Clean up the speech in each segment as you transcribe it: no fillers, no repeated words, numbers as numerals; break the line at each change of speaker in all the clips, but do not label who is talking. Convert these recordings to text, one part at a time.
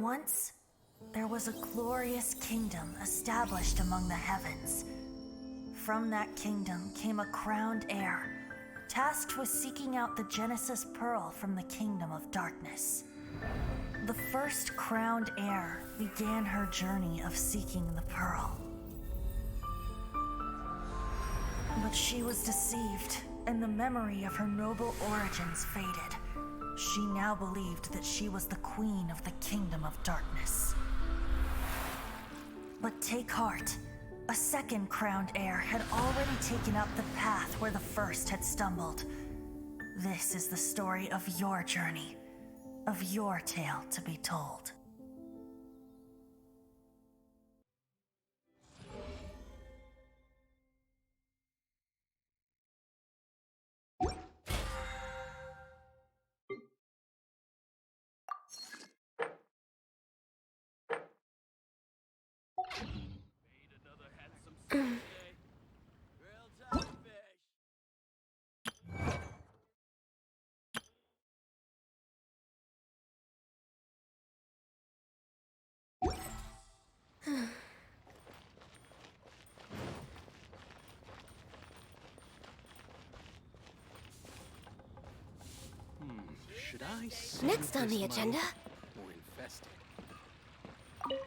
Once, there was a glorious kingdom established among the heavens. From that kingdom came a crowned heir, tasked with seeking out the Genesis Pearl from the kingdom of darkness. The first crowned heir began her journey of seeking the pearl. But she was deceived, and the memory of her noble origins faded. She now believed that she was the queen of the kingdom of darkness. But take heart. A second crowned heir had already taken up the path where the first had stumbled. This is the story of your journey, of your tale to be told.
Should I
Next on the agenda.
Or infest it?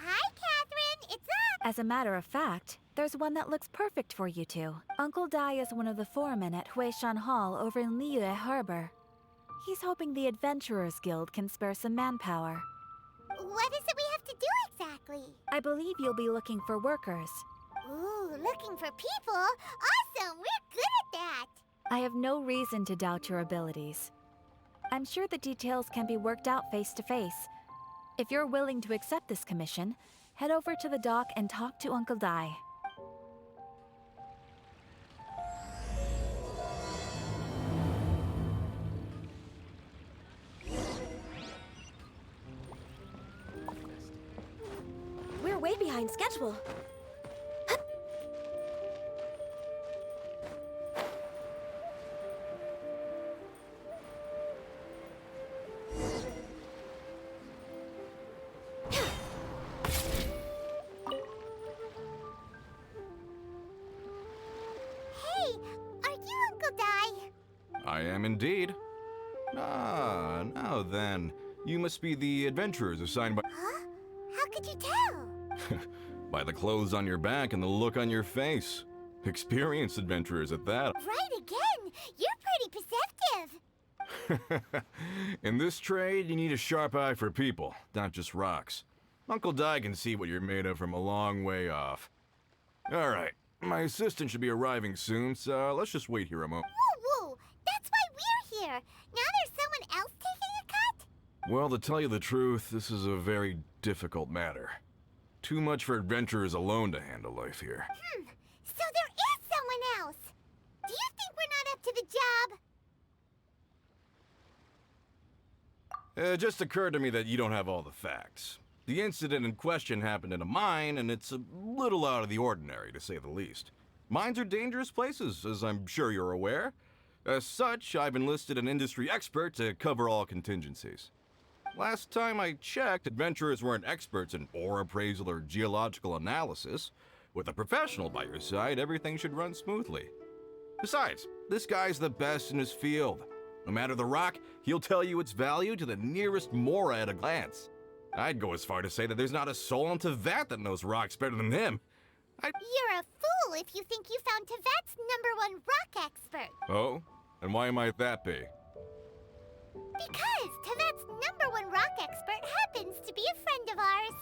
Hi, Catherine. It's up.
As a matter of fact, there's one that looks perfect for you two. Uncle Dai is one of the foremen at Huishan Hall over in Liyue Harbor. He's hoping the Adventurers Guild can spare some manpower.
What is it we have to do exactly?
I believe you'll be looking for workers.
Ooh, looking for people? Awesome! We're good at that!
I have no reason to doubt your abilities. I'm sure the details can be worked out face to face. If you're willing to accept this commission, head over to the dock and talk to Uncle Dai.
We're way behind schedule.
Hey, are you Uncle Dai?
I am indeed. Ah, now then. You must be the adventurers assigned by...
Huh? How could you tell?
by the clothes on your back and the look on your face. Experienced adventurers at that.
Right again! You're pretty perceptive!
In this trade, you need a sharp eye for people, not just rocks. Uncle Dai can see what you're made of from a long way off. All right, my assistant should be arriving soon, so let's just wait here a moment.
Woo woo! That's why we're here! Now there's someone else taking a cut?
Well, to tell you the truth, this is a very difficult matter. Too much for adventurers alone to handle life here.
So there is someone else! Do you think we're not up to the job?
It just occurred to me that you don't have all the facts. The incident in question happened in a mine, and it's a little out of the ordinary, to say the least. Mines are dangerous places, as I'm sure you're aware. As such, I've enlisted an industry expert to cover all contingencies. Last time I checked, adventurers weren't experts in ore appraisal or geological analysis. With a professional by your side, everything should run smoothly. Besides, this guy's the best in his field. No matter the rock, he'll tell you its value to the nearest mora at a glance. I'd go as far to say that there's not a soul in Teyvat that knows rocks better than him.
You're a fool if you think you found Teyvat's #1 rock expert.
Oh? And why might that be?
Because Teyvat's #1 rock expert happens to be a friend of ours.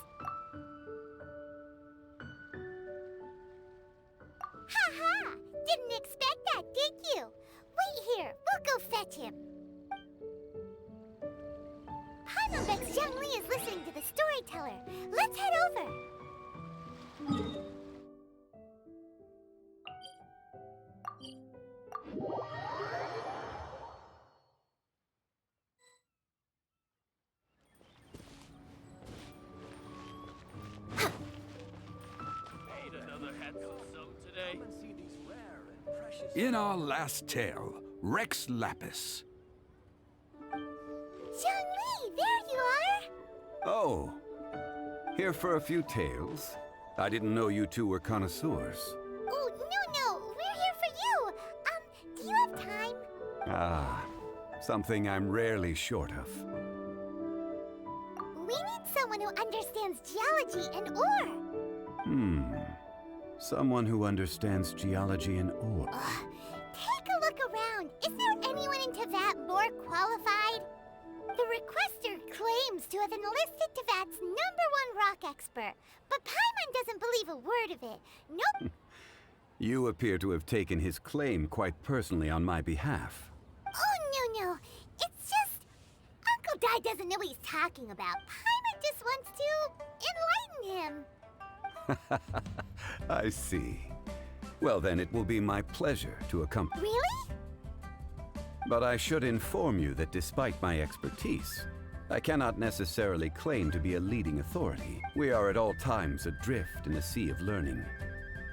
Ha! Didn't expect that, did you? Wait here, we'll go fetch him. Hanobek's Zhongli is listening to the storyteller. Let's head over.
In our last tale, Rex Lapis. Oh, here for a few tales? I didn't know you two were connoisseurs.
Oh, no, we're here for you. Do you have time?
Ah, something I'm rarely short of.
We need someone who understands geology and ore.
Someone who understands geology and ore.
Take a look around. Is there anyone in Teyvat more qualified? The requester claims to have enlisted Teyvat's #1 rock expert, but Paimon doesn't believe a word of it. Nope.
You appear to have taken his claim quite personally on my behalf.
Oh, no. It's just... Uncle Dai doesn't know what he's talking about. Paimon just wants to enlighten him.
I see. Well, then it will be my pleasure to accompany.
Really?
But I should inform you that despite my expertise, I cannot necessarily claim to be a leading authority. We are at all times adrift in a sea of learning.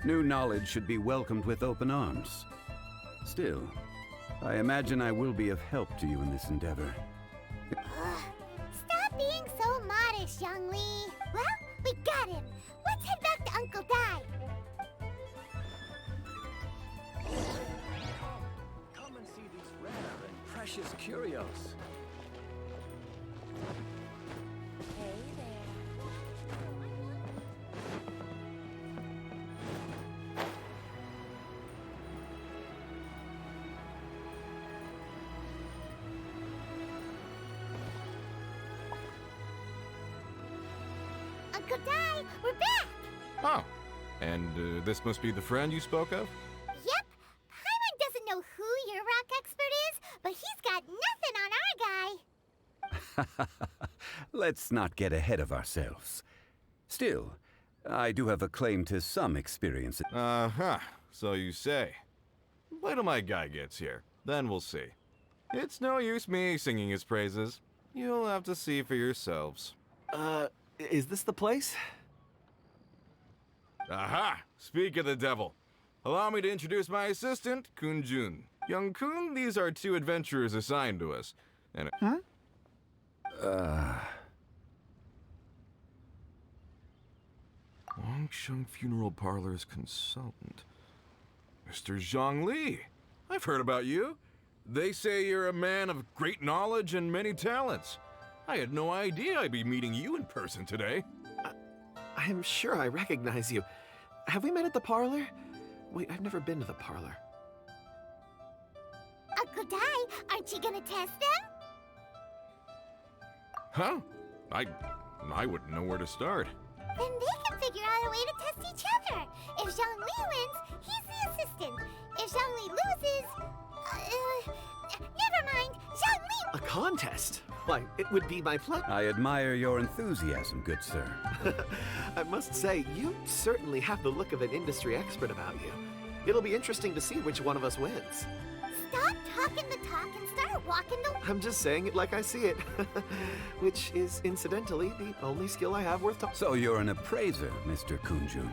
New knowledge should be welcomed with open arms. Still, I imagine I will be of help to you in this endeavor.
Stop being so modest, Zhongli. Well, we got him. Let's head back to Uncle Dai.
Come and see these rare and precious curios.
Uncle Dai, we're back!
Oh, and this must be the friend you spoke of?
Yep. Paimon doesn't know who your rock expert is, but he's got nothing on our guy.
Let's not get ahead of ourselves. Still, I do have a claim to some experience.
Uh-huh, so you say. Wait till my guy gets here, then we'll see. It's no use me singing his praises. You'll have to see for yourselves.
Is this the place?
Aha! Speak of the devil. Allow me to introduce my assistant, Kunjun. Young Kun, these are 2 adventurers assigned to us. And Wangsheng Funeral Parlor's consultant. Mr. Zhongli. I've heard about you. They say you're a man of great knowledge and many talents. I had no idea I'd be meeting you in person today.
I'm sure I recognize you. Have we met at the parlor? Wait, I've never been to the parlor.
Uncle Dai, aren't you gonna test them?
Huh? I wouldn't know where to start.
Then they can figure out a way to test each other. If Zhongli wins, he's the assistant. If Zhongli loses... never mind. Zhongli...
A contest? Why, it would be my pleasure.
I admire your enthusiasm, good sir.
I must say, you certainly have the look of an industry expert about you. It'll be interesting to see which one of us wins.
Stop talking the talk and start walking the...
I'm just saying it like I see it. Which is, incidentally, the only skill I have worth talking.
So you're an appraiser, Mr. Kunjun.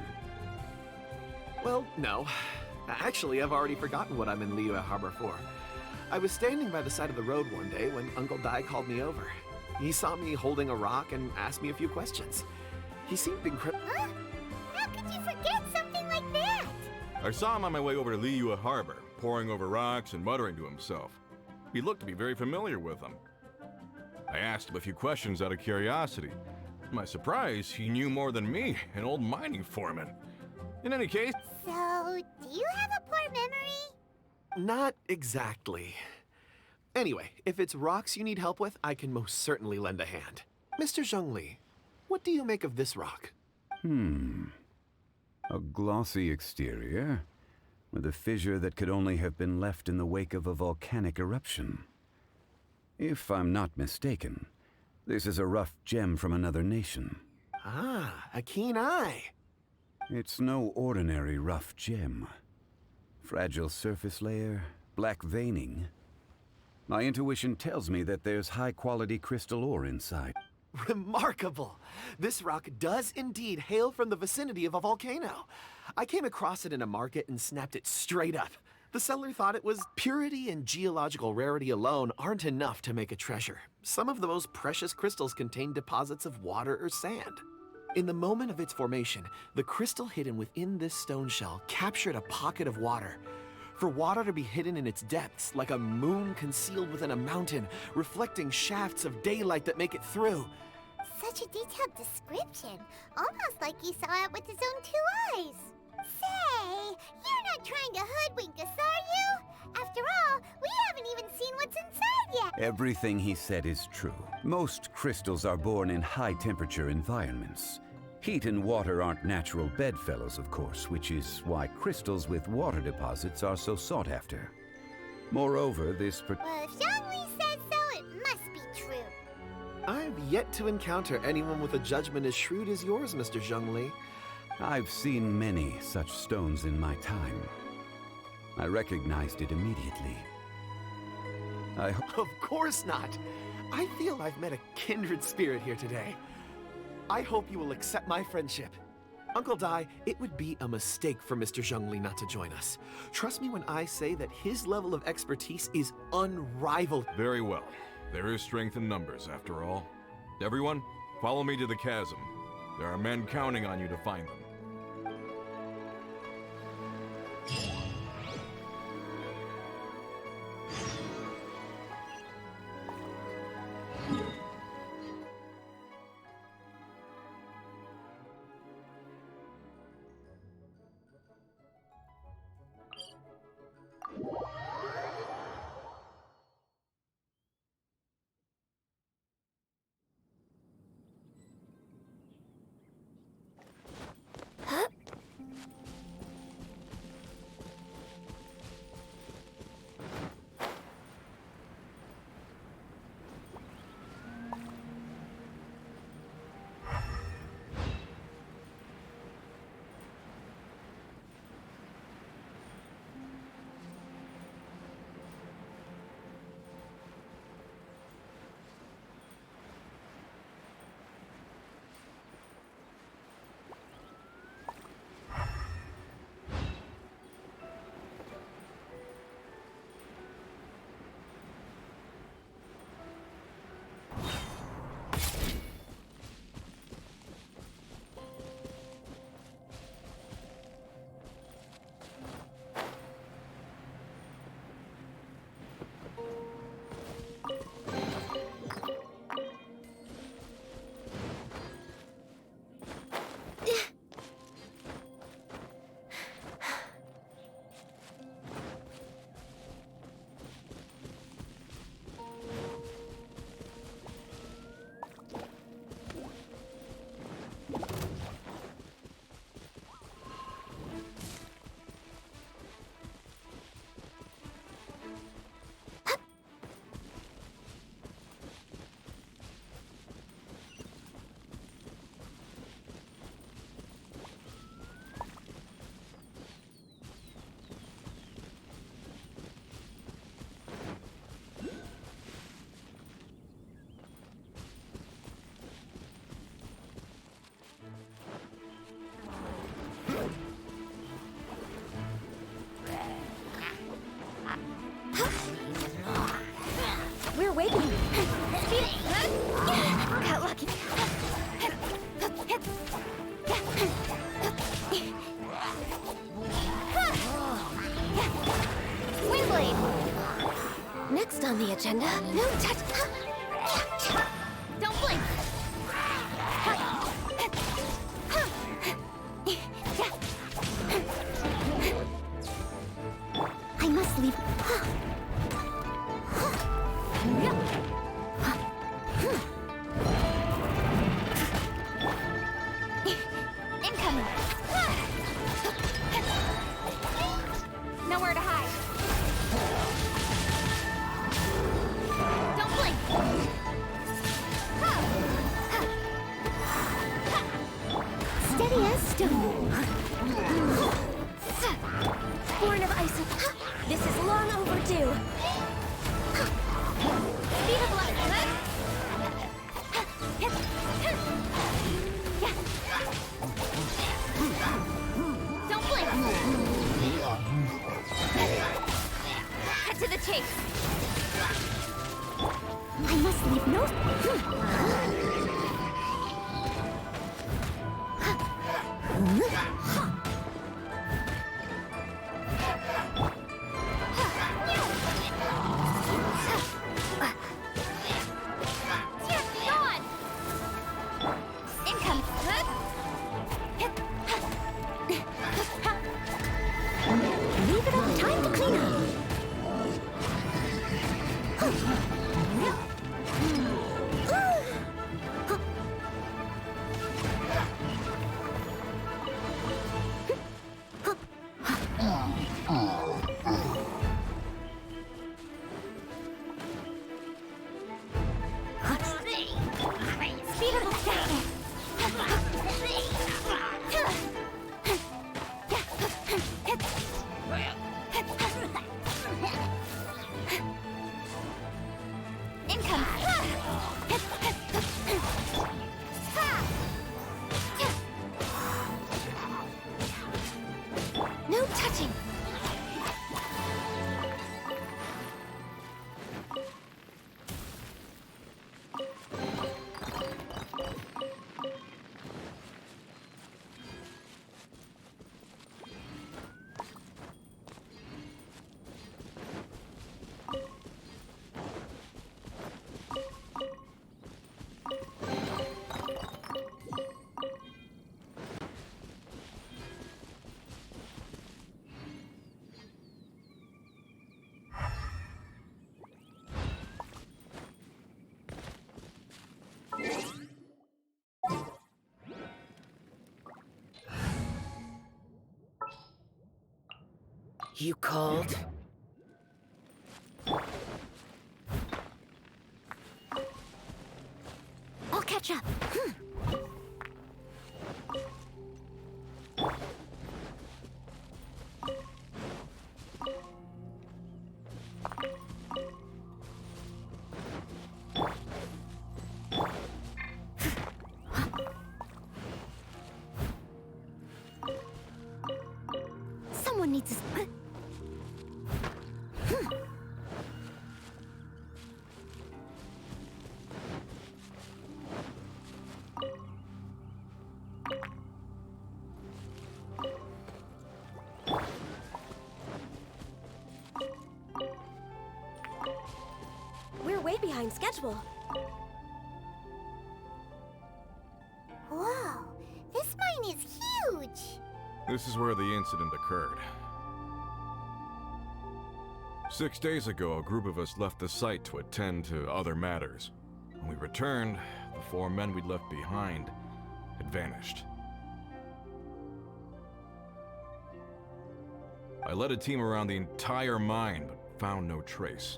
Well, no. Actually, I've already forgotten what I'm in Liyue Harbor for. I was standing by the side of the road one day when Uncle Dai called me over. He saw me holding a rock and asked me a few questions. He seemed incredible.
Huh? How could you forget something like that?
I saw him on my way over to Liyue Harbor, poring over rocks and muttering to himself. He looked to be very familiar with them. I asked him a few questions out of curiosity. To my surprise, he knew more than me, an old mining foreman. In any case...
So, do you have a poor memory?
Not exactly. Anyway, if it's rocks you need help with, I can most certainly lend a hand. Mr. Zhongli, what do you make of this rock?
A glossy exterior, with a fissure that could only have been left in the wake of a volcanic eruption. If I'm not mistaken, this is a rough gem from another nation.
Ah, a keen eye.
It's no ordinary rough gem. Fragile surface layer, black veining. My intuition tells me that there's high-quality crystal ore inside.
Remarkable! This rock does indeed hail from the vicinity of a volcano. I came across it in a market and snapped it straight up. The seller thought it was purity and geological rarity alone aren't enough to make a treasure. Some of the most precious crystals contain deposits of water or sand. In the moment of its formation, the crystal hidden within this stone shell captured a pocket of water. For water to be hidden in its depths, like a moon concealed within a mountain, reflecting shafts of daylight that make it through.
Such a detailed description. Almost like he saw it with his own 2 eyes. Say, you're not trying to hoodwink us, are you? After all, we haven't even seen what's inside yet.
Everything he said is true. Most crystals are born in high-temperature environments. Heat and water aren't natural bedfellows, of course, which is why crystals with water deposits are so sought after. Moreover,
Well, if Zhongli says so, it must be true.
I've yet to encounter anyone with a judgment as shrewd as yours, Mr. Zhongli.
I've seen many such stones in my time. I recognized it immediately.
Of course not. I feel I've met a kindred spirit here today. I hope you will accept my friendship. Uncle Dai, it would be a mistake for Mr. Zhongli not to join us. Trust me when I say that his level of expertise is unrivaled.
Very well. There is strength in numbers, after all. Everyone, follow me to the chasm. There are men counting on you to find them.
We're waiting. Got lucky. Windblade. Next on the agenda, no touch. Don't blink. I must leave. Incoming. Nowhere to hide. Don't blink. Steady as stone. Born of ice. This is long overdue. Speed of light. Don't blink. chase!
I must leave no...
Leave it up, time to clean up! Speed of the staff! No touching!
You called?
I'll catch up. Someone needs to...
We're way behind schedule.
Whoa, this mine is huge!
This is where the incident occurred. 6 days ago, a group of us left the site to attend to other matters. When we returned, the 4 men we'd left behind had vanished. I led a team around the entire mine, but found no trace.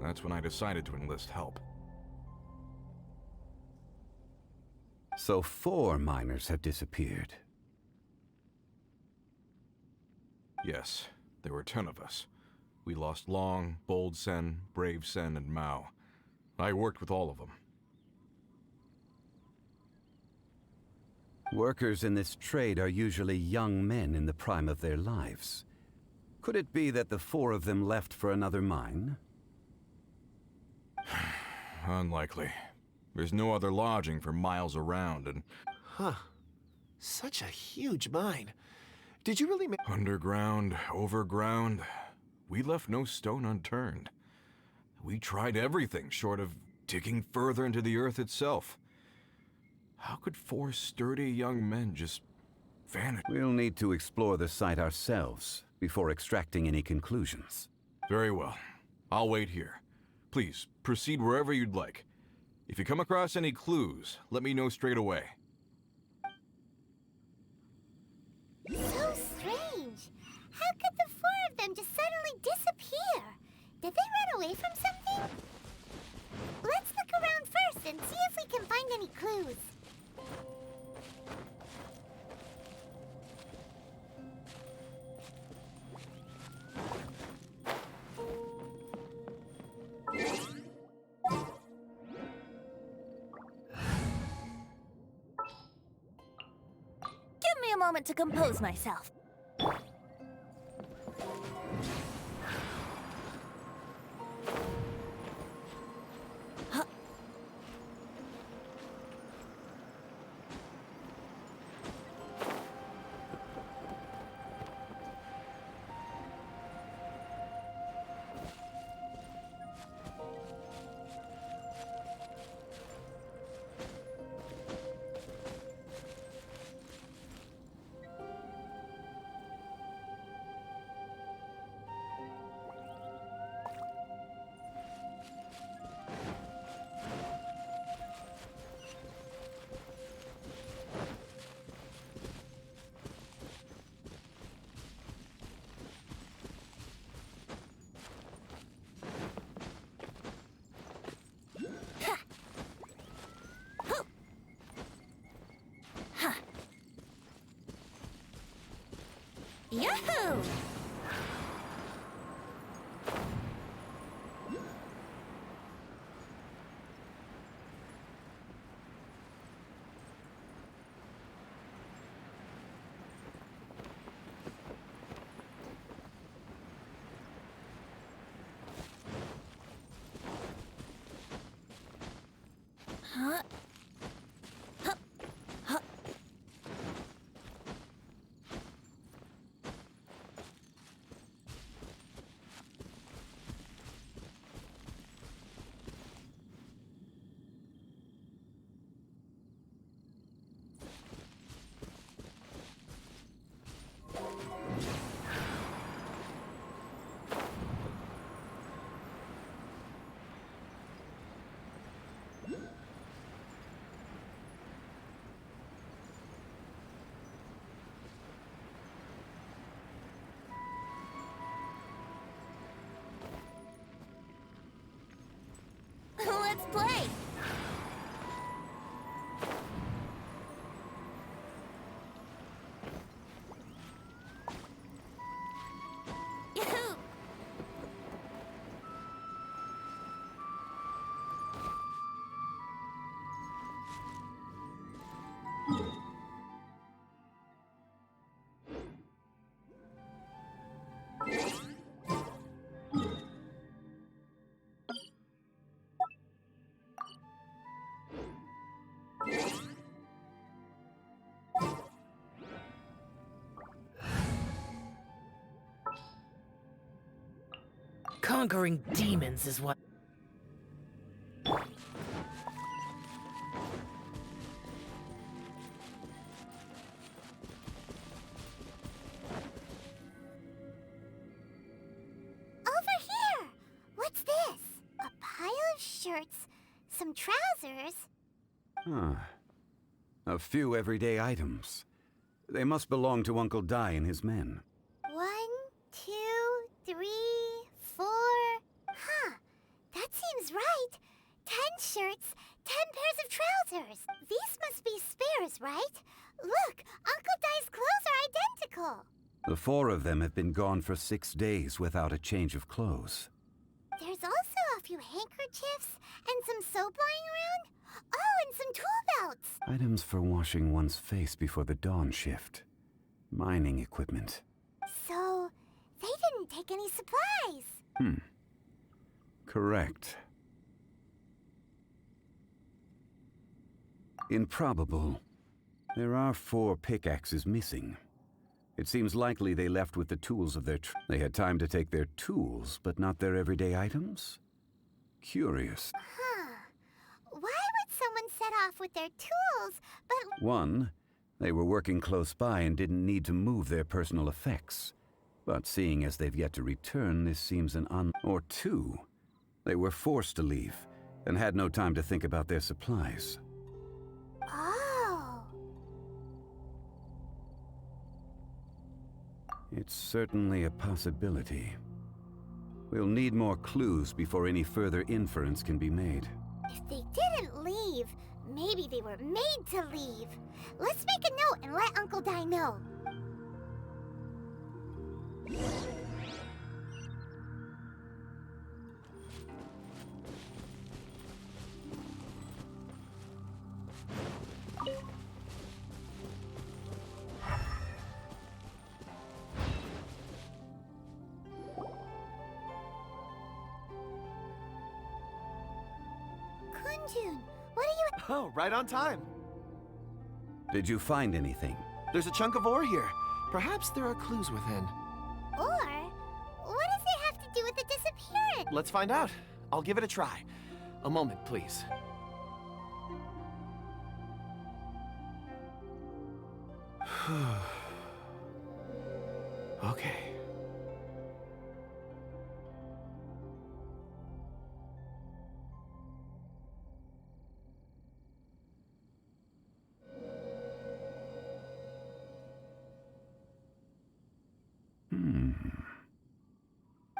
That's when I decided to enlist help.
So 4 miners have disappeared.
Yes, there were 10 of us. We lost Long, Bold Sen, Brave Sen, and Mao. I worked with all of them.
Workers in this trade are usually young men in the prime of their lives. Could it be that the 4 of them left for another mine?
Unlikely. There's no other lodging for miles around, and...
Huh. Such a huge mine. Did you really
underground, overground, we left no stone unturned. We tried everything short of digging further into the earth itself. How could 4 sturdy young men just vanish?
We'll need to explore the site ourselves before extracting any conclusions.
Very well. I'll wait here. Please, proceed wherever you'd like. If you come across any clues, let me know straight away.
So strange. How could the 4 of them just suddenly disappear? Did they run away from something? Let's look around first and see if we can find any clues.
Give me a moment to compose myself.
Yahoo! Huh? Huh? Huh? Let's play! Yahoo!
Conquering demons is what...
Over here! What's this? A pile of shirts, some trousers.
Huh. A few everyday items. They must belong to Uncle Dai and his men.
1, 2, 3, 4. Huh. That seems right. 10 shirts, 10 pairs of trousers. These must be spares, right? Look, Uncle Dai's clothes are identical.
The 4 of them have been gone for 6 days without a change of clothes.
There's also a few handkerchiefs and some soap lying around. Oh, and some tool belts.
Items for washing one's face before the dawn shift. Mining equipment.
So, they didn't take any supplies.
Correct. Improbable. There are 4 pickaxes missing. It seems likely they left with the tools of their they had time to take their tools, but not their everyday items? Curious.
Huh. Why would someone set off with their tools, but...
1, they were working close by and didn't need to move their personal effects. But seeing as they've yet to return, this seems an Or 2, they were forced to leave and had no time to think about their supplies.
Oh.
It's certainly a possibility. We'll need more clues before any further inference can be made.
If they didn't leave, maybe they were made to leave. Let's make a note and let Uncle Dai know. Kunjun, what are you...
Oh, right on time.
Did you find anything?
There's a chunk of ore here. Perhaps there are clues within.
Or, what does it have to do with the disappearance?
Let's find out. I'll give it a try. A moment, please. Okay.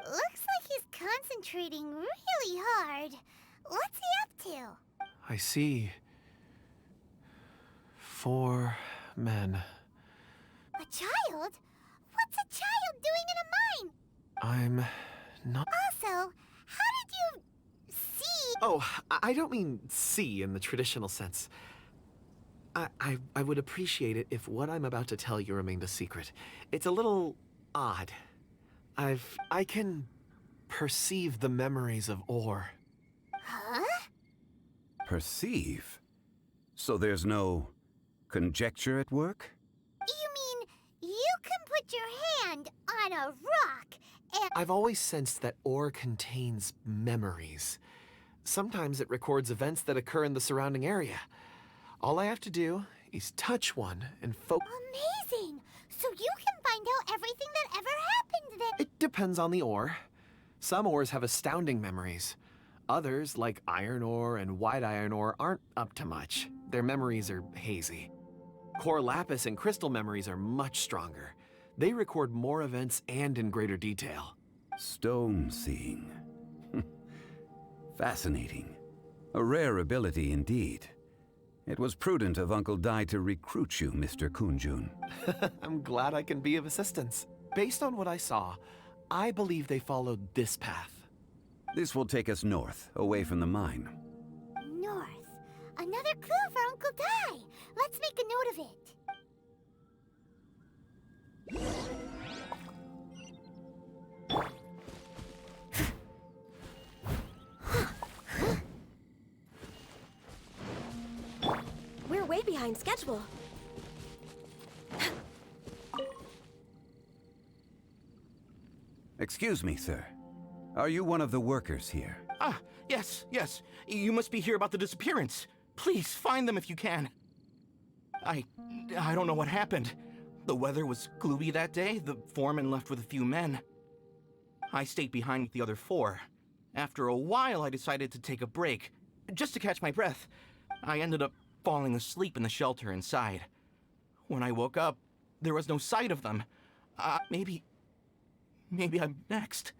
Looks like he's concentrating really hard. What's he up to?
I see 4 men.
A child? What's a
I'm not...
Also, how did you see?
Oh, I don't mean see in the traditional sense. I would appreciate it if what I'm about to tell you remained a secret. It's a little odd. I can perceive the memories of Or.
Huh?
Perceive? So there's no conjecture at work?
You mean you can put your hand on a rock and...
I've always sensed that Or contains memories. Sometimes it records events that occur in the surrounding area. All I have to do is touch one and focus.
Amazing! So you can find out everything that ever happened there.
It depends on the ore. Some ores have astounding memories. Others, like iron ore and white iron ore, aren't up to much. Their memories are hazy. Core lapis and crystal memories are much stronger. They record more events and in greater detail.
Stone seeing. Fascinating. A rare ability indeed. It was prudent of Uncle Dai to recruit you, Mr. Kunjun.
I'm glad I can be of assistance. Based on what I saw, I believe they followed this path.
This will take us north, away from the mine.
North. Another clue for Uncle Dai. Let's make a note of it.
We're way behind schedule.
Excuse me, sir. Are you one of the workers here?
Ah, yes. You must be here about the disappearance. Please, find them if you can. I don't know what happened. The weather was gloomy that day. The foreman left with a few men. I stayed behind with the other 4. After a while, I decided to take a break, just to catch my breath. I ended up falling asleep in the shelter inside. When I woke up, there was no sight of them. Maybe I'm next.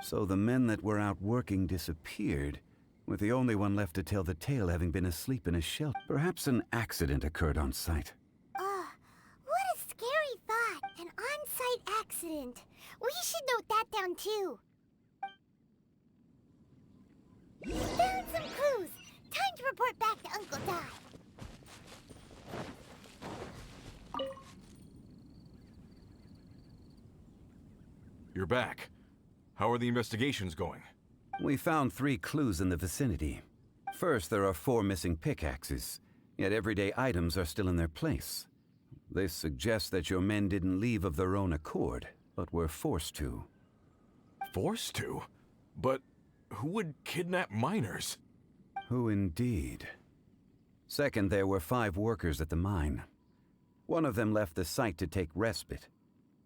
So the men that were out working disappeared, with the only one left to tell the tale having been asleep in a shelter. Perhaps an accident occurred on site.
What a scary thought. An on-site accident. We should note that down too. Found some clues. Time to report back to Uncle Dai.
You're back. How are the investigations going?
We found 3 clues in the vicinity. First, there are 4 missing pickaxes, yet everyday items are still in their place. This suggests that your men didn't leave of their own accord, but were forced to.
Forced to? But who would kidnap miners?
Who indeed? Second, there were 5 workers at the mine. One of them left the site to take respite.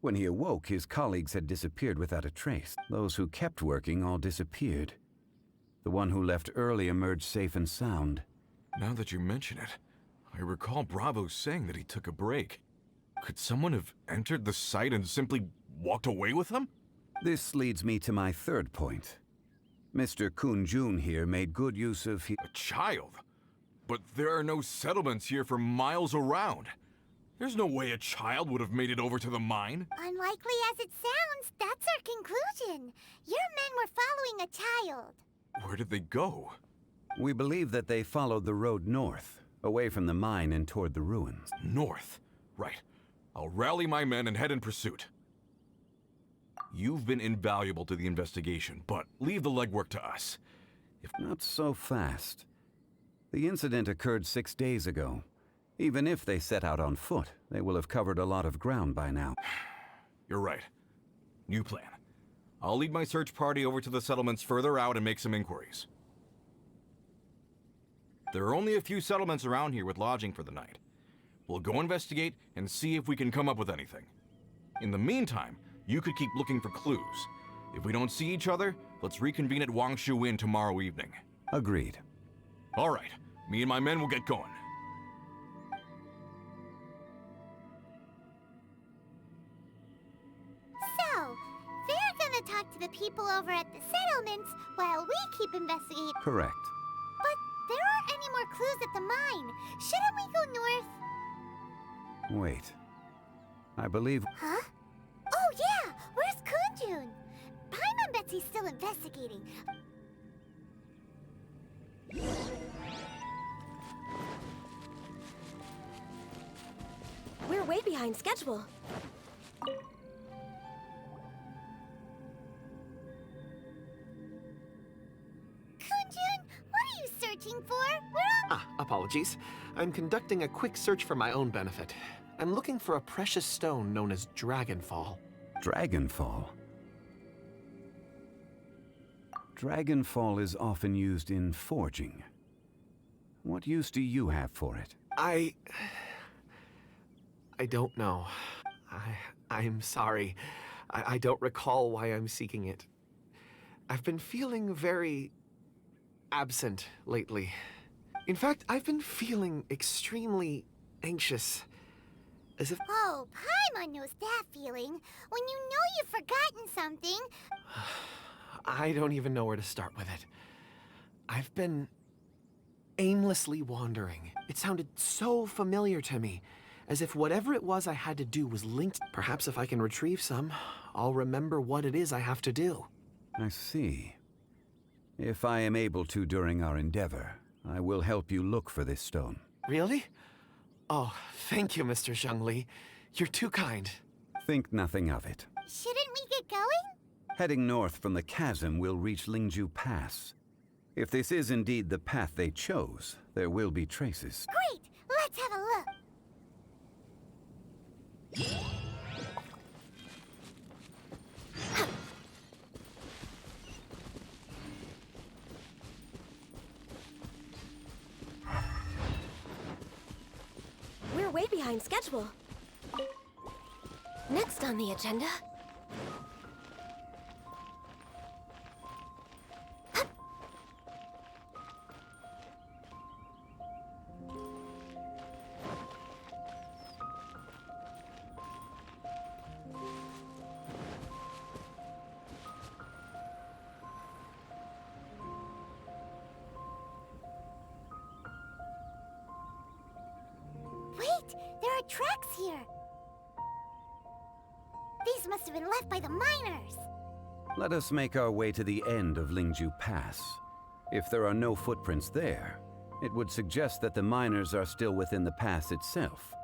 When he awoke, his colleagues had disappeared without a trace. Those who kept working all disappeared. The one who left early emerged safe and sound.
Now that you mention it, I recall Bravo saying that he took a break. Could someone have entered the site and simply walked away with him?
This leads me to my third point. Mr. Kunjun here made good use of
A child? But there are no settlements here for miles around. There's no way a child would have made it over to the mine.
Unlikely as it sounds, that's our conclusion. Your men were following a child.
Where did they go?
We believe that they followed the road north, away from the mine and toward the ruins.
North. Right. I'll rally my men and head in pursuit. You've been invaluable to the investigation, but leave the legwork to us.
Not so fast. The incident occurred 6 days ago. Even if they set out on foot, they will have covered a lot of ground by now.
You're right. New plan. I'll lead my search party over to the settlements further out and make some inquiries. There are only a few settlements around here with lodging for the night. We'll go investigate and see if we can come up with anything. In the meantime, you could keep looking for clues. If we don't see each other, let's reconvene at Wangshu Inn tomorrow evening.
Agreed.
All right. Me and my men will get going.
So, they're gonna talk to the people over at the settlements while we keep investigating.
Correct.
But there aren't any more clues at the mine. Shouldn't we go north?
Wait. I believe...
Huh? Oh yeah! Where's Kunjun? still investigating.
We're way behind schedule.
Kunjun, what are you searching for? We're on...
Apologies. I'm conducting a quick search for my own benefit. I'm looking for a precious stone known as Dragonfall.
Dragonfall? Dragonfall is often used in forging. What use do you have for it?
I don't know. I'm sorry. I don't recall why I'm seeking it. I've been feeling very absent lately. In fact, I've been feeling extremely anxious. As if...
Oh, Paimon knows that feeling. When you know you've forgotten something.
I don't even know where to start with it. I've been aimlessly wandering. It sounded so familiar to me, as if whatever it was I had to do was linked. Perhaps if I can retrieve some, I'll remember what it is I have to do.
I see. If I am able to during our endeavor, I will help you look for this stone.
Really? Oh, thank you, Mr. Zhongli. You're too kind.
Think nothing of it.
Shouldn't we get going?
Heading north from the chasm, we'll reach Lingju Pass. If this is indeed the path they chose, there will be traces.
Great! Let's have a look.
We're way behind schedule. Next on the agenda...
Wait, there are tracks here. These must have been left by the miners.
Let us make our way to the end of Lingju Pass. If there are no footprints there, it would suggest that the miners are still within the pass itself.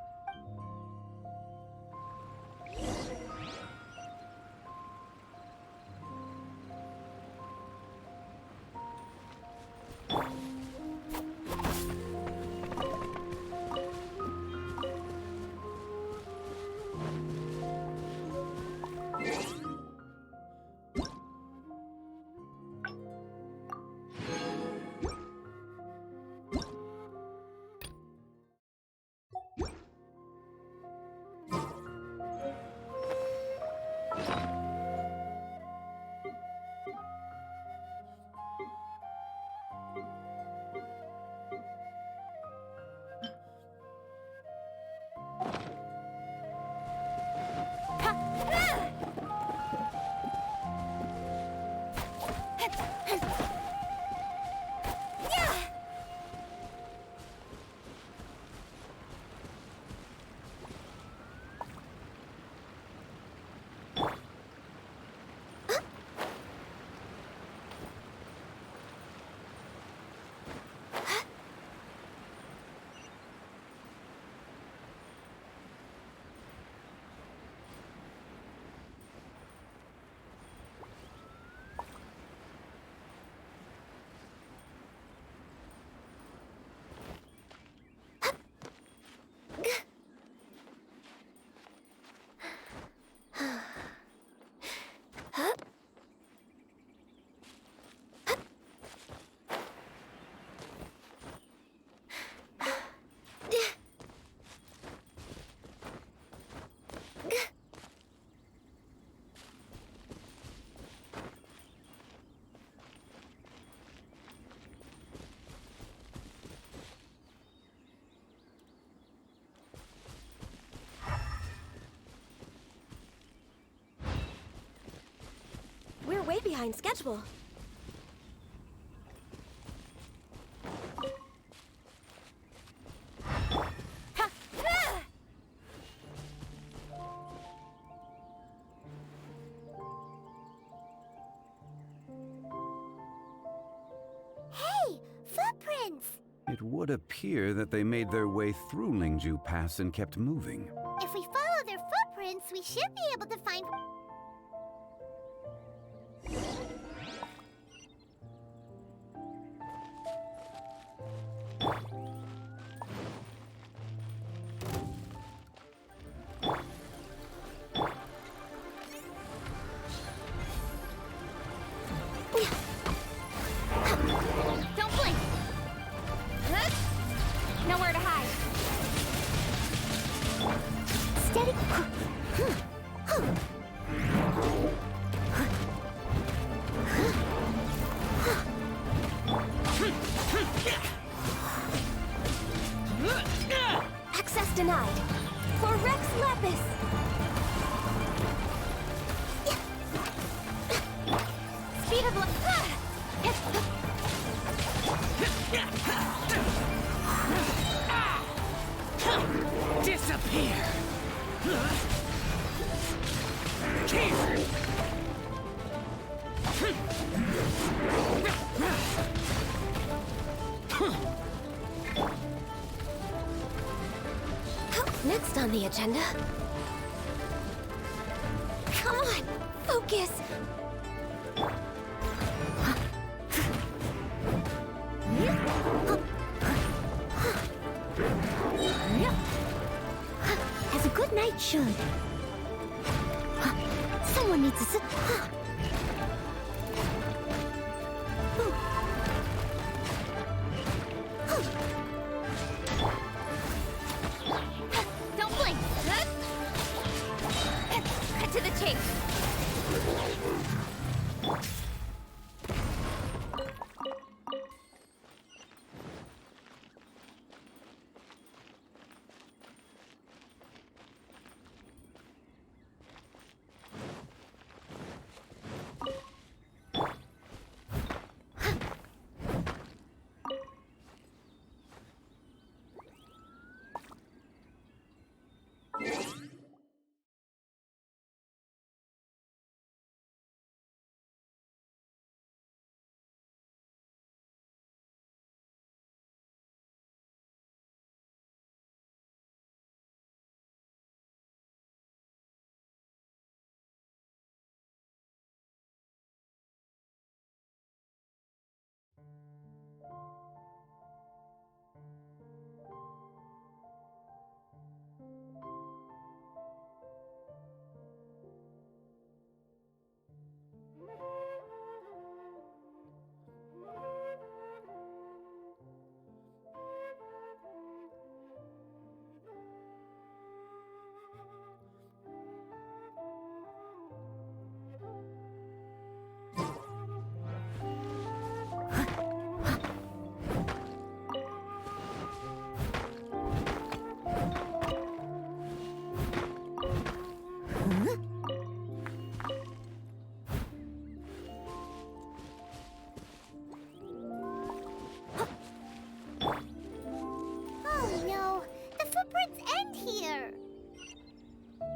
We're way behind schedule.
It would appear that they made their way through Lingju Pass and kept moving.
If we follow their footprints, we should be able to find...
Don't blink! Nowhere to hide.
Steady.
Access denied. For Rex Lapis. Speed of
Disappear!
Next on the agenda. Come on, focus.
As a good knight should. Someone needs to sit...
Don't blink. Cut to the chase.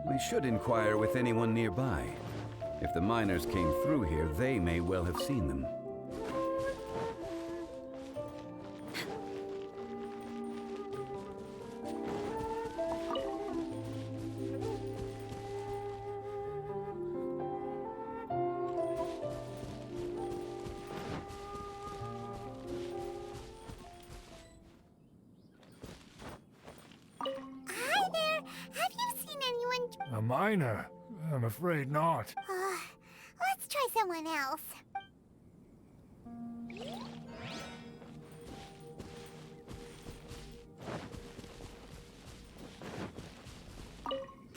We should inquire with anyone nearby. If the miners came through here, they may well have seen them.
Hi there! Have you seen anyone...
A miner? I'm afraid not.
Let's try someone else.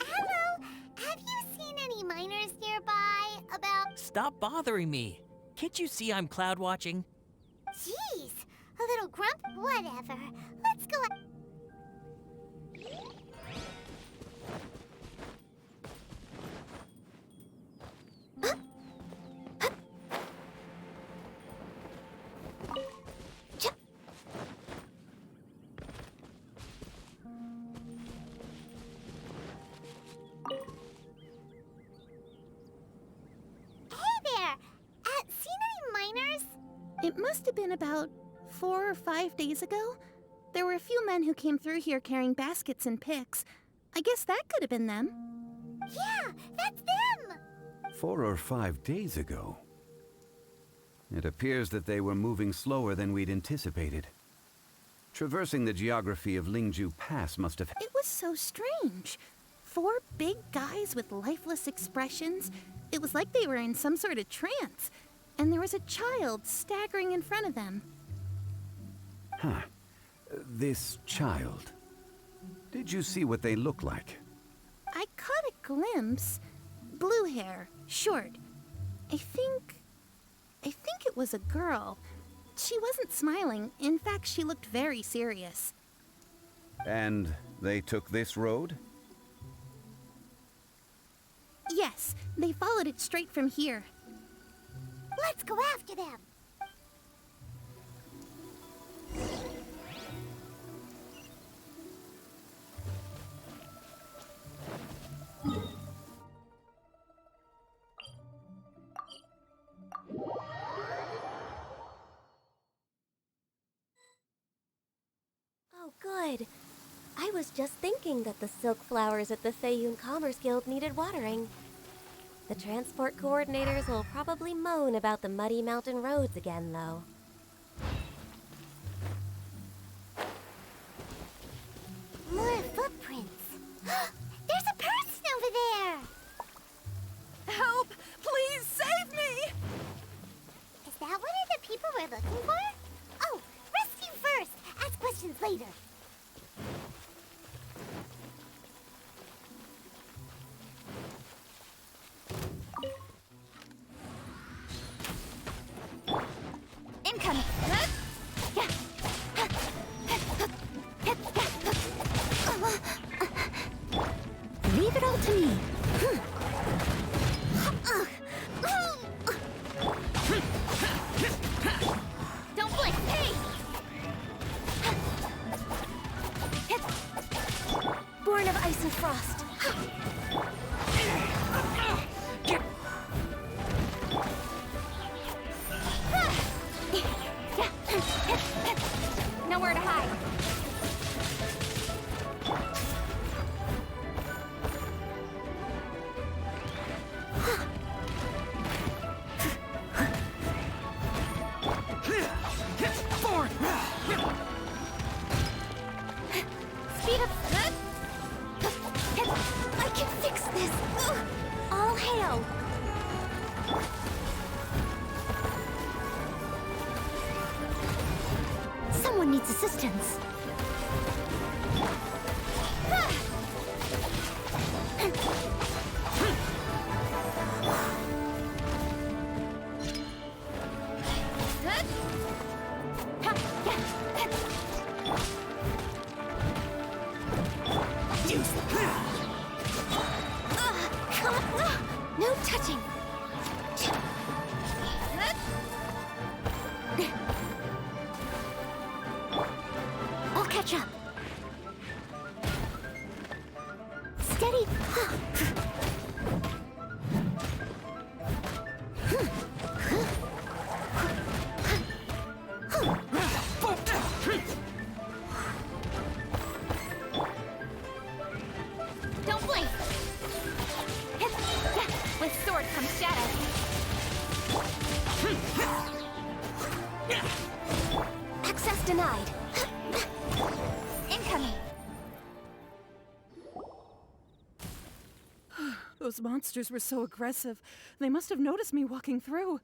Hello! Have you seen any miners nearby about...
Stop bothering me. Can't you see I'm cloud watching?
Jeez! A little grump? Whatever. Let's go...
It must have been about
4 or 5 days ago? There were a few men who came through here carrying baskets and picks. I guess that could have been them.
Yeah, that's them!
4 or 5 days ago. It appears that they were moving slower than we'd anticipated. Traversing the geography of Lingju Pass must have...
It was so strange. 4 big guys with lifeless expressions. It was like they were in some sort of trance. And there was a child staggering in front of them.
Huh. This child. Did you see what they look like?
I caught a glimpse. Blue hair, short. I think it was a girl. She wasn't smiling. In fact, she looked very serious.
And they took this road?
Yes, they followed it straight from here.
Let's go after them!
Oh, good. I was just thinking that the silk flowers at the Feiyun Commerce Guild needed watering. The transport coordinators will probably moan about the muddy mountain roads again, though.
More footprints. There's a person over there!
Help! Please save me!
Is that one of the people we're looking for? Oh, rescue first! Ask questions later.
Incoming! Leave it all to me. Don't blink! Hey!
Born of ice and frost.
Nowhere to hide.
Speed up. I can fix this. All hail. Someone needs assistance. No touching. I'll catch up. Steady.
Don't blink. With sword comes shadow.
Access denied.
Incoming.
Those monsters were so aggressive. They must have noticed me walking through.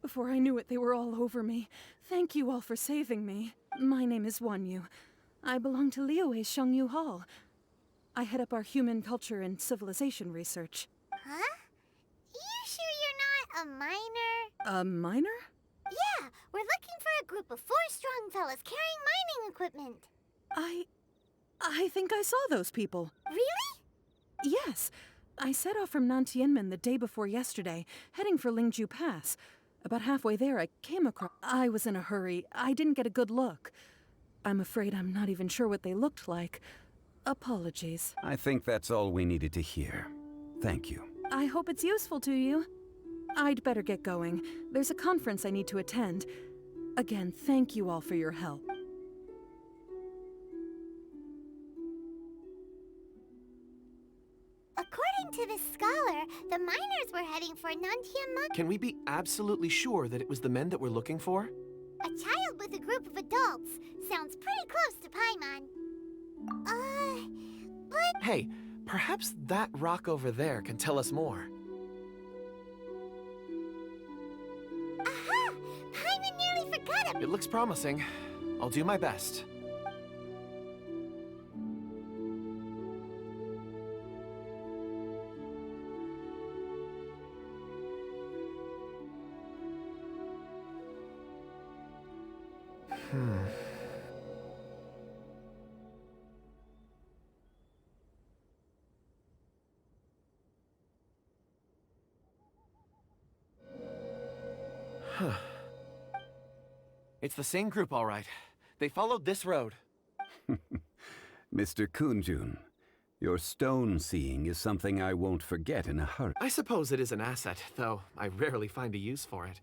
Before I knew it, they were all over me. Thank you all for saving me. My name is Wanyu. I belong to Liyue's Shengyu Hall. I head up our human culture and civilization research.
Huh? You sure you're not a miner?
A miner?
Yeah, we're looking for a group of 4 strong fellas carrying mining equipment.
I think I saw those people.
Really?
Yes. I set off from Nantianmen the day before yesterday, heading for Lingju Pass. About halfway there, I came across... I was in a hurry. I didn't get a good look. I'm afraid I'm not even sure what they looked like. Apologies.
I think that's all we needed to hear. Thank you.
I hope it's useful to you. I'd better get going. There's a conference I need to attend. Again, thank you all for your help.
According to this scholar, the miners were heading for Nantiamak.
Can we be absolutely sure that it was the men that we're looking for?
A child with a group of adults. Sounds pretty close to Paimon. But...
Hey, perhaps that rock over there can tell us more.
Aha! Paimon nearly forgot him!
It looks promising. I'll do my best. It's the same group, all right. They followed this road.
Mr. Kunjun, your stone seeing is something I won't forget in a hurry.
I suppose it is an asset, though I rarely find a use for it.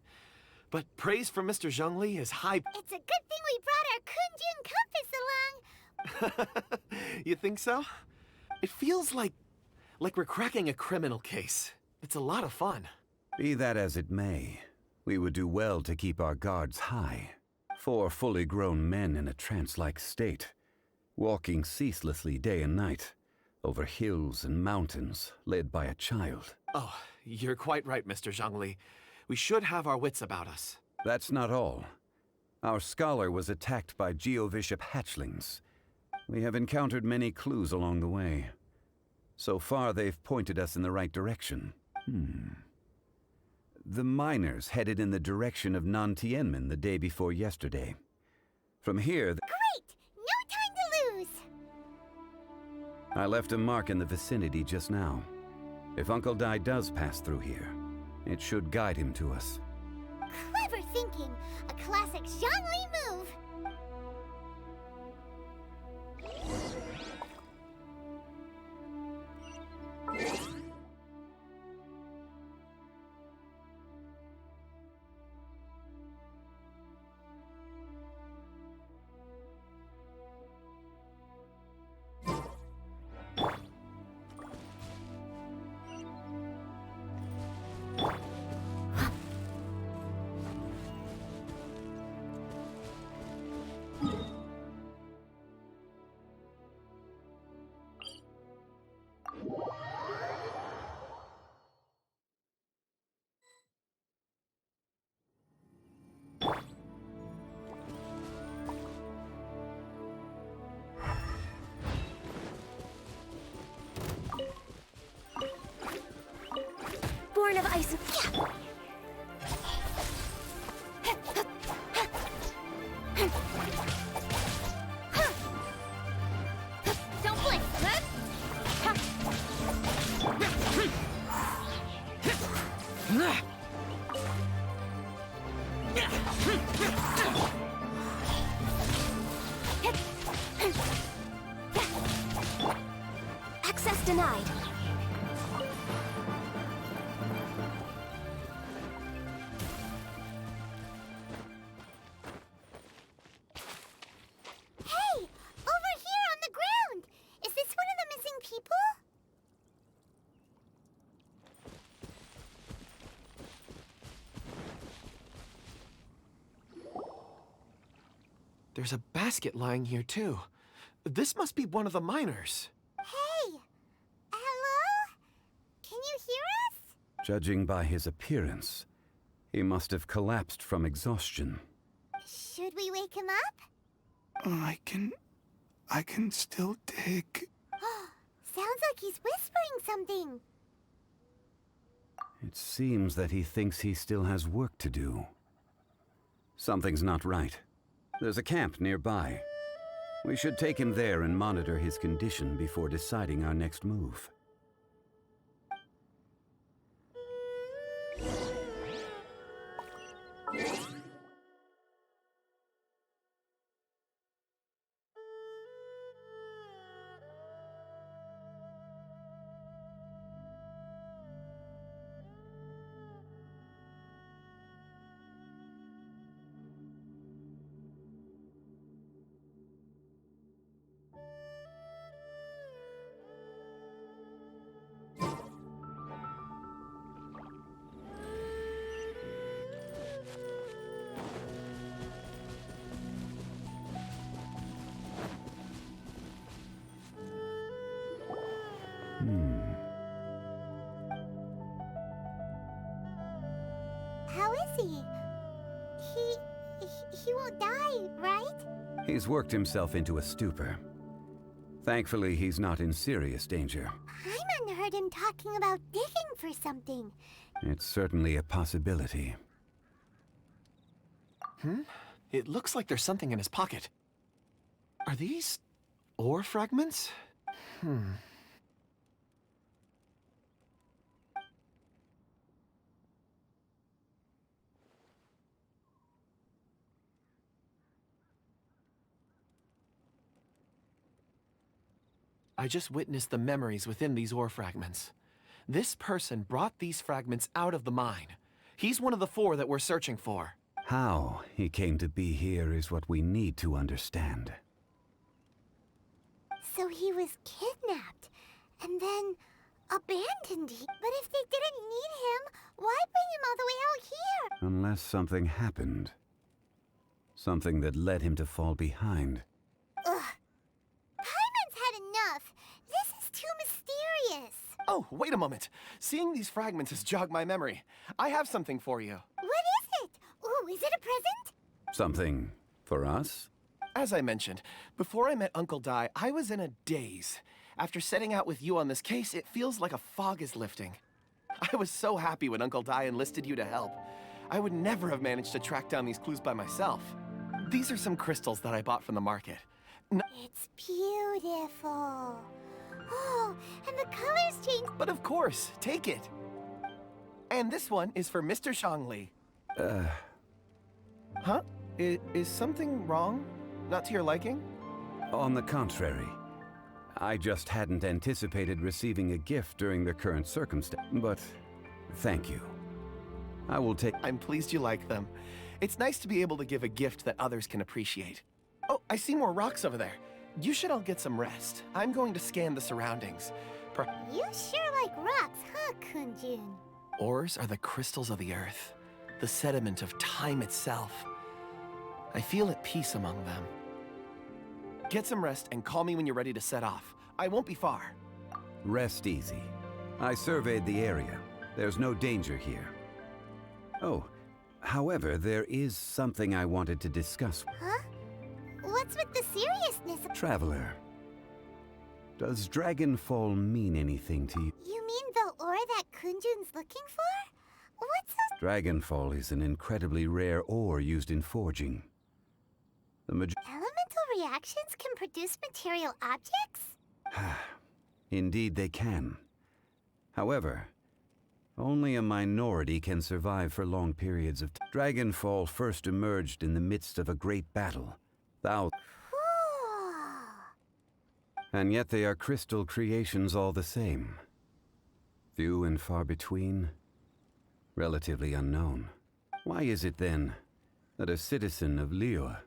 But praise from Mr. Zhongli is high.
It's a good thing we brought our Kunjun compass along.
You think so? It feels like we're cracking a criminal case. It's a lot of fun.
Be that as it may, we would do well to keep our guards high. 4 fully grown men in a trance-like state, walking ceaselessly day and night, over hills and mountains, led by a child.
Oh, you're quite right, Mr. Zhongli. We should have our wits about us.
That's not all. Our scholar was attacked by Geovishap hatchlings. We have encountered many clues along the way. So far, they've pointed us in the right direction. The miners headed in the direction of Nantianmen the day before yesterday. From here...
Great! No time to lose!
I left a mark in the vicinity just now. If Uncle Dai does pass through here, it should guide him to us.
Clever thinking! A classic Zhongli move! Born of ice and... Don't blink! Access denied.
There's a basket lying here, too. This must be one of the miners.
Hey! Hello? Can you hear us?
Judging by his appearance, he must have collapsed from exhaustion.
Should we wake him up?
I can still dig.
Sounds like he's whispering something.
It seems that he thinks he still has work to do. Something's not right. There's a camp nearby. We should take him there and monitor his condition before deciding our next move.
is he? He won't die, right?
He's worked himself into a stupor. Thankfully, he's not in serious danger.
Paimon heard him talking about digging for something.
It's certainly a possibility.
It looks like there's something in his pocket. Are these ore fragments? I just witnessed the memories within these ore fragments. This person brought these fragments out of the mine. He's one of the 4 that we're searching for.
How he came to be here is what we need to understand.
So he was kidnapped, and then abandoned. But if they didn't need him, why bring him all the way out here?
Unless something happened. Something that led him to fall behind.
Ugh. Paimon's had enough. This is too mysterious.
Oh, wait a moment. Seeing these fragments has jogged my memory. I have something for you.
What is it? Ooh, is it a present?
Something for us?
As I mentioned, before I met Uncle Dai, I was in a daze. After setting out with you on this case, it feels like a fog is lifting. I was so happy when Uncle Dai enlisted you to help. I would never have managed to track down these clues by myself. These are some crystals that I bought from the market.
It's beautiful. Oh, and the colors change.
But of course, take it. And this one is for Mr. Zhongli. Huh? Is something wrong? Not to your liking?
On the contrary. I just hadn't anticipated receiving a gift during the current circumstance. But thank you. I will take...
I'm pleased you like them. It's nice to be able to give a gift that others can appreciate. Oh, I see more rocks over there. You should all get some rest. I'm going to scan the surroundings.
You sure like rocks, huh, Kunjun?
Ores are the crystals of the earth, the sediment of time itself. I feel at peace among them. Get some rest and call me when you're ready to set off. I won't be far.
Rest easy. I surveyed the area. There's no danger here. Oh, however, there is something I wanted to discuss.
Huh? What's with the seriousness of...
Traveler, does Dragonfall mean anything to you?
You mean the ore that Kunjun's looking for? What's a...
Dragonfall is an incredibly rare ore used in forging.
Elemental reactions can produce material objects?
Indeed they can. However, only a minority can survive for long periods of time. Dragonfall first emerged in the midst of a great battle. And yet they are crystal creations all the same. Few and far between, relatively unknown. Why is it then that a citizen of Liyue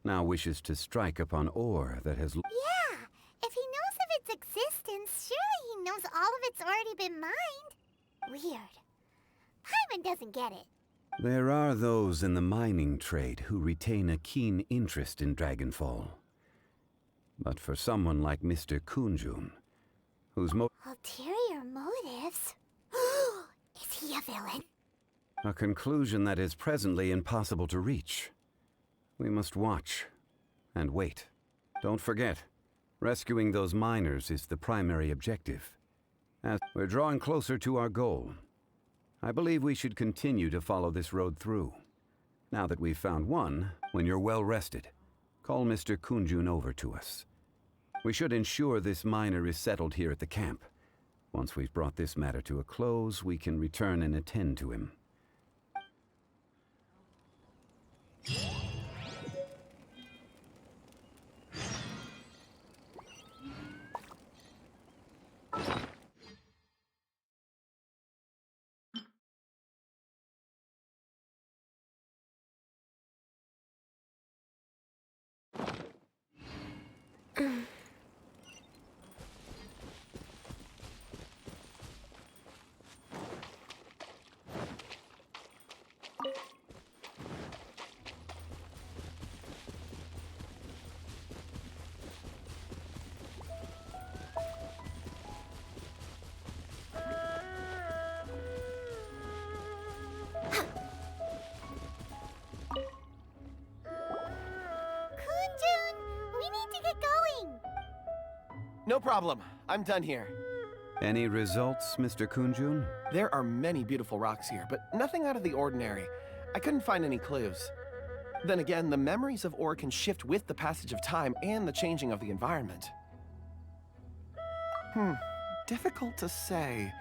now wishes to strike upon ore that has...
Yeah, if he knows of its existence, surely he knows all of it's already been mined. Weird. Paimon doesn't get it.
There are those in the mining trade who retain a keen interest in Dragonfall. But for someone like Mr. Kunjun, whose
ulterior motives? Is he a villain?
A conclusion that is presently impossible to reach. We must watch and wait. Don't forget, rescuing those miners is the primary objective. As we're drawing closer to our goal, I believe we should continue to follow this road through. Now that we've found one, when you're well rested, call Mr. Kunjun over to us. We should ensure this miner is settled here at the camp. Once we've brought this matter to a close, we can return and attend to him.
No problem. I'm done here.
Any results, Mr. Kunjun?
There are many beautiful rocks here, but nothing out of the ordinary. I couldn't find any clues. Then again, the memories of ore can shift with the passage of time and the changing of the environment. Difficult to say.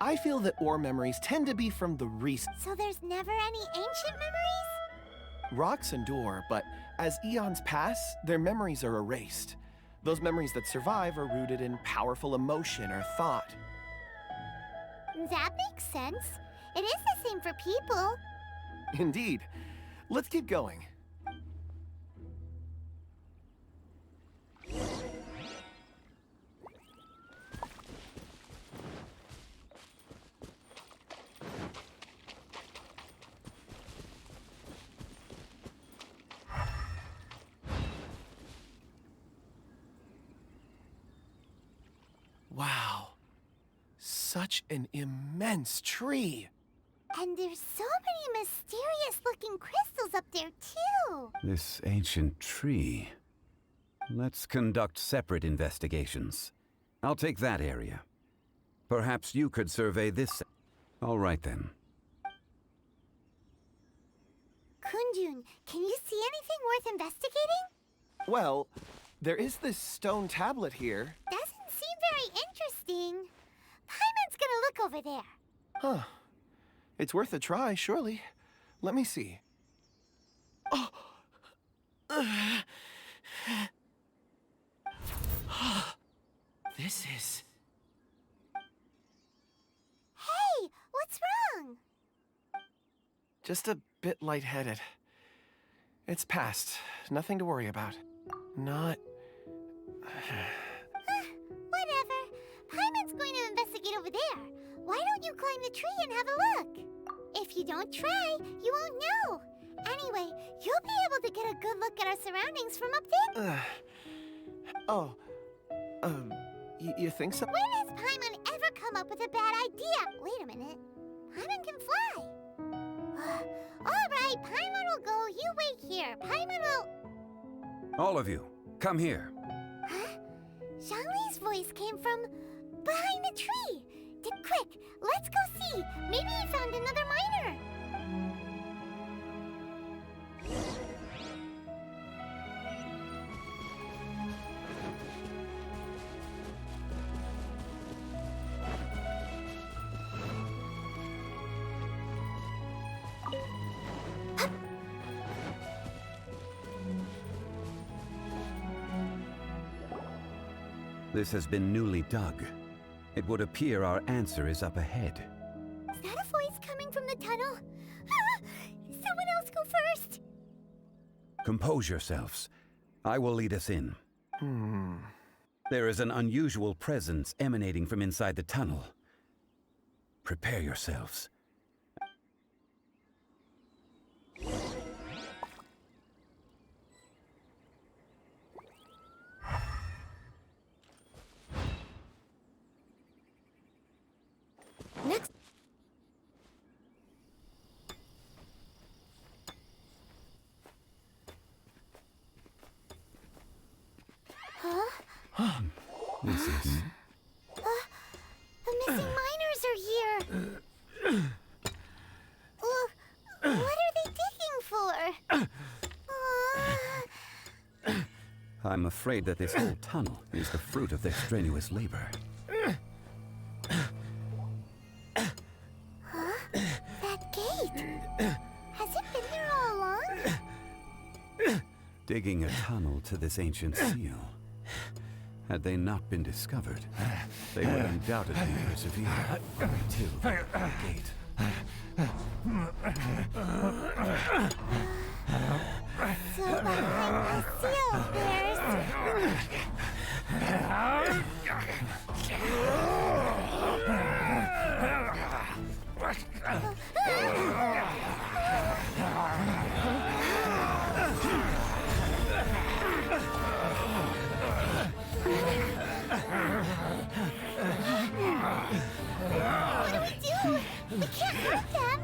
I feel that ore memories tend to be from the recent.
So there's never any ancient memories?
Rocks endure, but as eons pass, their memories are erased. Those memories that survive are rooted in powerful emotion or thought.
That makes sense. It is the same for people.
Indeed. Let's keep going. Wow. Such an immense tree.
And there's so many mysterious-looking crystals up there, too.
This ancient tree. Let's conduct separate investigations. I'll take that area. Perhaps you could survey this. All right, then.
Kunjun, can you see anything worth investigating?
Well, there is this stone tablet here.
Doesn't seem very interesting. Paimon's gonna look over there.
Huh. It's worth a try, surely. Let me see. Oh! This is...
Hey, what's wrong?
just a bit lightheaded. It's past. Nothing to worry about. Not...
Whatever. Paimon's going to investigate over there. Why don't you climb the tree and have a look? If you don't try, you won't know. Anyway, you'll be able to get a good look at our surroundings from up there.
You think so?
When has Paimon ever come up with a bad idea? Wait a minute. Paimon can fly. All right, Paimon will go. You wait here. Paimon will...
All of you, come here.
Huh? Zhongli's voice came from behind the tree. Quick, let's go see. Maybe he found another miner.
This has been newly dug. It would appear our answer is up ahead.
Is that a voice coming from the tunnel? Someone else go first.
Compose yourselves. I will lead us in. There is an unusual presence emanating from inside the tunnel. Prepare yourselves.
Next.
Huh?
This is...
The missing miners are here. What are they digging for?
I'm afraid that this whole tunnel is the fruit of their strenuous labor.
That gate. Has it been there all along?
Digging a tunnel to this ancient seal. Had they not been discovered, they would undoubtedly persevere until the gate.
So behind the seal, there's... What do we do? We can't hurt them.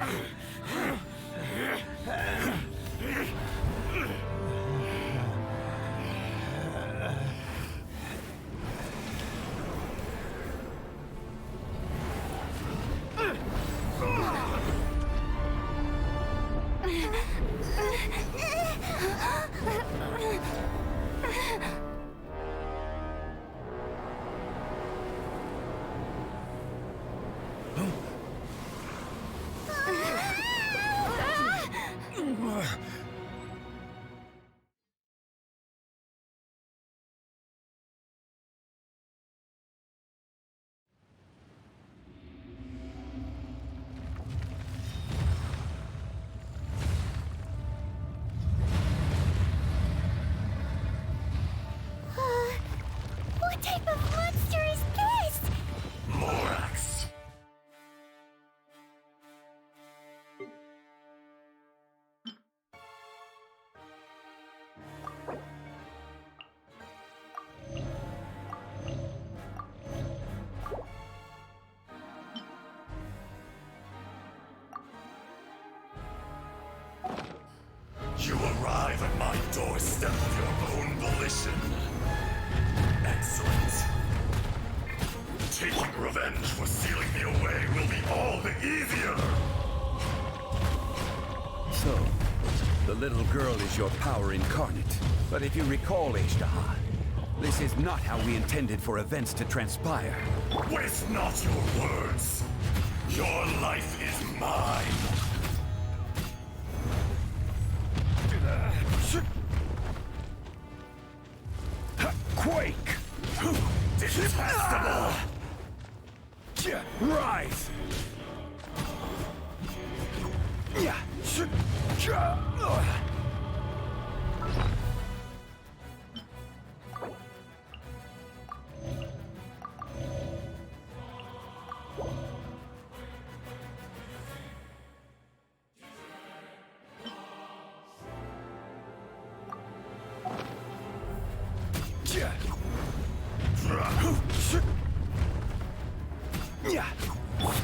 You arrive at my doorstep of your own volition. Excellent. Taking revenge for sealing me away will be all the easier.
So, the little girl is your power incarnate. But if you recall, Estas, this is not how we intended for events to transpire.
Waste not your words. Your life is mine.
Quake!
Detestable!
Rise!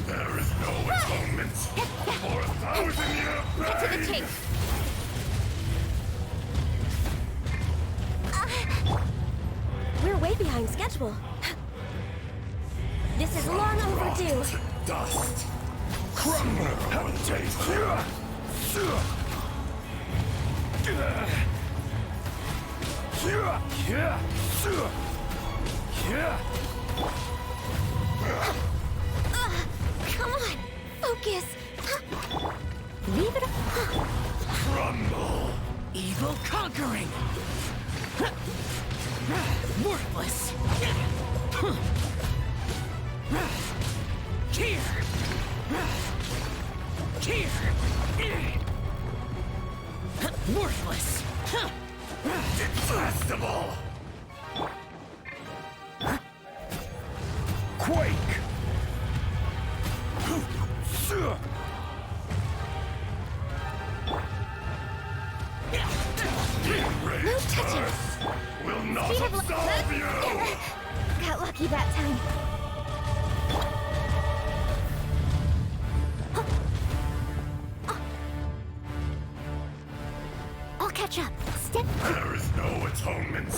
There is no atonement for 1,000-year
Cut to the
pain!
chase. We're way behind schedule. This is long overdue.
Dust! Crumble or taste!
Come on, focus. Leave it.
Crumble!
Evil conquering! Worthless! Here! Here! Worthless!
Detestable!
Quake!
No touching.
Will not
Speed of
absolve you!
Got lucky that time. I'll catch up. Step.
There is no atonement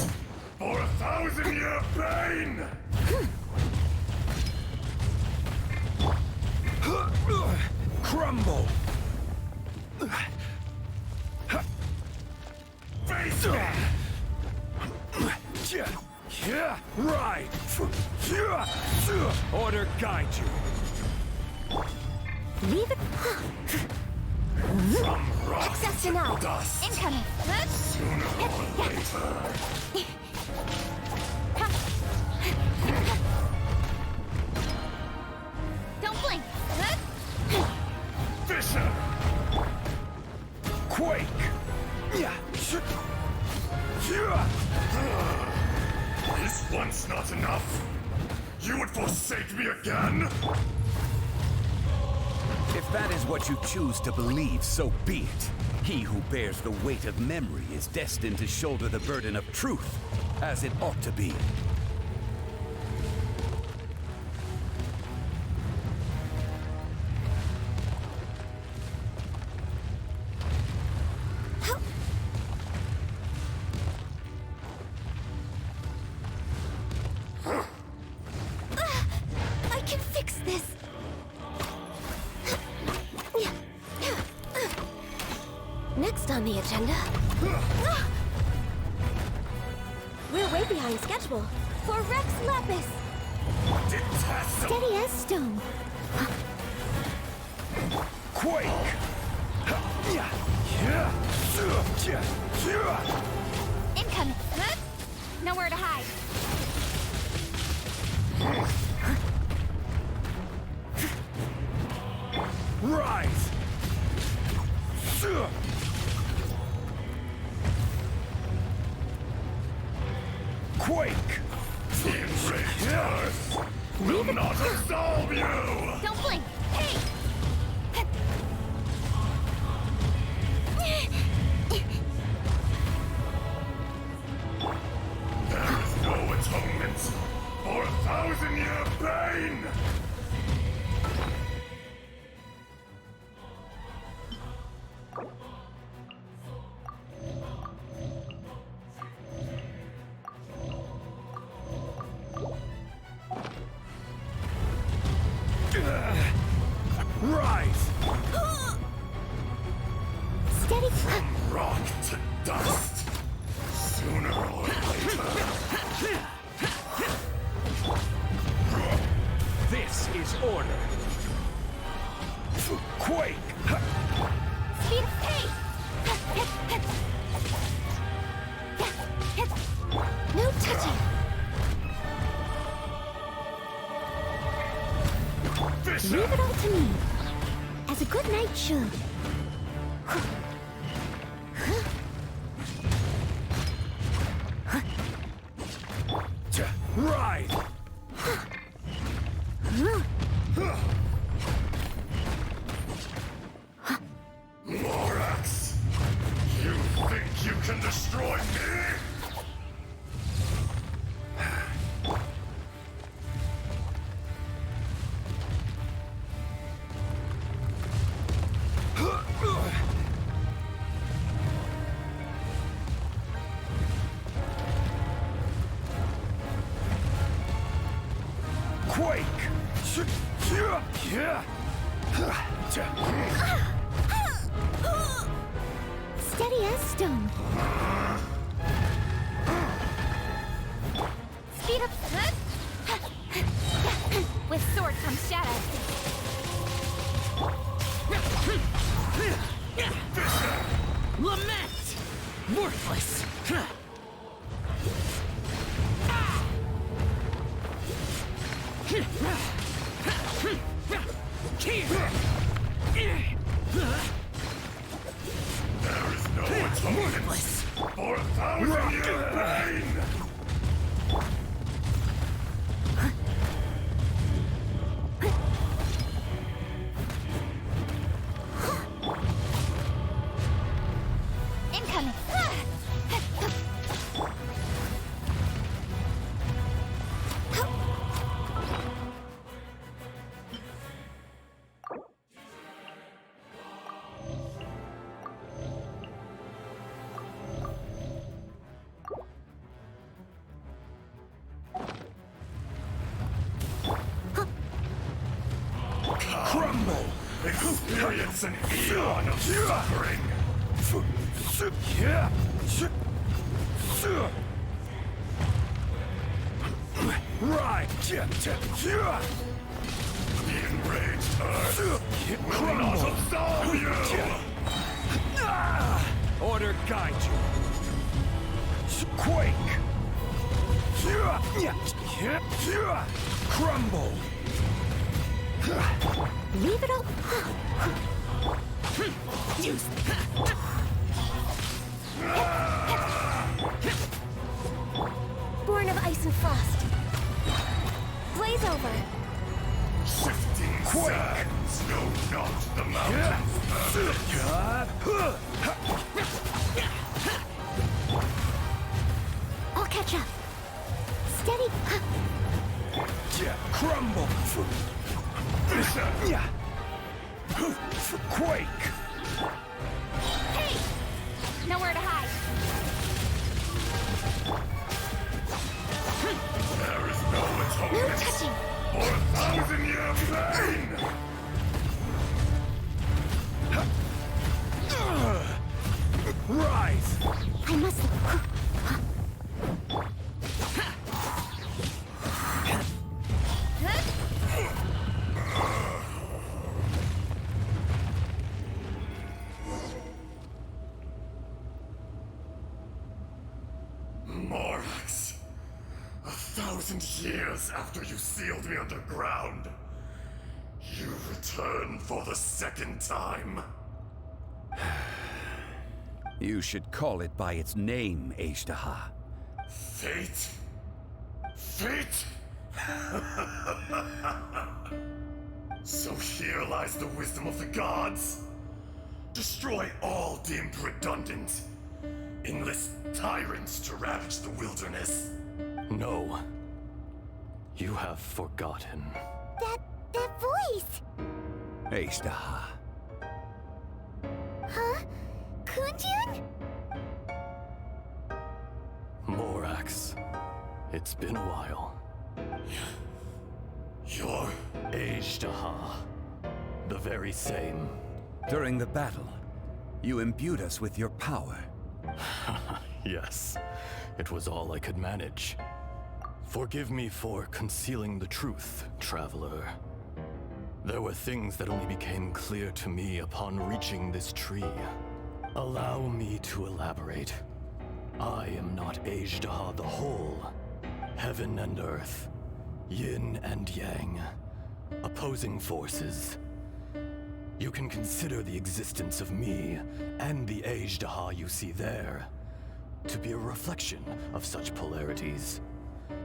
for 1,000-year pain!
Crumble!
Face me!
Right! Order guide you.
Leave it.
From rock
Access
to
denied.
dust.
Incoming.
Sooner or later.
Don't blink.
Fisher!
Quake!
Is once not enough? You would forsake me again?
If that is what you choose to believe, so be it. He who bears the weight of memory is destined to shoulder the burden of truth, as it ought to be.
I can fix this. Next on the agenda. We're way behind schedule. For Rex Lapis.
Detestable!
Steady as stone.
Quake!
Incoming. Nowhere to hide.
Rise! Quake!
The enraged earth will not absolve you!
Don't blink. Hey!
There is no atonement for 1,000-year pain!
Steady.
From rock to dust. Sooner or later.
This is order. Quake!
Speed of pace. No touching. Leave it all to me, as a good knight should.
Ride!
Morax! You think you can destroy me?
Quake!
Steady as stone. Speed up.
With sword comes shadow.
Lament! Worthless!
There is no atonement for 1,000-year pain!
Incoming.
Crumble! Experience an eon of suffering!
Right!
The enraged earth will not absolve you!
Order guide you. Quake! Crumble!
Leave it all.
Use
Born of ice and frost. Blaze over.
Shifting sands know not the mountains.
I'll catch up. Steady.
Crumble! Quake!
Hey! Nowhere to hide.
There is no atonement
No touching.
for 1,000-year pain!
Rise!
I must.
Morax, 1,000 years after you sealed me underground, you return for the second time.
You should call it by its name, Ejdaha.
Fate? Fate? So here lies the wisdom of the gods. Destroy all deemed redundant. Enlist tyrants to ravage the wilderness.
No. You have forgotten.
That voice.
Ejdaha.
Huh? Kunjun?
Morax. It's been a while.
You're...
Ejdaha. The very same.
During the battle, You imbued us with your power.
Yes, it was all I could manage. Forgive me for concealing the truth, traveler. There were things that only became clear to me upon reaching this tree. Allow me to elaborate. I am not Ajdaha the whole. Heaven and earth, yin and yang, opposing forces. You can consider the existence of me and the Ajdaha you see there to be a reflection of such polarities.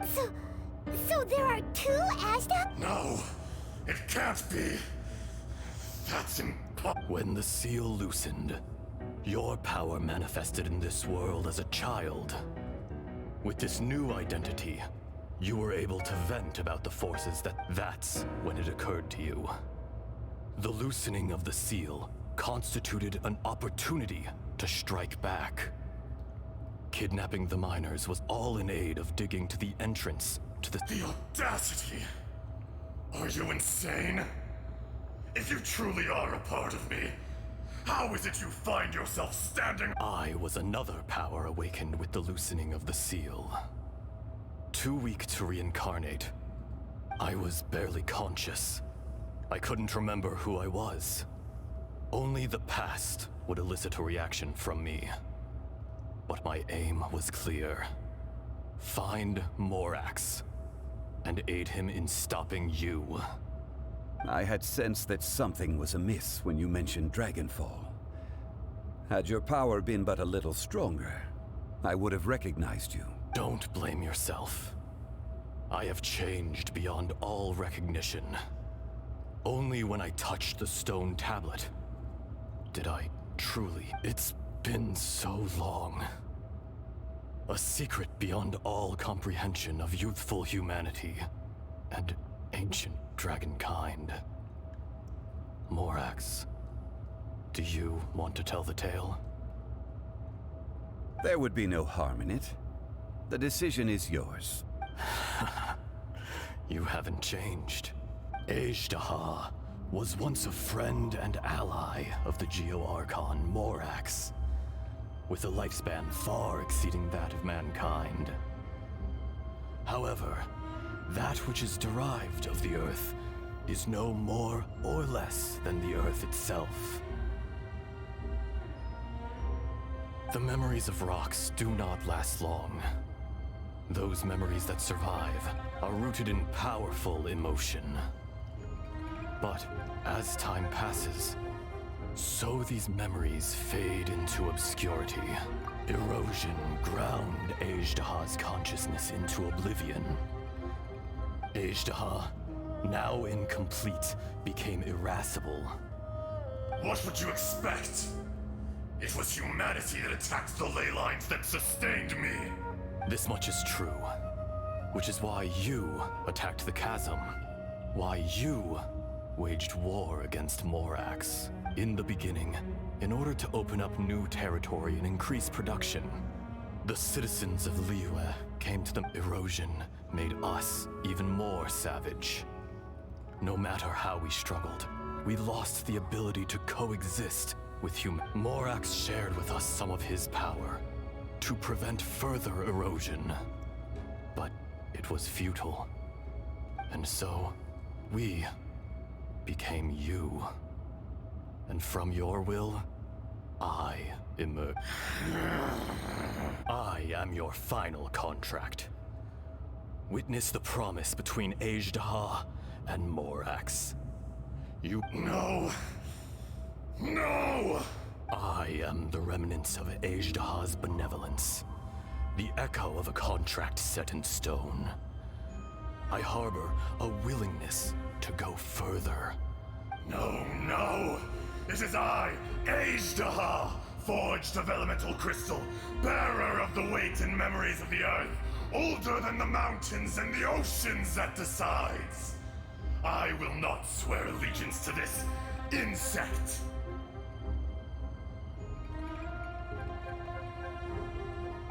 So there are two Ajda?
No, it can't be. That's impossible.
When the seal loosened, your power manifested in this world as a child. With this new identity, you were able to vent about the forces that's when it occurred to you. The loosening of the seal constituted an opportunity to strike back. Kidnapping the miners was all in aid of digging to the entrance to the...
The audacity! Are you insane? If you truly are a part of me, how is it you find yourself standing?
I was another power awakened with the loosening of the seal. Too weak to reincarnate. I was barely conscious. I couldn't remember who I was. Only the past would elicit a reaction from me. But my aim was clear. Find Morax and aid him in stopping you.
I had sensed that something was amiss when you mentioned Dragonfall. Had your power been but a little stronger, I would have recognized you.
Don't blame yourself. I have changed beyond all recognition. Only when I touched the stone tablet did I truly... It's been so long. A secret beyond all comprehension of youthful humanity and ancient dragonkind. Morax, do you want to tell the tale?
There would be no harm in it. The decision is yours.
You haven't changed. Ajdaha was once a friend and ally of the Geo-Archon Morax, with a lifespan far exceeding that of mankind. However, that which is derived of the Earth is no more or less than the Earth itself. The memories of rocks do not last long. Those memories that survive are rooted in powerful emotion. But as time passes, so these memories fade into obscurity. Erosion ground Ajdaha's consciousness into oblivion. Ajdaha, now incomplete, became irascible.
What would you expect? It was humanity that attacked the ley lines that sustained me.
This much is true, which is why you attacked the chasm. Why you waged war against Morax. In the beginning, in order to open up new territory and increase production, the citizens of Liyue came to the erosion, made us even more savage. No matter how we struggled, we lost the ability to coexist with human. Morax shared with us some of his power to prevent further erosion, but it was futile. And so, we became you. And from your will, I emerge. I am your final contract. Witness the promise between Ajdaha and Morax. You...
No! No!
I am the remnants of Ajdaha's benevolence. The echo of a contract set in stone. I harbor a willingness to go further.
No, no! It is I, Ajdaha, forged of elemental crystal, bearer of the weight and memories of the earth, older than the mountains and the oceans at the sides. I will not swear allegiance to this insect.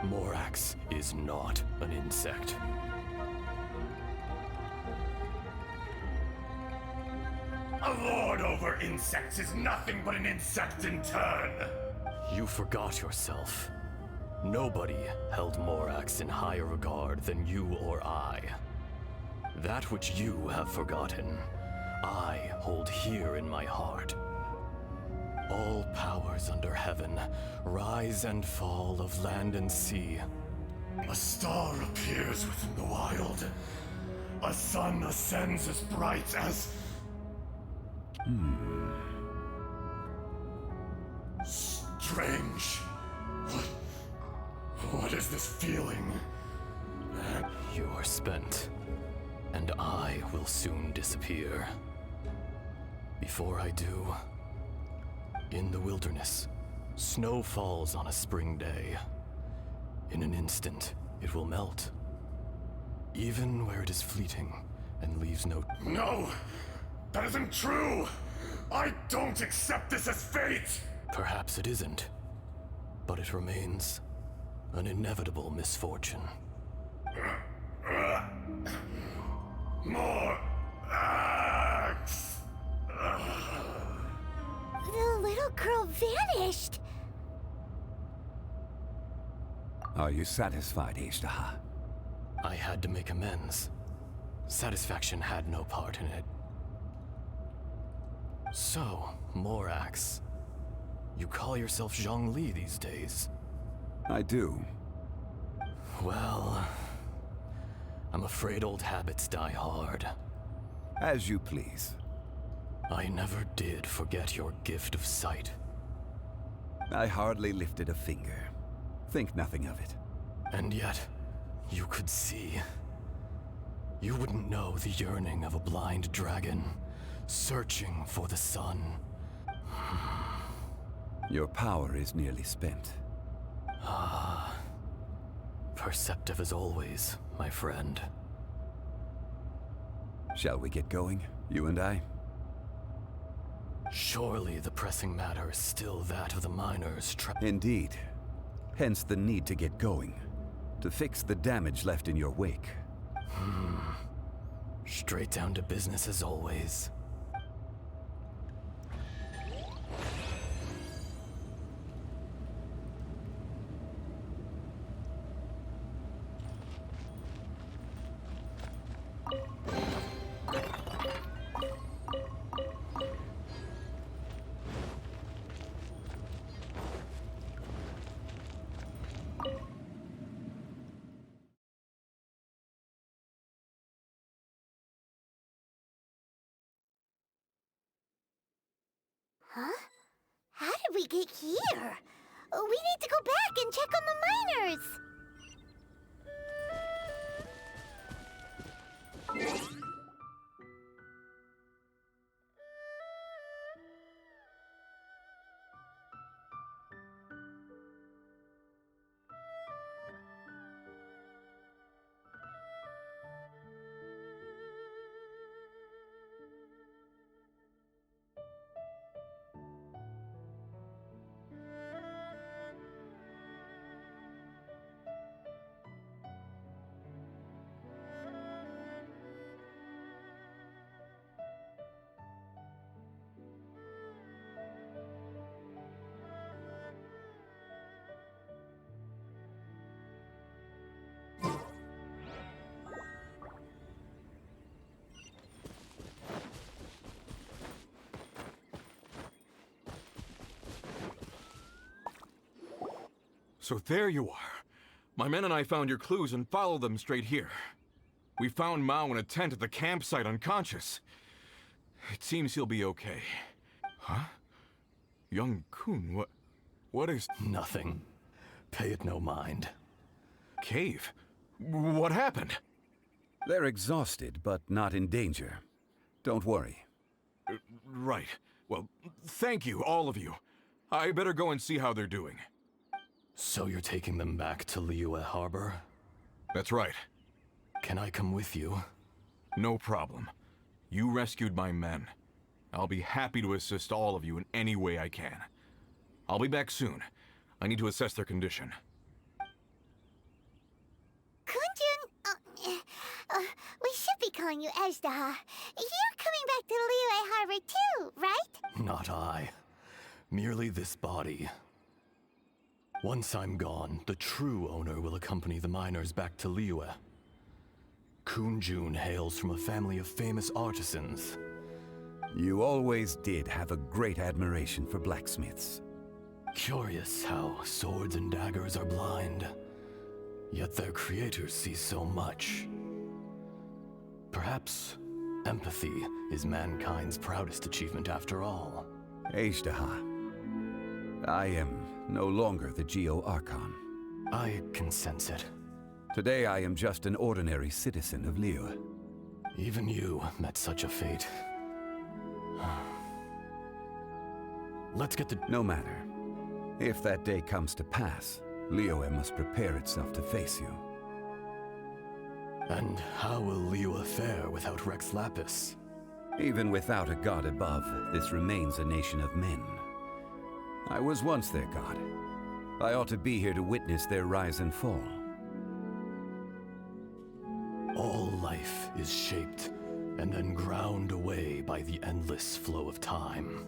Morax is not an insect.
A lord over insects is nothing but an insect in turn.
You forgot yourself. Nobody held Morax in higher regard than you or I. That which you have forgotten, I hold here in my heart. All powers under heaven, rise and fall of land and sea.
A star appears within the wild. A sun ascends as bright as... Strange. What is this feeling?
You're spent, and I will soon disappear. Before I do, in the wilderness, snow falls on a spring day. In an instant, it will melt. Even where it is fleeting and leaves no...
No! That isn't true! I don't accept this as fate!
Perhaps it isn't, but it remains an inevitable misfortune.
More axe!
The little girl vanished!
Are you satisfied, Ishtaha?
I had to make amends. Satisfaction had no part in it. So, Morax, you call yourself Zhongli these days?
I do.
Well, I'm afraid old habits die hard.
As you please.
I never did forget your gift of sight.
I hardly lifted a finger. Think nothing of it.
And yet, you could see. You wouldn't know the yearning of a blind dragon, searching for the sun.
Your power is nearly spent.
Ah. Perceptive as always, my friend.
Shall we get going, you and I?
Surely the pressing matter is still that of the miners
Indeed. Hence the need to get going. To fix the damage left in your wake.
Straight down to business as always.
Huh? How did we get here? We need to go back and check on the miners!
So there you are. My men and I found your clues and followed them straight here. We found Mao in a tent at the campsite unconscious. It seems he'll be okay. Huh? Young Kun, what is...
Nothing. Pay it no mind.
Cave? What happened?
They're exhausted, but not in danger. Don't worry.
Right. Well, thank you, all of you. I better go and see how they're doing.
So you're taking them back to Liyue Harbor?
That's right.
Can I come with you?
No problem. You rescued my men. I'll be happy to assist all of you in any way I can. I'll be back soon. I need to assess their condition.
Kunjun, we should be calling you Ezdaha. You're coming back to Liyue Harbor too, right?
Not I. Merely this body. Once I'm gone, the true owner will accompany the miners back to Liyue. Kunjun hails from a family of famous artisans.
You always did have a great admiration for blacksmiths.
Curious how swords and daggers are blind, yet their creators see so much. Perhaps empathy is mankind's proudest achievement after all.
Ejdaha, I am no longer the Geo-Archon.
I can sense it.
Today I am just an ordinary citizen of Liyue.
Even you met such a fate. Let's get to...
No matter. If that day comes to pass, Liyue must prepare itself to face you.
And how will Liyue fare without Rex Lapis?
Even without a god above, this remains a nation of men. I was once their god. I ought to be here to witness their rise and fall.
All life is shaped and then ground away by the endless flow of time.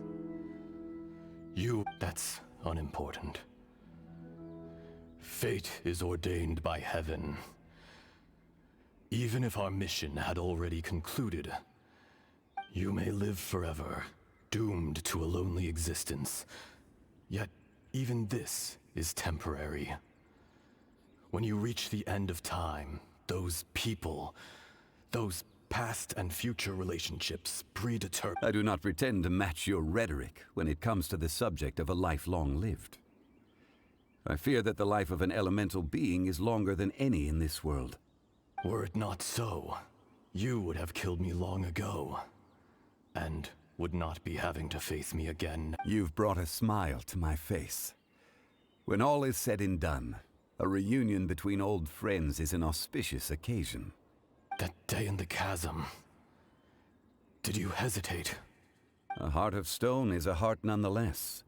That's unimportant. Fate is ordained by heaven. Even if our mission had already concluded, you may live forever, doomed to a lonely existence. Yet, even this is temporary. When you reach the end of time, those people, those past and future relationships predetermined.
I do not pretend to match your rhetoric when it comes to the subject of a life long lived. I fear that the life of an elemental being is longer than any in this world.
Were it not so, you would have killed me long ago, and would not be having to face me again.
You've brought a smile to my face. When all is said and done, a reunion between old friends is an auspicious occasion.
That day in the chasm, did you hesitate?
A heart of stone is a heart nonetheless.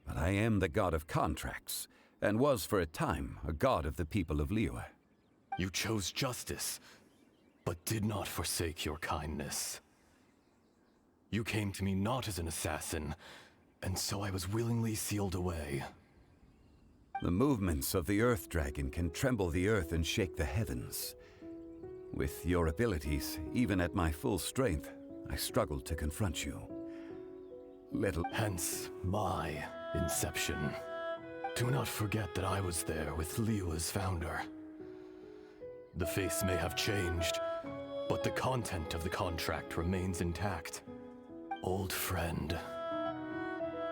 But I am the god of contracts, and was for a time a god of the people of Liyue.
You chose justice, but did not forsake your kindness. You came to me not as an assassin, and so I was willingly sealed away.
The movements of the Earth Dragon can tremble the earth and shake the heavens. With your abilities, even at my full strength, I struggled to confront you.
Hence my inception. Do not forget that I was there with Liyue's founder. The face may have changed, but the content of the contract remains intact. Old friend.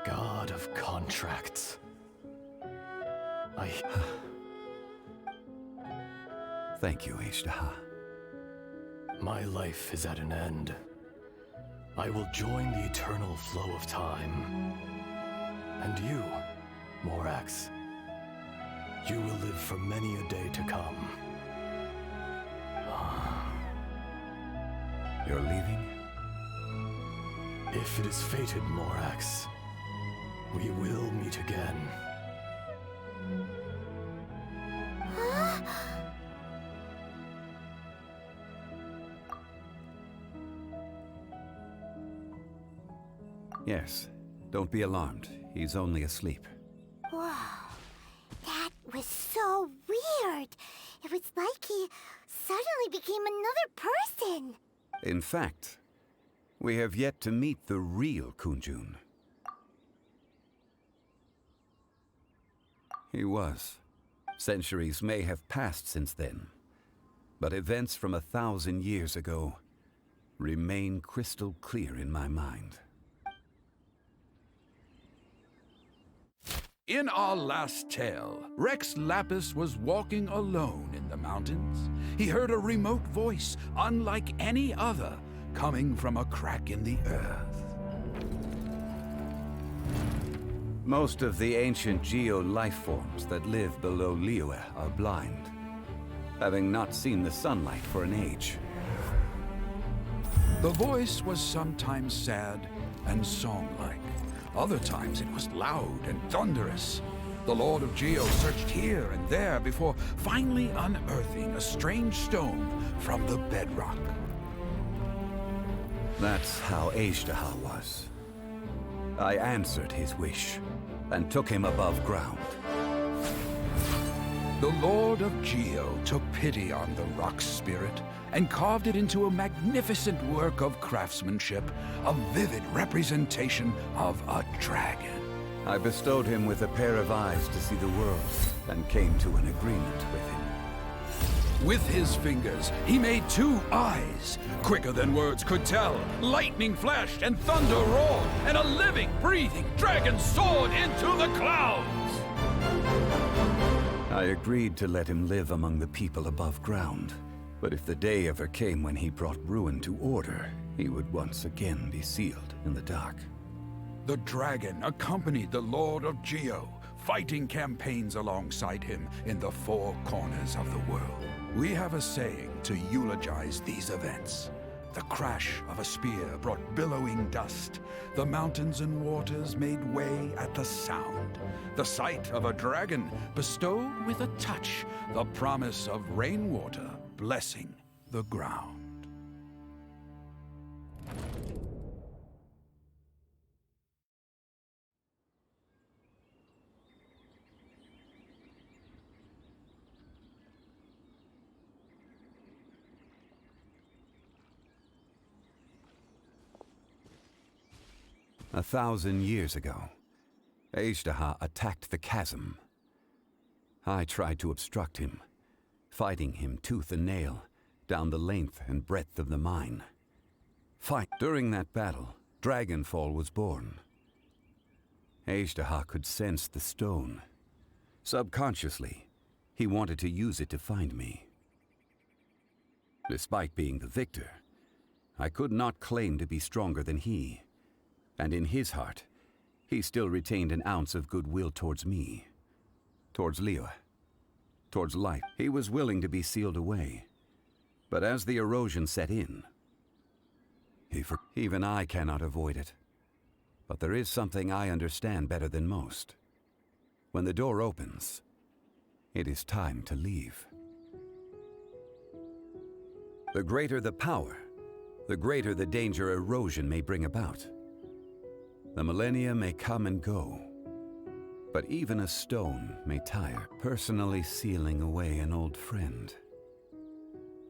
God of contracts.
Thank you, Ejdaha.
My life is at an end. I will join the eternal flow of time. And you, Morax, you will live for many a day to come.
You're leaving?
If it is fated, Morax, we will meet again.
Yes. Don't be alarmed. He's only asleep.
Whoa. That was so weird. It was like he suddenly became another person.
In fact, we have yet to meet the real Kunjun. He was. Centuries may have passed since then, but events from 1,000 years ago remain crystal clear in my mind.
In our last tale, Rex Lapis was walking alone in the mountains. He heard a remote voice, unlike any other, coming from a crack in the earth.
Most of the ancient geo-life forms that live below Liyue are blind, having not seen the sunlight for an age.
The voice was sometimes sad and song-like. Other times it was loud and thunderous. The Lord of Geo searched here and there before finally unearthing a strange stone from the bedrock.
That's how Ejdaha was. I answered his wish and took him above ground.
The Lord of Geo took pity on the rock spirit and carved it into a magnificent work of craftsmanship, a vivid representation of a dragon.
I bestowed him with a pair of eyes to see the world and came to an agreement with him.
With his fingers, he made 2 eyes, quicker than words could tell. Lightning flashed and thunder roared, and a living, breathing dragon soared into the clouds.
I agreed to let him live among the people above ground. But if the day ever came when he brought ruin to order, he would once again be sealed in the dark.
The dragon accompanied the Lord of Geo, fighting campaigns alongside him in the 4 corners of the world. We have a saying to eulogize these events. The crash of a spear brought billowing dust. The mountains and waters made way at the sound. The sight of a dragon bestowed with a touch the promise of rainwater blessing the ground.
A 1,000 years ago, Azhdaha attacked the chasm. I tried to obstruct him, fighting him tooth and nail down the length and breadth of the mine. During that battle, Dragonfall was born. Azhdaha could sense the stone. Subconsciously, he wanted to use it to find me. Despite being the victor, I could not claim to be stronger than he. And in his heart, he still retained an ounce of goodwill towards me, towards Liyue, towards life. He was willing to be sealed away. But as the erosion set in, even I cannot avoid it. But there is something I understand better than most. When the door opens, it is time to leave. The greater the power, the greater the danger erosion may bring about. The millennia may come and go, but even a stone may tire, personally sealing away an old friend.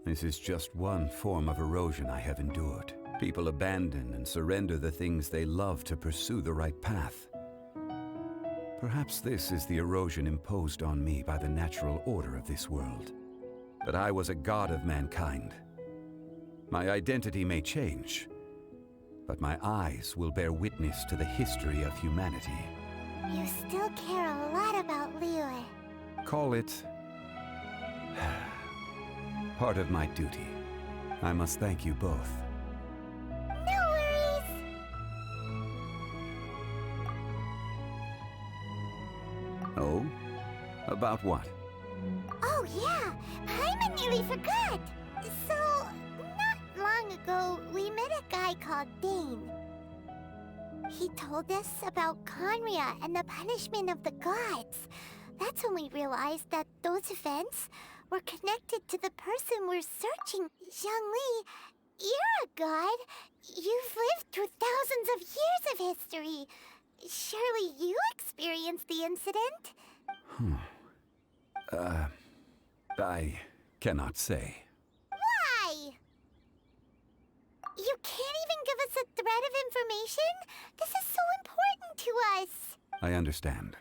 This is just one form of erosion I have endured. People abandon and surrender the things they love to pursue the right path. Perhaps this is the erosion imposed on me by the natural order of this world. But I was a god of mankind. My identity may change, but my eyes will bear witness to the history of humanity.
You still care a lot about Liyue.
Call it part of my duty. I must thank you both.
No worries.
Oh? About what?
Oh yeah, Paimon nearly forgot. So, not long ago, we met a guy called Dane. He told us about Conria and the punishment of the gods. That's when we realized that those events were connected to the person we're searching. Zhongli, you're a god. You've lived through thousands of years of history. Surely you experienced the incident?
I cannot say.
Why? You can't even give us a thread of information? This is so important to us.
I understand.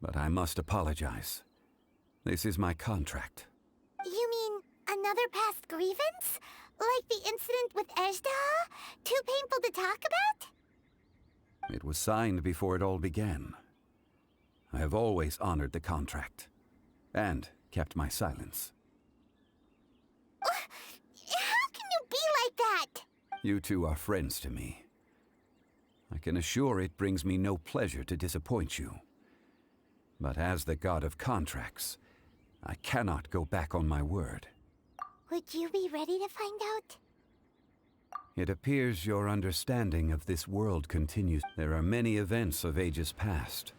But I must apologize. This is my contract.
You mean another past grievance? Like the incident with Azhdaha? Too painful to talk about?
It was signed before it all began. I have always honored the contract. And kept my silence.
How can you be like that?
You two are friends to me. I can assure it brings me no pleasure to disappoint you. But as the god of contracts, I cannot go back on my word.
Would you be ready to find out?
It appears your understanding of this world continues. There are many events of ages past,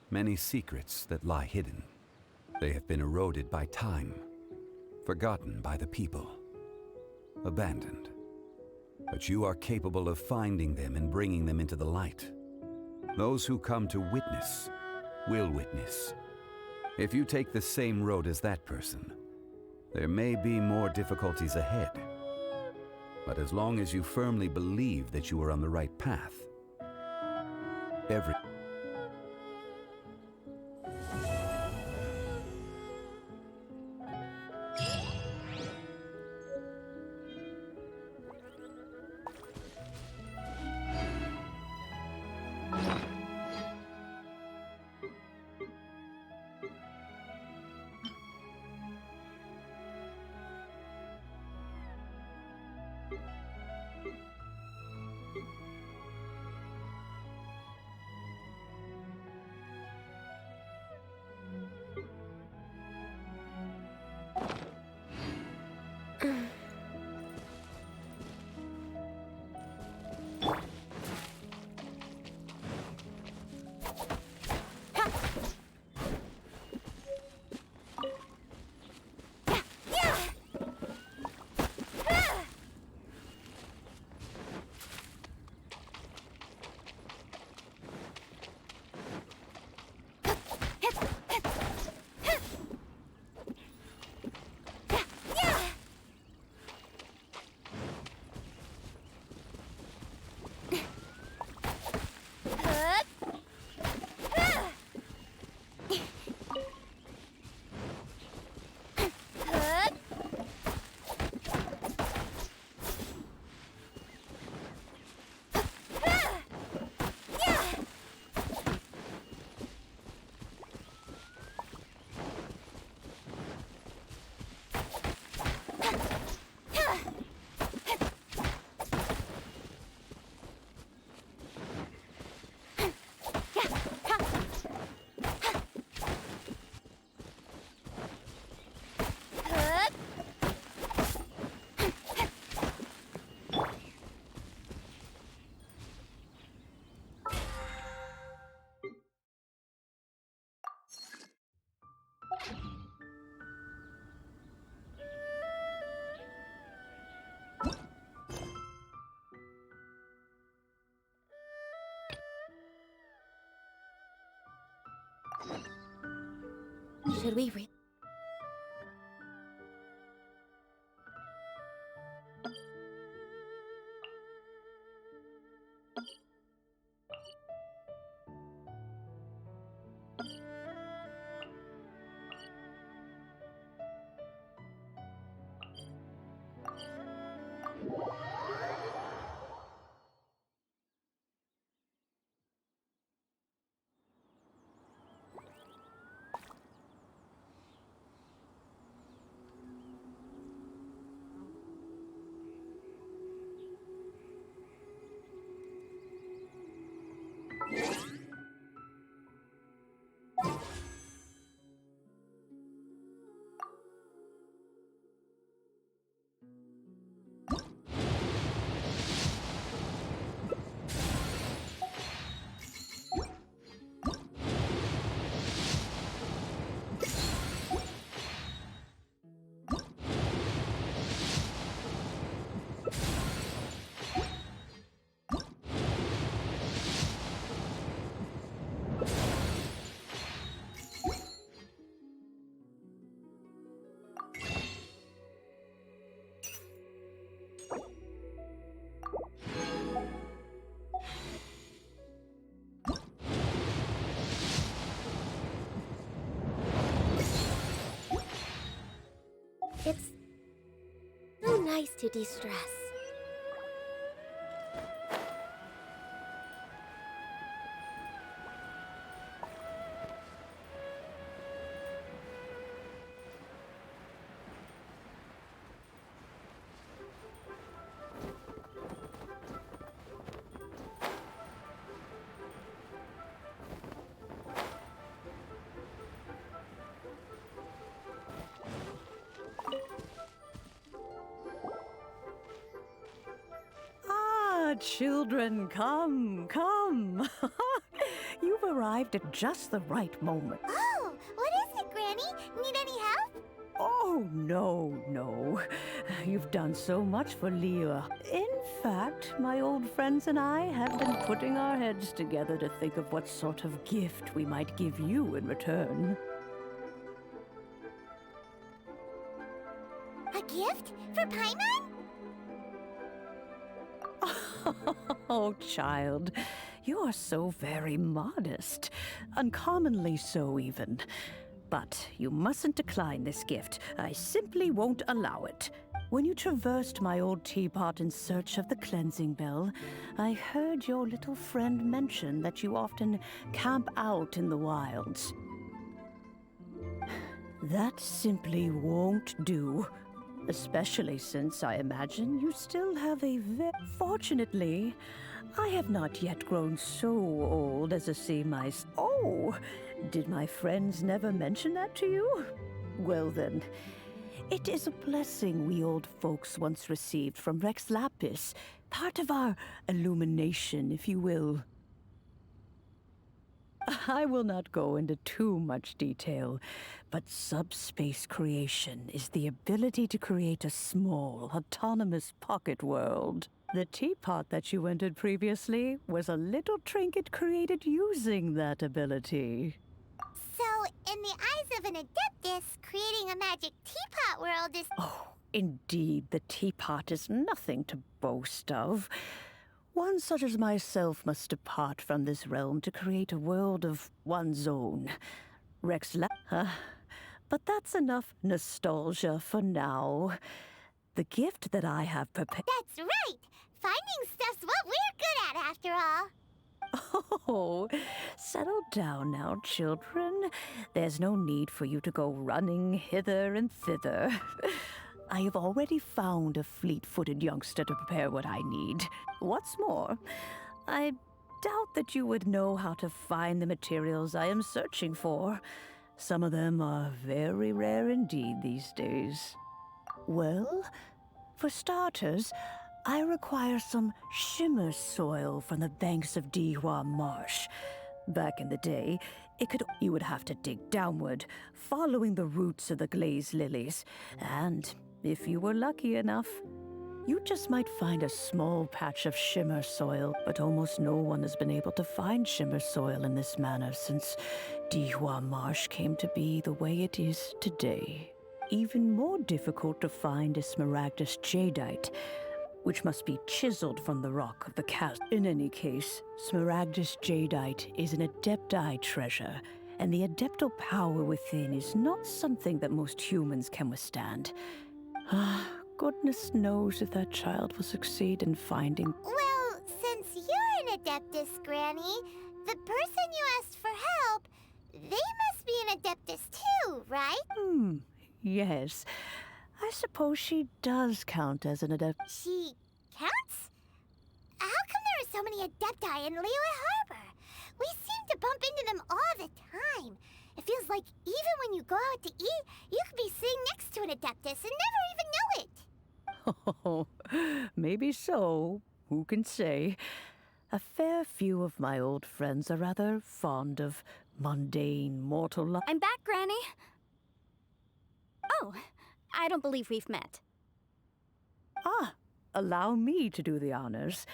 many secrets that lie hidden. They have been eroded by time, forgotten by the people, abandoned. But you are capable of finding them and bringing them into the light. Those who come to witness will witness. If you take the same road as that person, there may be more difficulties ahead. But as long as you firmly believe that you are on the right path, every...
Should we read? It's so nice to de-stress.
Children, come, come. You've arrived at just the right moment.
Oh, what is it, Granny? Need any help?
Oh, no. You've done so much for Leah. In fact, my old friends and I have been putting our heads together to think of what sort of gift we might give you in return.
gift for Paimon?
Oh, child, you are so very modest. Uncommonly so, even. But you mustn't decline this gift. I simply won't allow it. When you traversed my old teapot in search of the cleansing bell, I heard your little friend mention that you often camp out in the wilds. That simply won't do. Especially since I imagine you still have a Fortunately, I have not yet grown so old as to see my... Oh, did my friends never mention that to you? Well then, it is a blessing we old folks once received from Rex Lapis, part of our illumination, if you will. I will not go into too much detail, but subspace creation is the ability to create a small, autonomous pocket world. The teapot that you entered previously was a little trinket created using that ability.
So, in the eyes of an adeptus, creating a magic teapot world is...
Oh, indeed, the teapot is nothing to boast of. One such as myself must depart from this realm to create a world of one's own. But that's enough nostalgia for now. The gift that I have prepared...
That's right! Finding stuff's what we're good at, after all.
Oh, settle down now, children. There's no need for you to go running hither and thither. I have already found a fleet-footed youngster to prepare what I need. What's more, I doubt that you would know how to find the materials I am searching for. Some of them are very rare indeed these days. Well, for starters, I require some shimmer soil from the banks of Dihua Marsh. Back in the day, you would have to dig downward, following the roots of the glazed lilies, and if you were lucky enough, you just might find a small patch of shimmer soil, but almost no one has been able to find shimmer soil in this manner since Dihua Marsh came to be the way it is today. Even more difficult to find is smaragdus jadeite, which must be chiseled from the rock of the chasm. In any case, smaragdus jadeite is an adepti treasure, and the adeptal power within is not something that most humans can withstand. Goodness knows if that child will succeed in finding...
Well, since you're an adeptus, Granny, the person you asked for help, they must be an adeptus too, right?
Yes. I suppose she does count as an adept.
She counts? How come there are so many adepti in Liyue Harbor? We seem to bump into them all the time. It feels like even when you go out to eat, you could be sitting next to an adeptus and never even know it.
Oh, maybe so. Who can say? A fair few of my old friends are rather fond of mundane mortal life.
I'm back, Granny. Oh, I don't believe we've met.
Allow me to do the honors.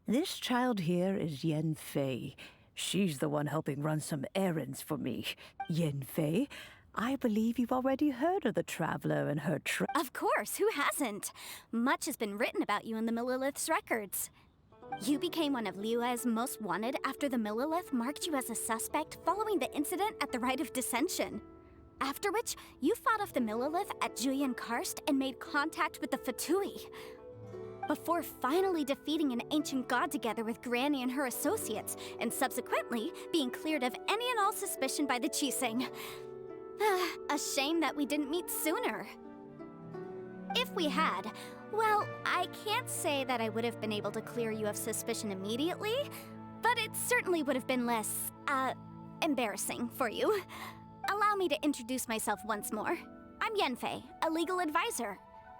This child here is Yen Fei. She's the one helping run some errands for me. Yen Fei, I believe you've already heard of the Traveler and her
Of course, who hasn't? Much has been written about you in the Millilith's records. You became one of Liyue's most wanted after the Millilith marked you as a suspect following the incident at the Rite of Dissension. After which, you fought off the Millilith at Julian Karst and made contact with the Fatui. Before finally defeating an ancient god together with Granny and her associates, and subsequently being cleared of any and all suspicion by the Chiseng. A shame that we didn't meet sooner. If we had, well, I can't say that I would have been able to clear you of suspicion immediately, but it certainly would have been less, embarrassing for you. Allow me to introduce myself once more. I'm Yenfei, a legal advisor.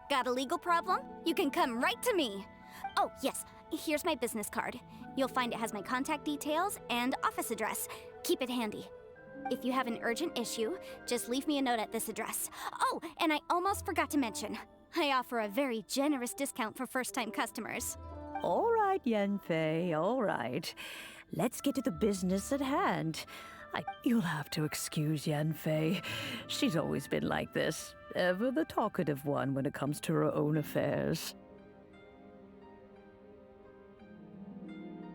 Got a legal problem? You can come right to me. Oh, yes, here's my business card. You'll find it has my contact details and office address. Keep it handy. If you have an urgent issue, just leave me a note at this address. Oh, and I almost forgot to mention, I offer a very generous discount for first-time customers.
All right, Yenfei, all right. Let's get to the business at hand. You'll have to excuse Yanfei. She's always been like this. Ever the talkative one when it comes to her own affairs.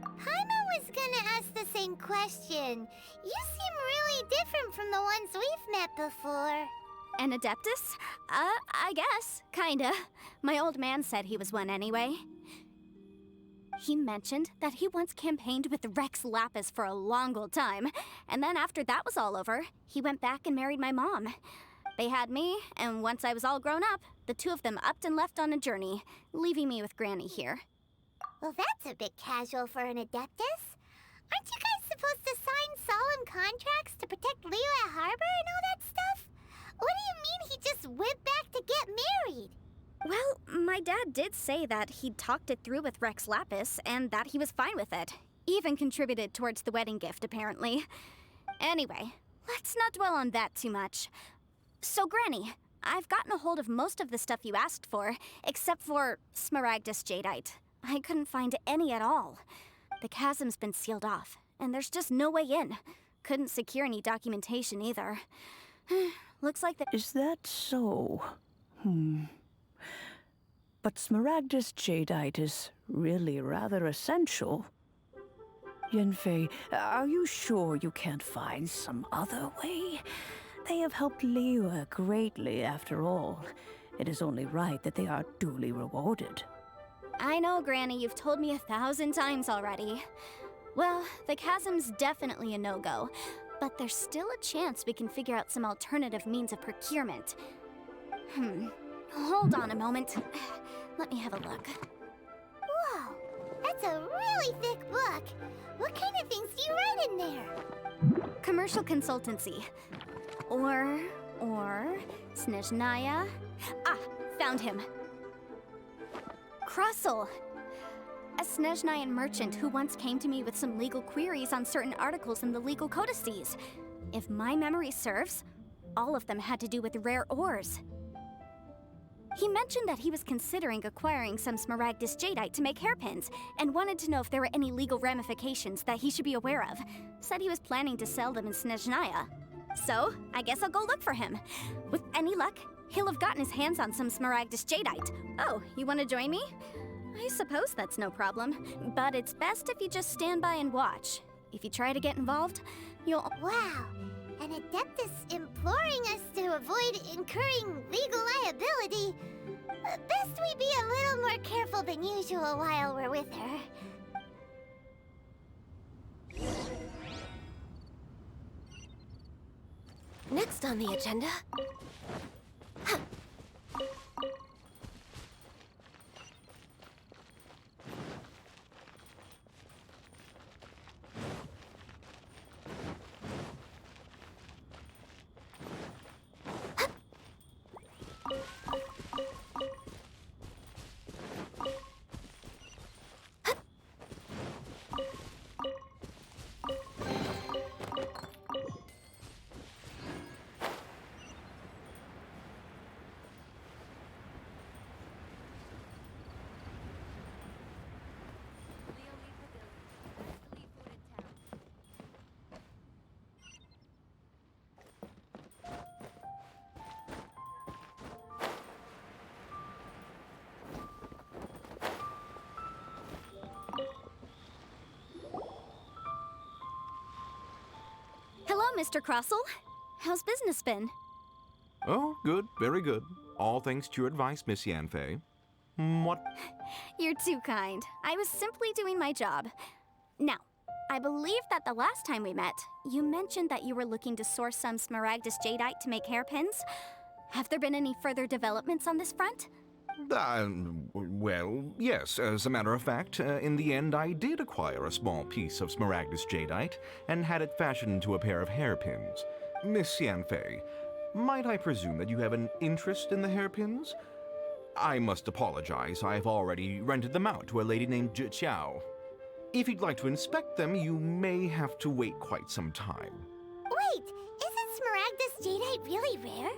Paimon was gonna ask the same question. You seem really different from the ones we've met before.
An Adeptus? I guess. Kinda. My old man said he was one anyway. He mentioned that he once campaigned with Rex Lapis for a long old time, and then after that was all over, he went back and married my mom. They had me, and once I was all grown up, the two of them upped and left on a journey, leaving me with Granny here.
Well, that's a bit casual for an Adeptus. Aren't you guys supposed to sign solemn contracts to protect Liyue Harbor and all that stuff? What do you mean he just went back to get married?
Well, my dad did say that he'd talked it through with Rex Lapis and that he was fine with it. Even contributed towards the wedding gift, apparently. Anyway, let's not dwell on that too much. So, Granny, I've gotten a hold of most of the stuff you asked for, except for Smaragdus Jadeite. I couldn't find any at all. The chasm's been sealed off, and there's just no way in. Couldn't secure any documentation either. Looks like the—
Is that so? But Smaragdus Jadeite is really rather essential. Yanfei, are you sure you can't find some other way? They have helped Liyue greatly, after all. It is only right that they are duly rewarded.
I know, Granny, you've told me 1,000 times already. Well, the chasm's definitely a no-go, but there's still a chance we can figure out some alternative means of procurement. Hold on a moment. Let me have a look.
Whoa, that's a really thick book. What kind of things do you write in there?
Commercial consultancy. Or Snezhnaya. Ah, found him. Krusel. A Snezhnayan merchant who once came to me with some legal queries on certain articles in the legal codices. If my memory serves, all of them had to do with rare ores. He mentioned that he was considering acquiring some Smaragdus Jadeite to make hairpins, and wanted to know if there were any legal ramifications that he should be aware of. Said he was planning to sell them in Snezhnaya. So, I guess I'll go look for him. With any luck, he'll have gotten his hands on some Smaragdus Jadeite. Oh, you want to join me? I suppose that's no problem, but it's best if you just stand by and watch. If you try to get involved, you'll—
Wow, an Adeptus imploring us to avoid incurring legal liability. Best we be a little more careful than usual while we're with her.
Next on the agenda...
Hello, Mr. Krusel. How's business been?
Oh, good, very good. All thanks to your advice, Miss Yanfei. What?
You're too kind. I was simply doing my job. Now, I believe that the last time we met, you mentioned that you were looking to source some Smaragdus Jadeite to make hairpins. Have there been any further developments on this front?
Well, yes. As a matter of fact, in the end, I did acquire a small piece of Smaragdus Jadeite and had it fashioned into a pair of hairpins. Miss Yanfei, might I presume that you have an interest in the hairpins? I must apologize. I've already rented them out to a lady named Zhiqiao. If you'd like to inspect them, you may have to wait quite some time.
Wait, isn't Smaragdus Jadeite really rare?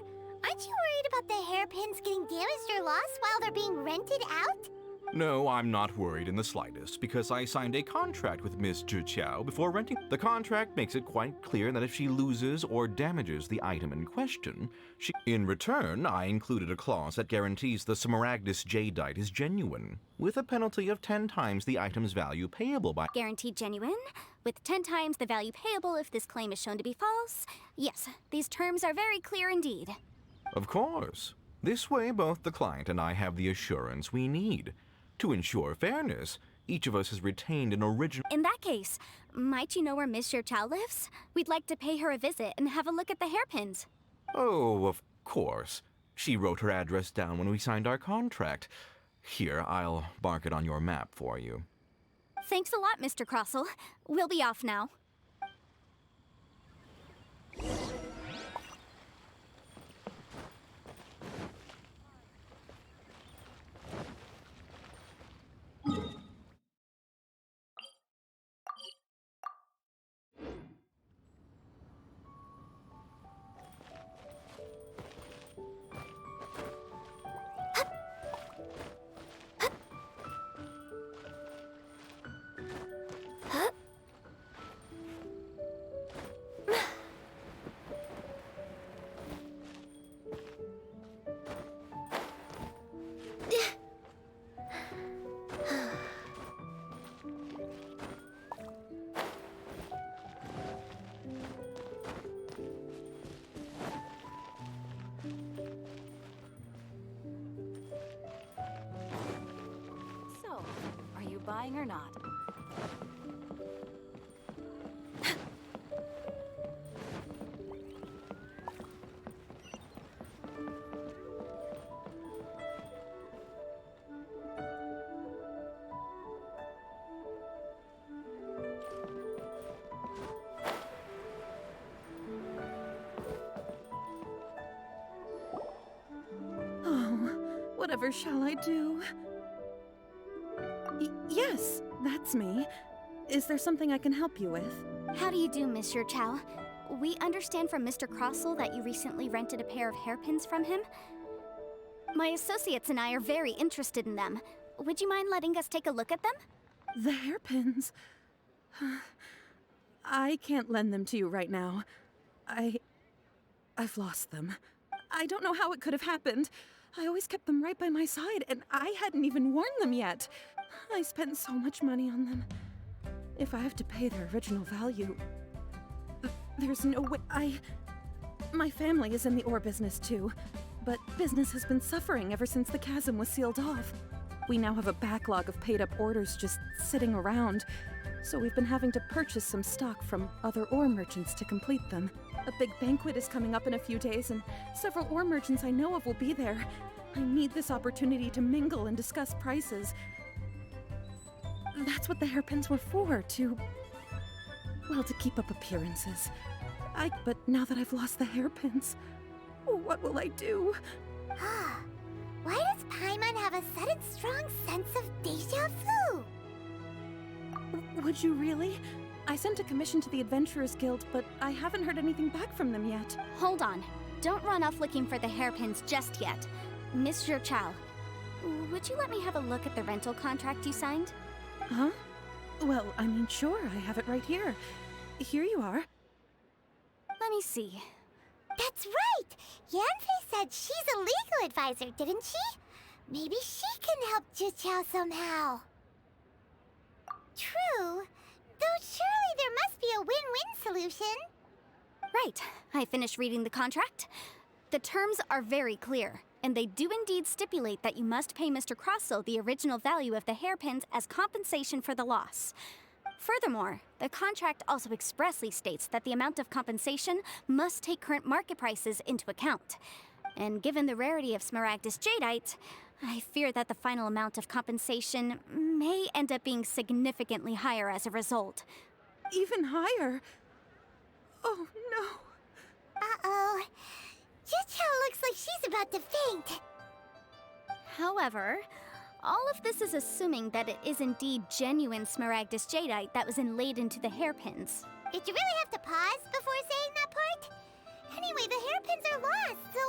Aren't you worried about the hairpins getting damaged or lost while they're being rented out?
No, I'm not worried in the slightest, because I signed a contract with Miss Zhiqiao before renting. The contract makes it quite clear that if she loses or damages the item in question, in return, I included a clause that guarantees the Smaragdus Jadeite is genuine, with a penalty of 10 times the item's value payable by—
Guaranteed genuine, with 10 times the value payable if this claim is shown to be false. Yes, these terms are very clear indeed.
Of course. This way, both the client and I have the assurance we need. To ensure fairness, each of us has retained an original—
In that case, might you know where Miss Zhiqiao lives? We'd like to pay her a visit and have a look at the hairpins.
Oh, of course. She wrote her address down when we signed our contract. Here, I'll mark it on your map for you.
Thanks a lot, Mr. Crossell. We'll be off now.
So, are you buying or not?
Oh, whatever shall I do? Yes, that's me. Is there something I can help you with?
How do you do, Miss Zhiqiao? We understand from Mr. Crossell that you recently rented a pair of hairpins from him. My associates and I are very interested in them. Would you mind letting us take a look at them?
The hairpins? I can't lend them to you right now. I've lost them. I don't know how it could have happened. I always kept them right by my side, and I hadn't even worn them yet. I spent so much money on them. If I have to pay their original value, there's no way. My family is in the ore business too, but business has been suffering ever since the chasm was sealed off. We now have a backlog of paid-up orders just sitting around, so we've been having to purchase some stock from other ore merchants to complete them. A big banquet is coming up in a few days, and several ore merchants I know of will be there. I need this opportunity to mingle and discuss prices. That's what the hairpins were for, to keep up appearances. But now that I've lost the hairpins, what will I do?
Why does Paimon have a sudden strong sense of déjà vu?
Would you really? I sent a commission to the Adventurers Guild, but I haven't heard anything back from them yet.
Hold on. Don't run off looking for the hairpins just yet. Miss Zhiqiao, would you let me have a look at the rental contract you signed?
Huh? Well, I mean, sure, I have it right here. Here you are.
Let me see.
That's right! Yanfei said she's a legal advisor, didn't she? Maybe she can help Zhiqiao somehow. True. Though surely there must be a win-win solution.
Right. I finished reading the contract. The terms are very clear, and they do indeed stipulate that you must pay Mr. Crossell the original value of the hairpins as compensation for the loss. Furthermore, the contract also expressly states that the amount of compensation must take current market prices into account. And given the rarity of Smaragdus Jadeite, I fear that the final amount of compensation may end up being significantly higher as a result.
Even higher? Oh, no.
Uh-oh. Zhiqiao looks like she's about to faint.
However, all of this is assuming that it is indeed genuine Smaragdus Jadeite that was inlaid into the hairpins.
Did you really have to pause before saying that part? Anyway, the hairpins are lost, so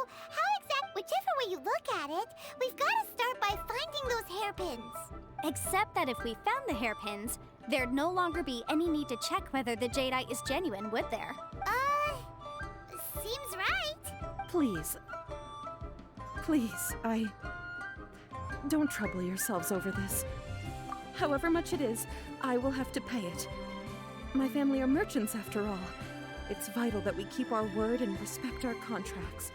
whichever way you look at it, we've got to start by finding those hairpins.
Except that if we found the hairpins, there'd no longer be any need to check whether the jadeite is genuine, would there?
Seems right.
Please. Please, don't trouble yourselves over this. However much it is, I will have to pay it. My family are merchants, after all. It's vital that we keep our word and respect our contracts.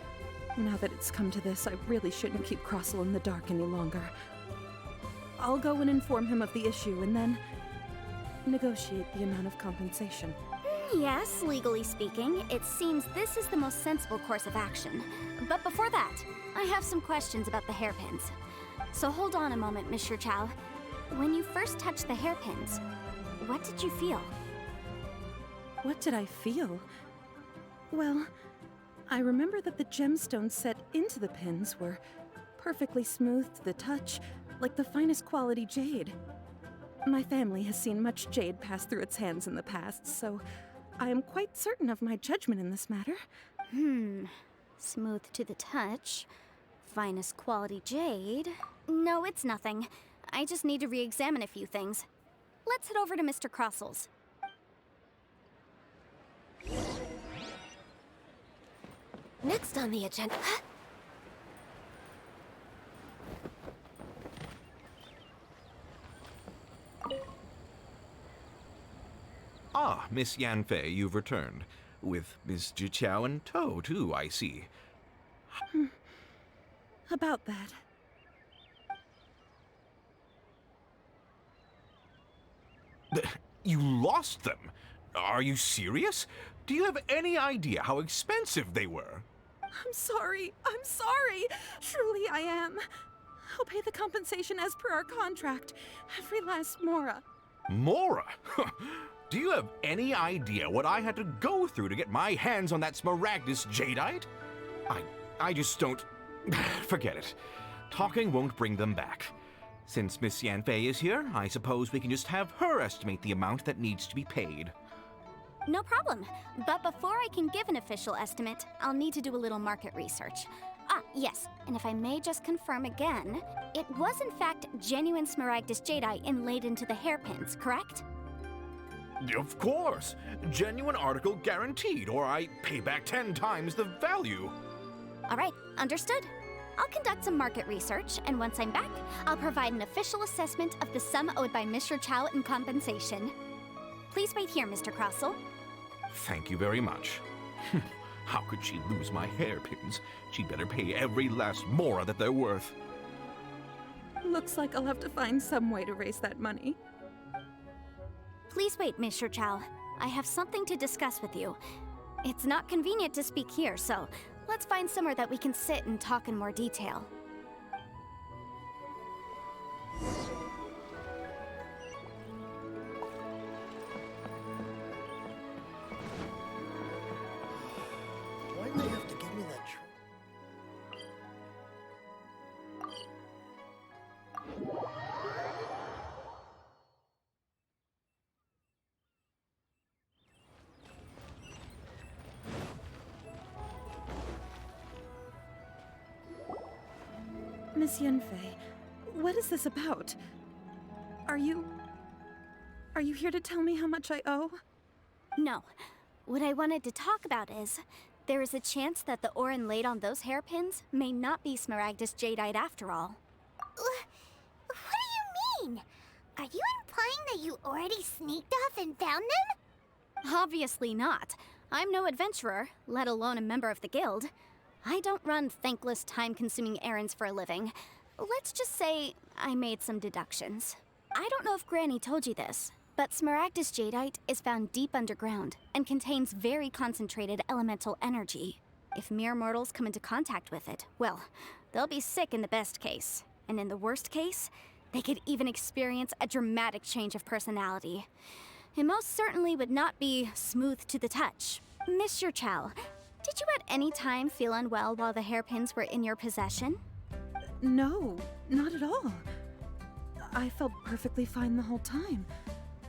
Now that it's come to this, I really shouldn't keep Crossel in the dark any longer. I'll go and inform him of the issue and then negotiate the amount of compensation.
Yes, legally speaking, it seems this is the most sensible course of action. But before that, I have some questions about the hairpins. So hold on a moment, Mr. Chow. When you first touched the hairpins, what did you feel?
What did I feel? Well, I remember that the gemstones set into the pins were perfectly smooth to the touch, like the finest quality jade. My family has seen much jade pass through its hands in the past, so I am quite certain of my judgment in this matter.
Smooth to the touch, finest quality jade. No, it's nothing. I just need to re-examine a few things. Let's head over to Mr. Crossel's.
Next on the agenda...
Ah, Miss Yanfei, you've returned. With Miss Jiqiao in tow, too, I see.
About that.
You lost them? Are you serious? Do you have any idea how expensive they were?
I'm sorry. Truly I am. I'll pay the compensation as per our contract. Every last mora.
Mora? Do you have any idea what I had to go through to get my hands on that Smaragdus jadeite? I just don't... Forget it. Talking won't bring them back. Since Miss Yanfei is here, I suppose we can just have her estimate the amount that needs to be paid.
No problem. But before I can give an official estimate, I'll need to do a little market research. Yes, and if I may just confirm again, it was in fact genuine Smaragdus jadeite inlaid into the hairpins, correct?
Of course. Genuine article guaranteed, or I pay back 10 times the value.
All right, understood. I'll conduct some market research, and once I'm back, I'll provide an official assessment of the sum owed by Mr. Chow in compensation. Please wait here, Mr. Crossel.
Thank you very much. How could she lose my hairpins? She'd better pay every last mora that they're worth.
Looks like I'll have to find some way to raise that money.
Please wait, Mr. Chow. I have something to discuss with you. It's not convenient to speak here, so let's find somewhere that we can sit and talk in more detail.
Why'd they have to give me that
Miss Yanfei, what is this about? Are you here to tell me how much I owe?
No. What I wanted to talk about is, there is a chance that the ore inlaid on those hairpins may not be Smaragdus jadeite after all.
What do you mean? Are you implying that you already sneaked off and found them?
Obviously not. I'm no adventurer, let alone a member of the guild. I don't run thankless, time-consuming errands for a living. Let's just say I made some deductions. I don't know if Granny told you this, but Smaragdus jadeite is found deep underground and contains very concentrated elemental energy. If mere mortals come into contact with it, well, they'll be sick in the best case. And in the worst case, they could even experience a dramatic change of personality. It most certainly would not be smooth to the touch. Mr. Chow, did you at any time feel unwell while the hairpins were in your possession?
No, not at all. I felt perfectly fine the whole time.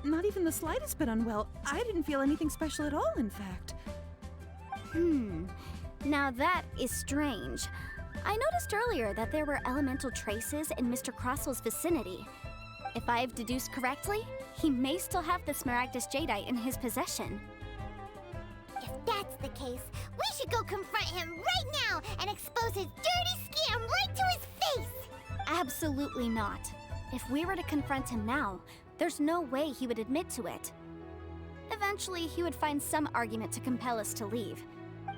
Not even the slightest bit unwell. I didn't feel anything special at all, in fact.
Now that is strange. I noticed earlier that there were elemental traces in Mr. Crossel's vicinity. If I've deduced correctly, he may still have the Smaragdus Jadeite in his possession.
If that's the case, we should go confront him right now and expose his dirty scam right to his face!
Absolutely not. If we were to confront him now, there's no way he would admit to it. Eventually, he would find some argument to compel us to leave.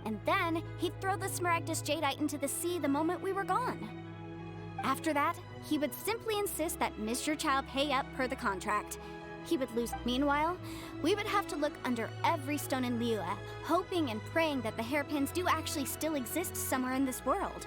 And then, he'd throw the Smaragdus Jadeite into the sea the moment we were gone. After that, he would simply insist that Mr. Chow pay up per the contract. He would lose. Meanwhile, we would have to look under every stone in Liyue, hoping and praying that the hairpins do actually still exist somewhere in this world.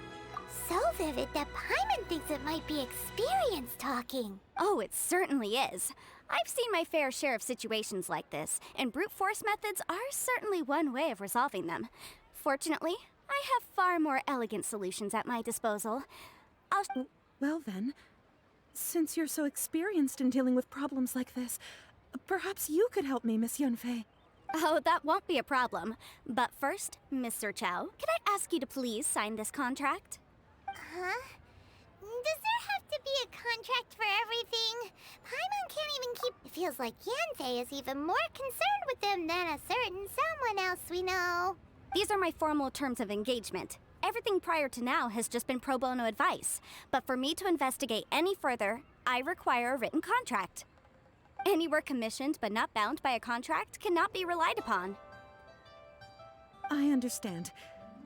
So vivid that Paimon thinks it might be experience talking.
Oh, it certainly is. I've seen my fair share of situations like this, and brute force methods are certainly one way of resolving them. Fortunately, I have far more elegant solutions at my disposal.
Well then, since you're so experienced in dealing with problems like this, perhaps you could help me, Miss Yunfei.
Oh, that won't be a problem. But first, Mr. Chow, could I ask you to please sign this contract?
Huh? Does there have to be a contract for everything? Paimon can't even keep... It feels like Yanfei is even more concerned with them than a certain someone else we know.
These are my formal terms of engagement. Everything prior to now has just been pro bono advice. But for me to investigate any further, I require a written contract. Any work commissioned but not bound by a contract cannot be relied upon.
I understand.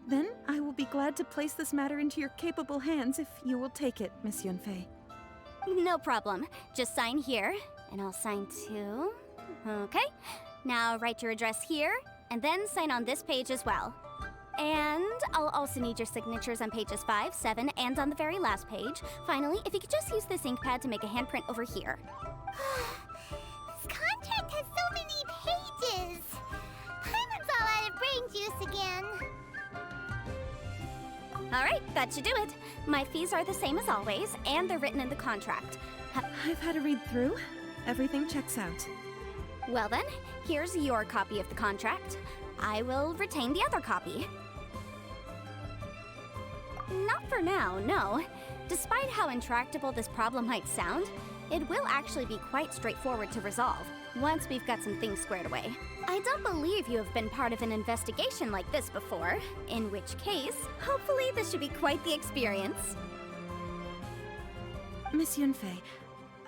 Then I will be glad to place this matter into your capable hands if you will take it, Miss Yunfei.
No problem. Just sign here, and I'll sign too. Okay. Now write your address here, and then sign on this page as well. And I'll also need your signatures on pages 5, 7, and on the very last page. Finally, if you could just use this ink pad to make a handprint over here.
This contract has so many pages. Paimon's all out of brain juice again.
All right, that should do it. My fees are the same as always, and they're written in the contract.
I've had a read through. Everything checks out.
Well then, here's your copy of the contract. I will retain the other copy. Not for now, no. Despite how intractable this problem might sound, it will actually be quite straightforward to resolve once we've got some things squared away. I don't believe you have been part of an investigation like this before, in which case, hopefully this should be quite the experience.
Miss Yunfei,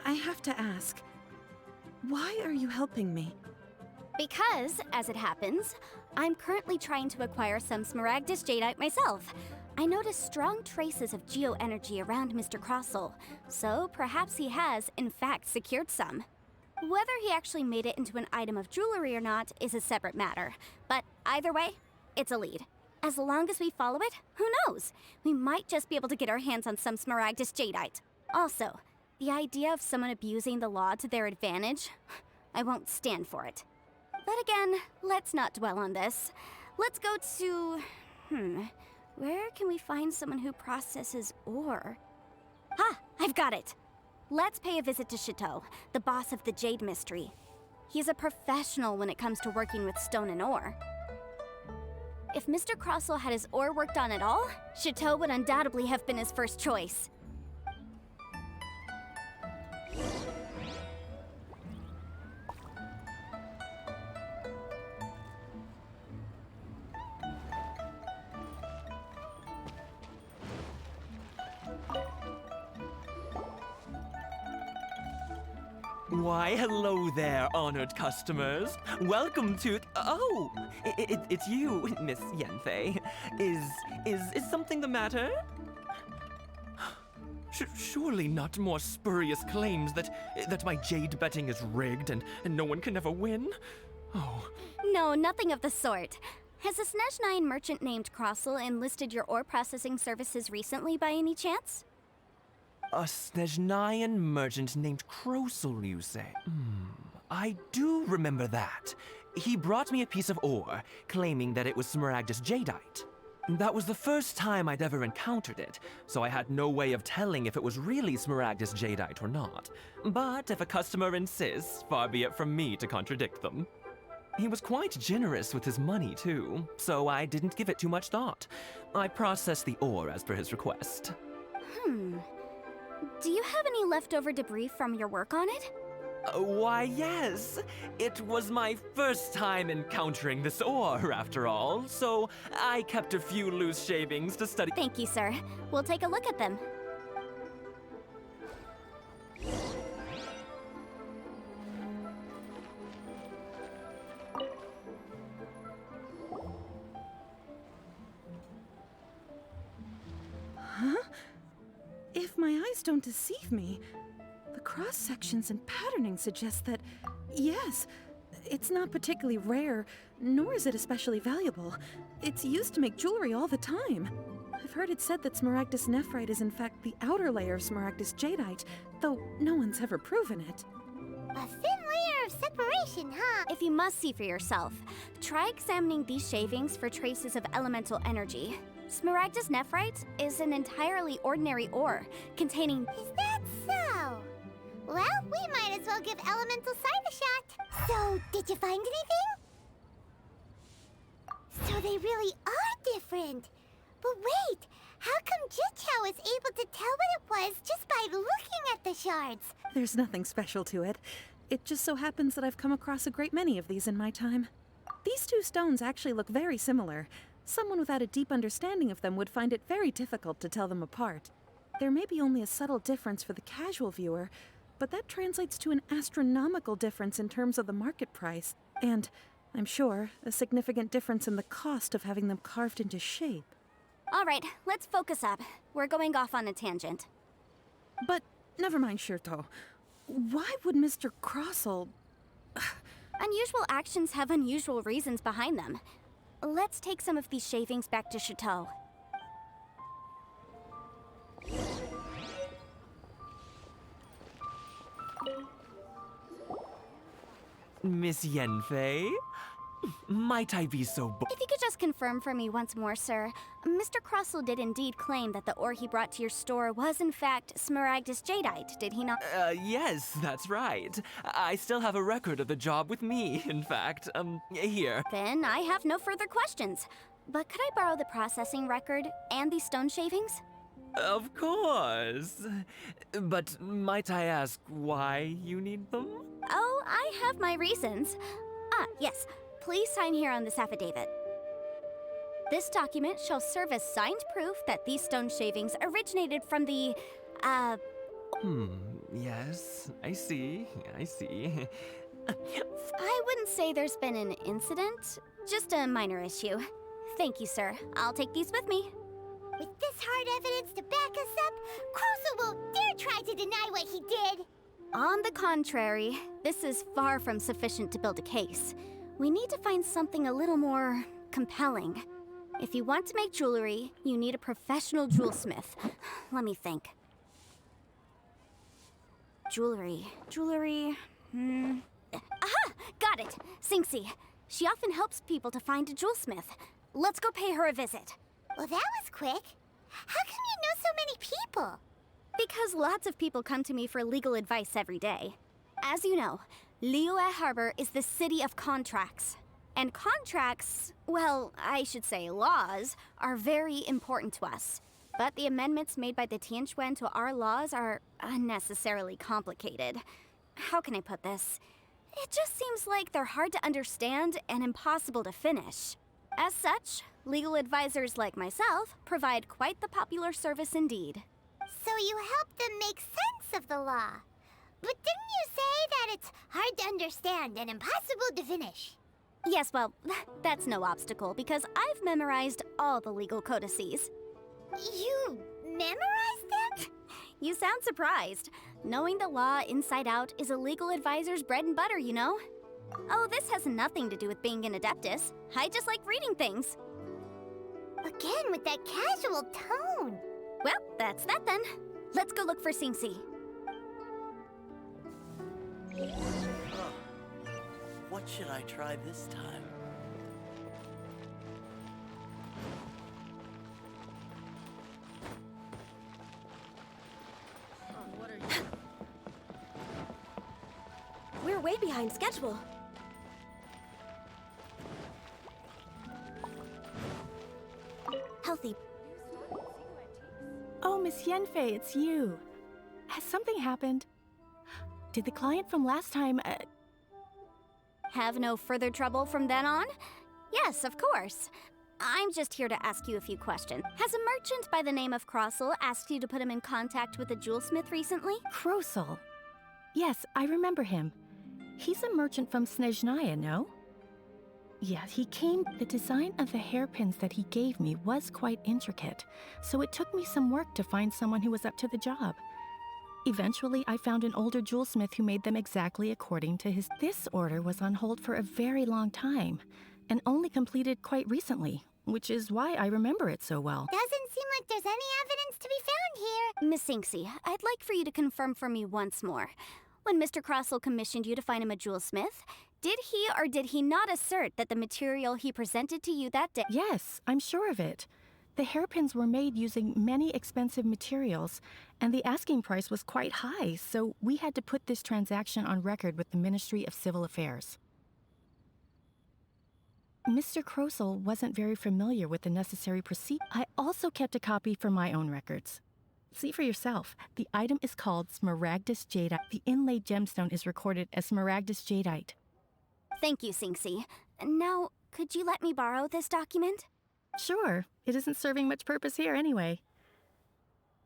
I have to ask, why are you helping me?
Because, as it happens, I'm currently trying to acquire some Smaragdus Jadeite myself. I noticed strong traces of geoenergy around Mr. Crossel, so perhaps he has, in fact, secured some. Whether he actually made it into an item of jewelry or not is a separate matter, but either way, it's a lead. As long as we follow it, who knows? We might just be able to get our hands on some Smaragdus Jadeite. Also, the idea of someone abusing the law to their advantage, I won't stand for it. But again, let's not dwell on this. Let's go to... where can we find someone who processes ore? Ah, I've got it! Let's pay a visit to Chateau, the boss of the Jade Mystery. He's a professional when it comes to working with stone and ore. If Mr. Crossel had his ore worked on at all, Chateau would undoubtedly have been his first choice.
Why, hello there, honored customers. Welcome to... Oh, it's you, Miss Yanfei. Is something the matter? Surely not more spurious claims that my jade betting is rigged and no one can ever win? Oh.
No, nothing of the sort. Has a Snezhnine merchant named Crossel enlisted your ore processing services recently by any chance?
A Snezhnine merchant named Crossel, you say? I do remember that. He brought me a piece of ore, claiming that it was Smaragdus Jadeite. That was the first time I'd ever encountered it, so I had no way of telling if it was really Smaragdus Jadeite or not. But if a customer insists, far be it from me to contradict them. He was quite generous with his money, too, so I didn't give it too much thought. I processed the ore as per his request.
Do you have any leftover debris from your work on it?
Why, yes. It was my first time encountering this ore, after all, so I kept a few loose shavings to study.
Thank you, sir. We'll take a look at them.
Huh? If my eyes don't deceive me, the cross-sections and patterning suggest that, yes, it's not particularly rare, nor is it especially valuable. It's used to make jewelry all the time. I've heard it said that smaragdus nephrite is in fact the outer layer of smaragdus jadeite, though no one's ever proven it.
A thin layer of separation, huh?
If you must see for yourself, try examining these shavings for traces of elemental energy. Smaragdus nephrite is an entirely ordinary ore, containing...
Is that so? Well, we might as well give elemental sight a shot. So, did you find anything? So they really are different. But wait, how come Jichao was able to tell what it was just by looking at the shards?
There's nothing special to it. It just so happens that I've come across a great many of these in my time. These two stones actually look very similar. Someone without a deep understanding of them would find it very difficult to tell them apart. There may be only a subtle difference for the casual viewer, but that translates to an astronomical difference in terms of the market price, and, I'm sure, a significant difference in the cost of having them carved into shape.
All right, let's focus up. We're going off on a tangent.
But never mind, Shirto. Why would Mr. Crossell...
Unusual actions have unusual reasons behind them. Let's take some of these shavings back to Chateau.
Miss Yanfei? Might I be so
If you could just confirm for me once more, sir. Mr. Crossell did indeed claim that the ore he brought to your store was in fact smaragdus jadeite, did he not?
Yes, that's right. I still have a record of the job with me, in fact. Here.
Then I have no further questions. But could I borrow the processing record and these stone shavings?
Of course. But might I ask why you need them?
Oh, I have my reasons. Yes. Please sign here on this affidavit. This document shall serve as signed proof that these stone shavings originated from the,
Yes, I see.
I wouldn't say there's been an incident, just a minor issue. Thank you, sir. I'll take these with me.
With this hard evidence to back us up, Crossell won't dare try to deny what he did.
On the contrary, this is far from sufficient to build a case. We need to find something a little more compelling. If you want to make jewelry, you need a professional jewelsmith. Let me think. Jewelry. Aha! Got it! Singxi. She often helps people to find a jewelsmith. Let's go pay her a visit.
Well, that was quick. How come you know so many people?
Because lots of people come to me for legal advice every day. As you know, Liyue Harbor is the city of contracts. And contracts, well, I should say laws, are very important to us. But the amendments made by the Tianquan to our laws are unnecessarily complicated. How can I put this? It just seems like they're hard to understand and impossible to finish. As such, legal advisors like myself provide quite the popular service indeed.
So you help them make sense of the law. But didn't you say that it's hard to understand and impossible to finish?
Yes, well, that's no obstacle because I've memorized all the legal codices.
You memorized them?
You sound surprised. Knowing the law inside out is a legal advisor's bread and butter, you know? Oh, this has nothing to do with being an adeptus. I just like reading things.
Again, with that casual tone.
Well, that's that then. Let's go look for Singxi.
Oh, what should I try this time?
What are you? We're way behind schedule. healthy.
Oh, Miss Yenfei, it's you. Has something happened? Did the client from last time,
Have no further trouble from then on? Yes, of course. I'm just here to ask you a few questions. Has a merchant by the name of Crossel asked you to put him in contact with a jewelsmith recently?
Krosel? Yes, I remember him. He's a merchant from Snezhnaya, no? Yeah, he came. The design of the hairpins that he gave me was quite intricate, so it took me some work to find someone who was up to the job. Eventually, I found an older jewelsmith who made them exactly according to his. This order was on hold for a very long time, and only completed quite recently, which is why I remember it so well.
Doesn't seem like there's any evidence to be found here.
Miss Inksy, I'd like for you to confirm for me once more. When Mr. Crossel commissioned you to find him a jewelsmith, did he or did he not assert that the material he presented to you that day—
Yes, I'm sure of it. The hairpins were made using many expensive materials, and the asking price was quite high, so we had to put this transaction on record with the Ministry of Civil Affairs. Mr. Krosel wasn't very familiar with the necessary procedure. I also kept a copy for my own records. See for yourself. The item is called Smaragdus Jadeite. The inlaid gemstone is recorded as Smaragdus Jadeite.
Thank you, Sinksy. Now, could you let me borrow this document?
Sure. It isn't serving much purpose here anyway.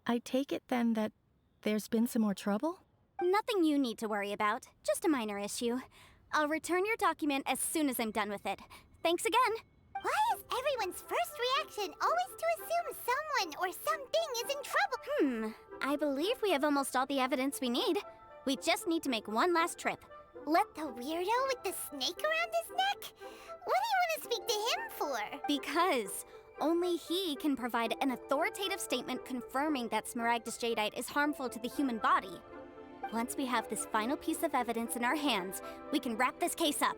I take it then that there's been some more trouble?
Nothing you need to worry about. Just a minor issue. I'll return your document as soon as I'm done with it. Thanks again.
Why is everyone's first reaction always to assume someone or something is in trouble?
I believe we have almost all the evidence we need. We just need to make one last trip.
Let the weirdo with the snake around his neck? What do you want to speak to him for?
Because only he can provide an authoritative statement confirming that Smaragdus Jadeite is harmful to the human body. Once we have this final piece of evidence in our hands, we can wrap this case up.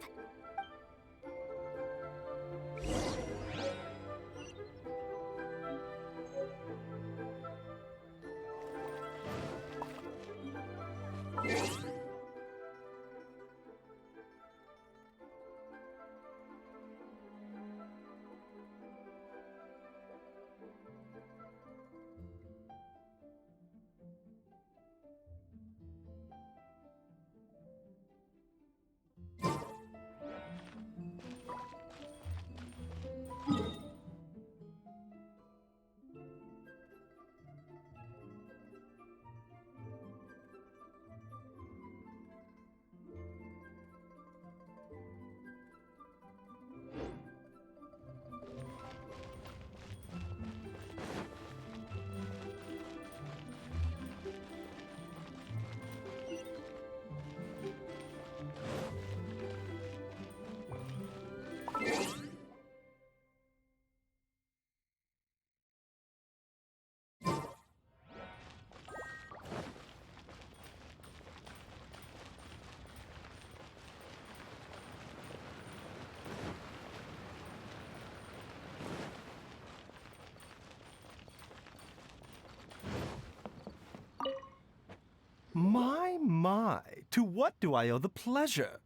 My, to what do I owe the pleasure?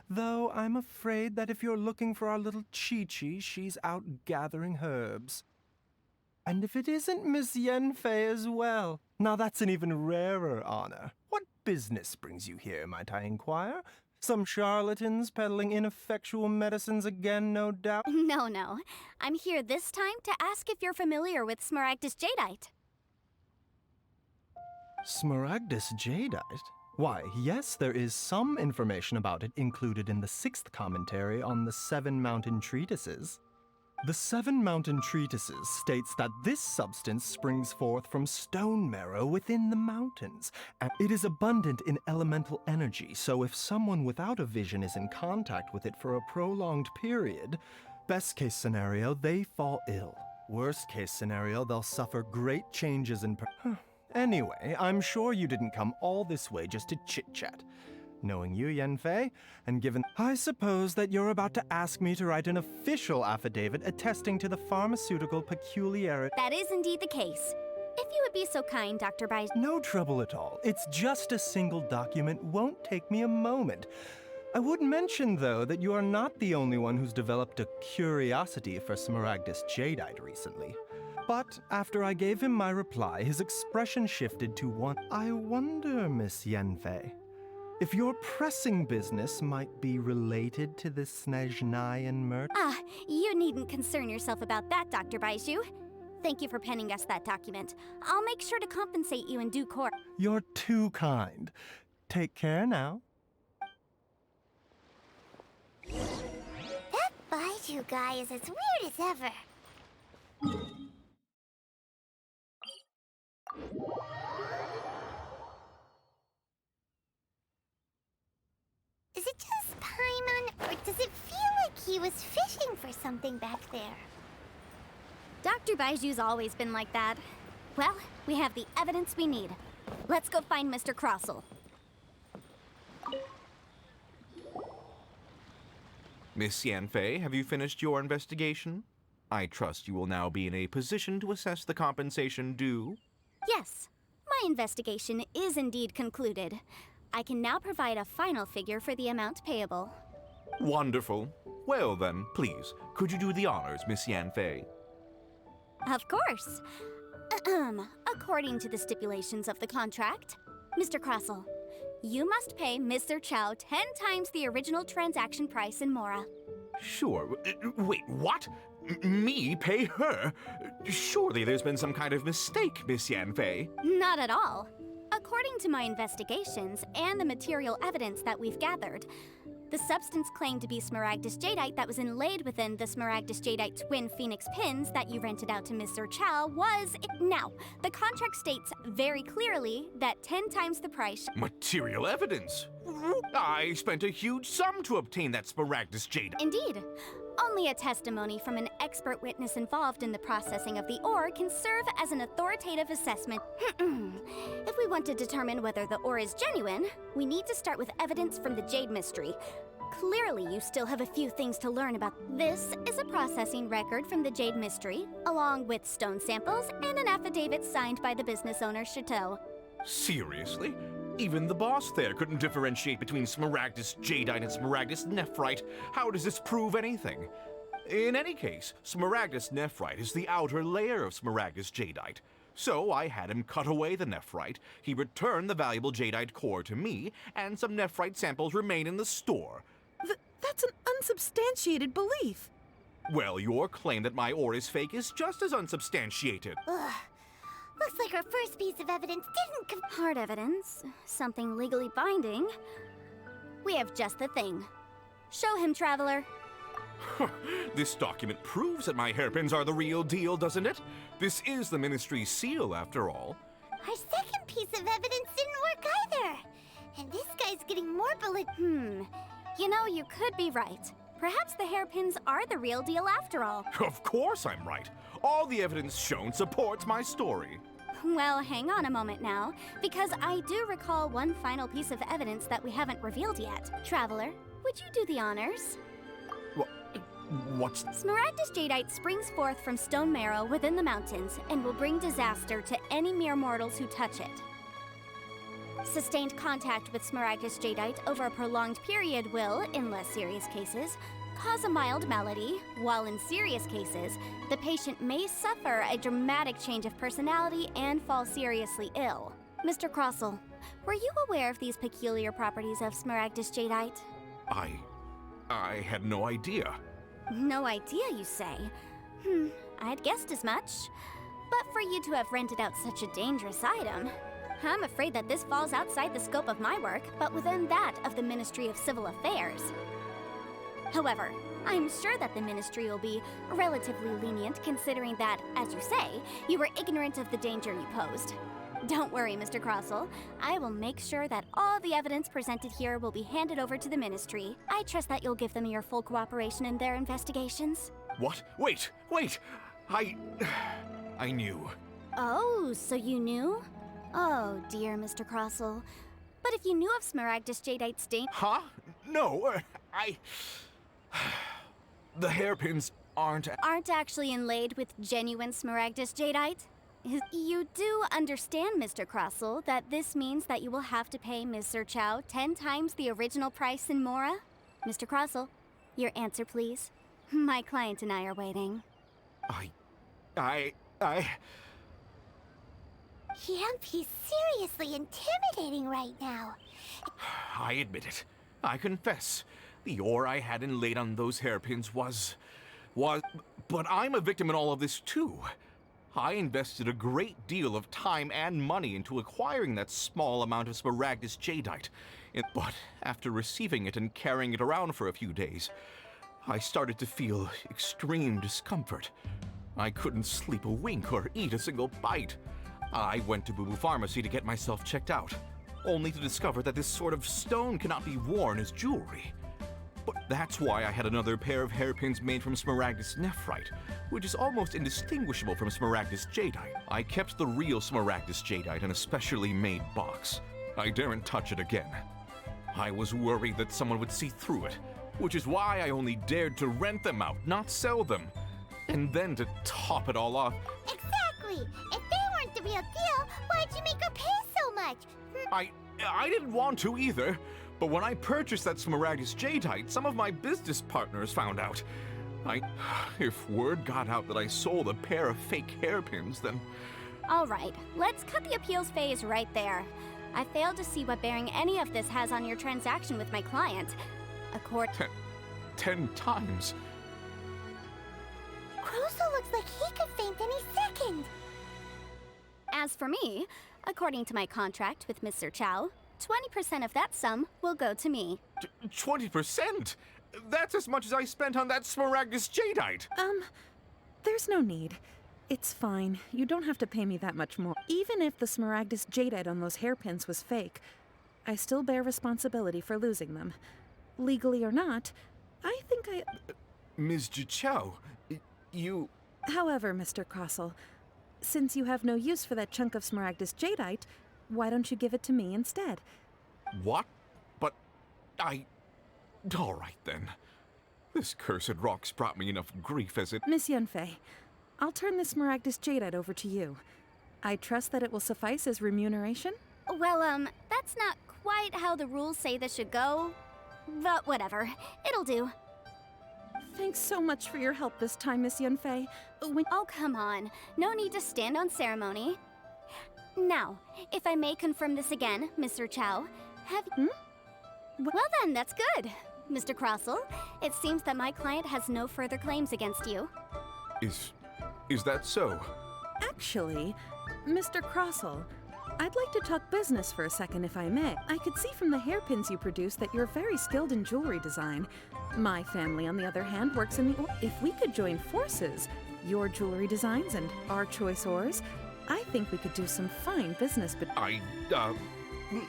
Though I'm afraid that if you're looking for our little Chi-Chi, she's out gathering herbs. And if it isn't Miss Yenfei as well, now that's an even rarer honor. What business brings you here, might I inquire? Some charlatans peddling ineffectual medicines again, no doubt?
No. I'm here this time to ask if you're familiar with Smaragdus Jadeite.
Smaragdus Jadeite? Why, yes, there is some information about it included in the 6th commentary on the 7 Mountain Treatises. The 7 Mountain Treatises states that this substance springs forth from stone marrow within the mountains, and it is abundant in elemental energy, so if someone without a vision is in contact with it for a prolonged period, best case scenario, they fall ill. Worst case scenario, they'll suffer great changes in Anyway, I'm sure you didn't come all this way just to chit-chat. Knowing you, Yenfei, and given I suppose that you're about to ask me to write an official affidavit attesting to the pharmaceutical peculiarity.
That is indeed the case. If you would be so kind, Dr. Bai.
No trouble at all. It's just a single document. Won't take me a moment. I would mention, though, that you are not the only one who's developed a curiosity for Smaragdus Jadeite recently. But after I gave him my reply, his expression shifted to one. I wonder, Miss Yenfei, if your pressing business might be related to this Snezhnayan murder?
Ah, you needn't concern yourself about that, Dr. Baizhu. Thank you for penning us that document. I'll make sure to compensate you in due course.
You're too kind. Take care now.
That Baizhu guy is as weird as ever. Is it just Paimon, or does it feel like he was fishing for something back there?
Dr. Baiju's always been like that. Well, we have the evidence we need. Let's go find Mr. Crossell.
Miss Yanfei, have you finished your investigation? I trust you will now be in a position to assess the compensation due.
Yes, my investigation is indeed concluded. I can now provide a final figure for the amount payable.
Wonderful. Well then, please, could you do the honors, Miss Yanfei?
Of course. According to the stipulations of the contract, Mr. Crossell, you must pay Mr. Chow 10 times the original transaction price in Mora.
Sure. Wait, what? Me pay her? Surely there's been some kind of mistake, Miss Yanfei.
Not at all. According to my investigations and the material evidence that we've gathered, the substance claimed to be Smaragdus Jadeite that was inlaid within the Smaragdus Jadeite twin phoenix pins that you rented out to Mr. Chow was... Now, the contract states very clearly that 10 times the price...
Material evidence? I spent a huge sum to obtain that Smaragdus Jadeite.
Indeed. Only a testimony from an expert witness involved in the processing of the ore can serve as an authoritative assessment. If we want to determine whether the ore is genuine, we need to start with evidence from the Jade Mystery. Clearly, you still have a few things to learn about. This is a processing record from the Jade Mystery, along with stone samples and an affidavit signed by the business owner, Chateau.
Seriously? Even the boss there couldn't differentiate between Smaragdus Jadeite and Smaragdus Nephrite. How does this prove anything? In any case, Smaragdus Nephrite is the outer layer of Smaragdus Jadeite. So I had him cut away the Nephrite, he returned the valuable Jadeite core to me, and some Nephrite samples remain in the store.
That's an unsubstantiated belief.
Well, your claim that my ore is fake is just as unsubstantiated.
Ugh. Looks like our first piece of evidence didn't
Hard evidence, something legally binding. We have just the thing. Show him, Traveler.
This document proves that my hairpins are the real deal, doesn't it? This is the Ministry's seal, after all.
Our second piece of evidence didn't work either. And this guy's getting more
You know, you could be right. Perhaps the hairpins are the real deal after all.
Of course I'm right. All the evidence shown supports my story.
Well, hang on a moment now, because I do recall one final piece of evidence that we haven't revealed yet. Traveler, would you do the honors?
What's...
Smaragdus Jadeite springs forth from stone marrow within the mountains and will bring disaster to any mere mortals who touch it. Sustained contact with Smaragdus Jadeite over a prolonged period will, in less serious cases, cause a mild malady, while in serious cases, the patient may suffer a dramatic change of personality and fall seriously ill. Mr. Crossell, were you aware of these peculiar properties of Smaragdus Jadeite?
I had no idea.
No idea, you say? I'd guessed as much. But for you to have rented out such a dangerous item, I'm afraid that this falls outside the scope of my work, but within that of the Ministry of Civil Affairs. However, I'm sure that the Ministry will be relatively lenient considering that, as you say, you were ignorant of the danger you posed. Don't worry, Mr. Crossell. I will make sure that all the evidence presented here will be handed over to the Ministry. I trust that you'll give them your full cooperation in their investigations.
What? Wait! I knew.
Oh, so you knew? Oh, dear Mr. Crossell. But if you knew of Smaragdus Jadeite's stain...
Huh? No, The hairpins aren't
actually inlaid with genuine Smaragdus Jadeite? You do understand, Mr. Crossell, that this means that you will have to pay Mr. Chow 10 times the original price in Mora? Mr. Crossell, your answer, please. My client and I are waiting.
Yamp, he's seriously intimidating right now.
I admit it. I confess. The ore I had inlaid on those hairpins was... But I'm a victim in all of this too. I invested a great deal of time and money into acquiring that small amount of Smaragdus jadeite. But after receiving it and carrying it around for a few days, I started to feel extreme discomfort. I couldn't sleep a wink or eat a single bite. I went to Boo Boo Pharmacy to get myself checked out, only to discover that this sort of stone cannot be worn as jewelry. But that's why I had another pair of hairpins made from Smaragdus nephrite, which is almost indistinguishable from Smaragdus jadeite. I kept the real Smaragdus jadeite in a specially made box. I daren't touch it again. I was worried that someone would see through it, which is why I only dared to rent them out, not sell them. And then to top it all off...
Exactly! If they weren't the real deal, why'd you make her pay so much?
I didn't want to either, but when I purchased that Smaragdus jadeite, some of my business partners found out. If word got out that I sold a pair of fake hairpins, then...
Alright, let's cut the appeals phase right there. I failed to see what bearing any of this has on your transaction with my client.
10 times.
Kroso looks like he could faint any second.
As for me, according to my contract with Mr. Chow, 20% of that sum will go to me.
20%? That's as much as I spent on that Smaragdus jadeite.
There's no need. It's fine. You don't have to pay me that much more. Even if the Smaragdus jadeite on those hairpins was fake, I still bear responsibility for losing them. Legally or not, I think I...
Ms. Chow, you...
However, Mr. Crossell, since you have no use for that chunk of Smaragdus jadeite, why don't you give it to me instead?
What? But all right then. This cursed rock's brought me enough grief as it...
Miss Yunfei, I'll turn this Smaragdus jadeite over to you. I trust that it will suffice as remuneration?
Well, that's not quite how the rules say this should go. But whatever, it'll do.
Thanks so much for your help this time, Miss Yunfei.
Oh, come on. No need to stand on ceremony. Now, if I may confirm this again, Mr. Chow, have you... Well then, that's good. Mr. Crossell, it seems that my client has no further claims against you.
Is that so?
Actually, Mr. Crossell, I'd like to talk business for a second if I may. I could see from the hairpins you produce that you're very skilled in jewelry design. My family, on the other hand, works in the... If we could join forces, your jewelry designs and our choice ores, I think we could do some fine business, but...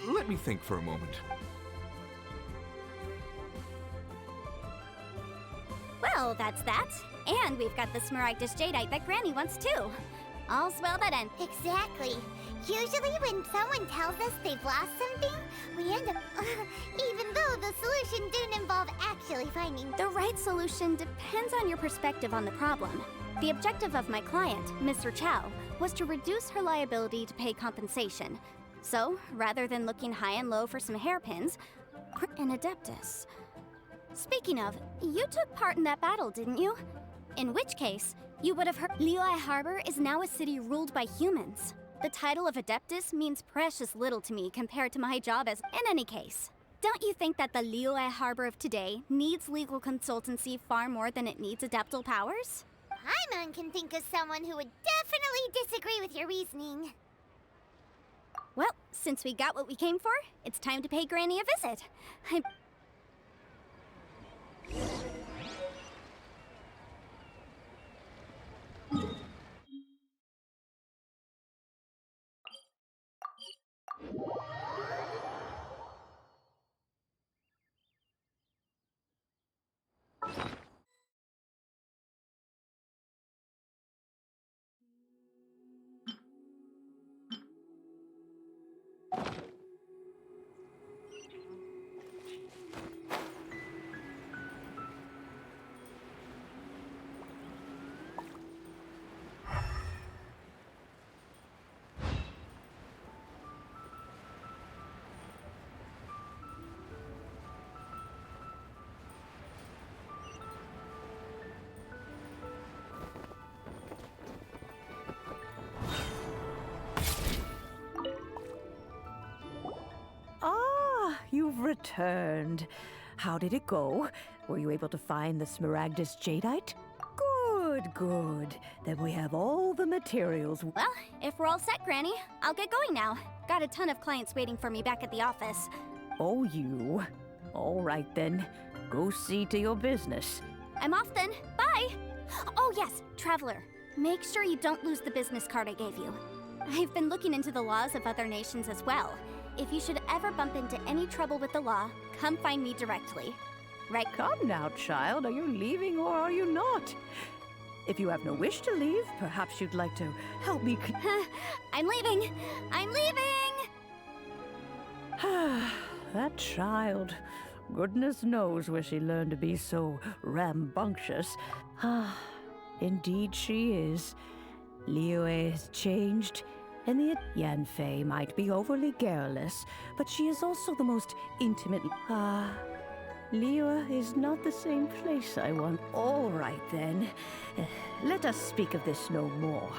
Let me think for a moment.
Well, that's that. And we've got the Smaragdus jadeite that Granny wants too. All's well that ends.
Exactly. Usually when someone tells us they've lost something, we end up... even though the solution didn't involve actually finding...
The right solution depends on your perspective on the problem. The objective of my client, Mr. Chow, was to reduce her liability to pay compensation. So, rather than looking high and low for some hairpins, an adeptus. Speaking of, you took part in that battle, didn't you? In which case, you would have heard Liyue Harbor is now a city ruled by humans. The title of Adeptus means precious little to me compared to my job as... In any case, don't you think that the Liyue Harbor of today needs legal consultancy far more than it needs adeptal powers?
Paimon can think of someone who would definitely disagree with your reasoning.
Well, since we got what we came for, it's time to pay Granny a visit.
you've returned. How did it go? Were you able to find the Smaragdus Jadeite? Good, good. Then we have all the materials.
Well, if we're all set, Granny, I'll get going now. Got a ton of clients waiting for me back at the office.
Oh, you. All right, then. Go see to your business.
I'm off then. Bye! Oh yes, Traveler. Make sure you don't lose the business card I gave you. I've been looking into the laws of other nations as well. If you should ever bump into any trouble with the law, come find me directly. Right?
Come now, child. Are you leaving or are you not? If you have no wish to leave, perhaps you'd like to help me.
I'm leaving! I'm leaving!
That child. Goodness knows where she learned to be so rambunctious. Indeed she is. Liyue has changed, and the Yanfei might be overly garrulous, but she is also the most intimate. Liyue is not the same place I want. All right, then. Let us speak of this no more.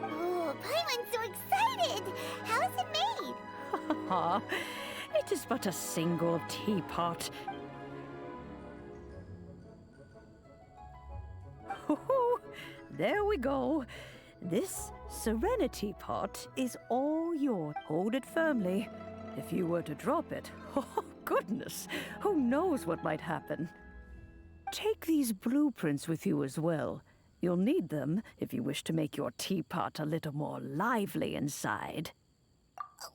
Oh, Paimon's so excited! How is it made?
It is but a single teapot. There we go. This Serenity pot is all yours. Hold it firmly. If you were to drop it, oh goodness, who knows what might happen. Take these blueprints with you as well. You'll need them if you wish to make your teapot a little more lively inside.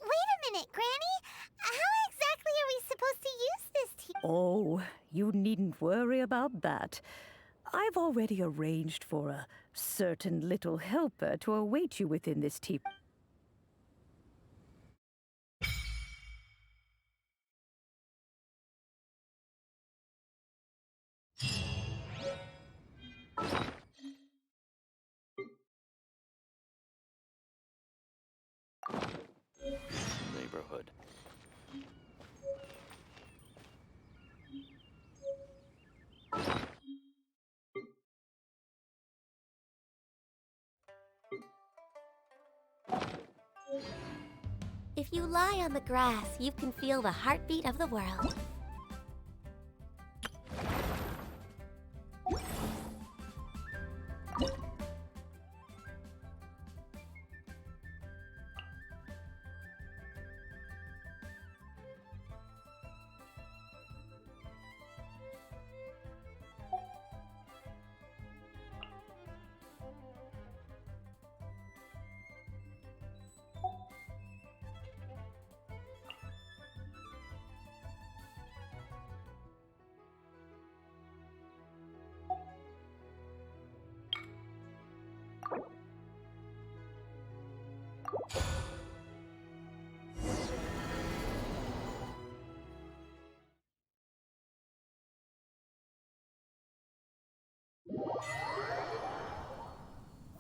Wait a minute, Granny. How exactly are we supposed to use this tea?
Oh, you needn't worry about that. I've already arranged for a certain little helper to await you within this teapot.
Neighborhood.
If you lie on the grass, you can feel the heartbeat of the world.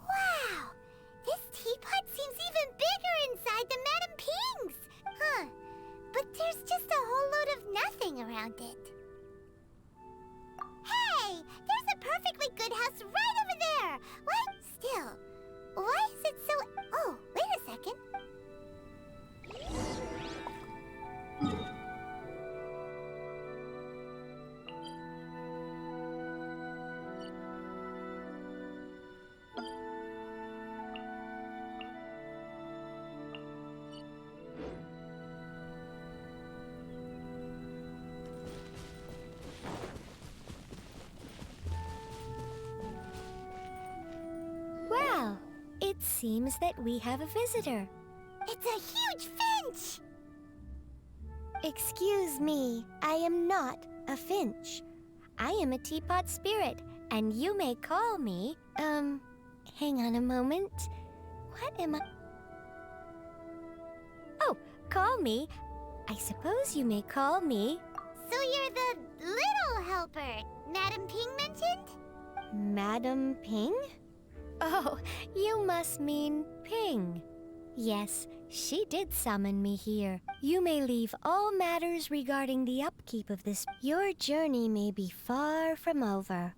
Wow! This teapot seems even bigger inside than Madame Ping's! Huh. But there's just a whole load of nothing around it. Hey! There's a perfectly good house right over there! What? Still, why is it so... Oh, wait a second.
Well, it seems that we have a visitor.
It's a huge finch!
Excuse me, I am not a finch. I am a teapot spirit, and you may call me, hang on a moment. What am I? Oh, call me. I suppose you may call me.
So you're the little helper Madame Ping mentioned?
Madam Ping? Oh, you must mean Ping. Yes, she did summon me here. You may leave all matters regarding the upkeep of this. Your journey may be far from over.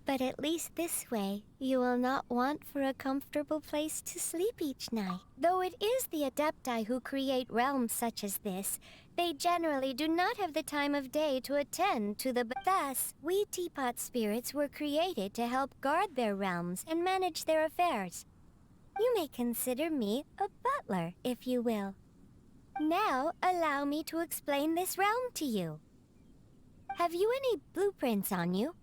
But at least this way, you will not want for a comfortable place to sleep each night. Though it is the Adepti who create realms such as this, they generally do not have the time of day to attend to the... Thus, we teapot spirits were created to help guard their realms and manage their affairs. You may consider me a butler, if you will. Now, allow me to explain this realm to you. Have you any blueprints on you?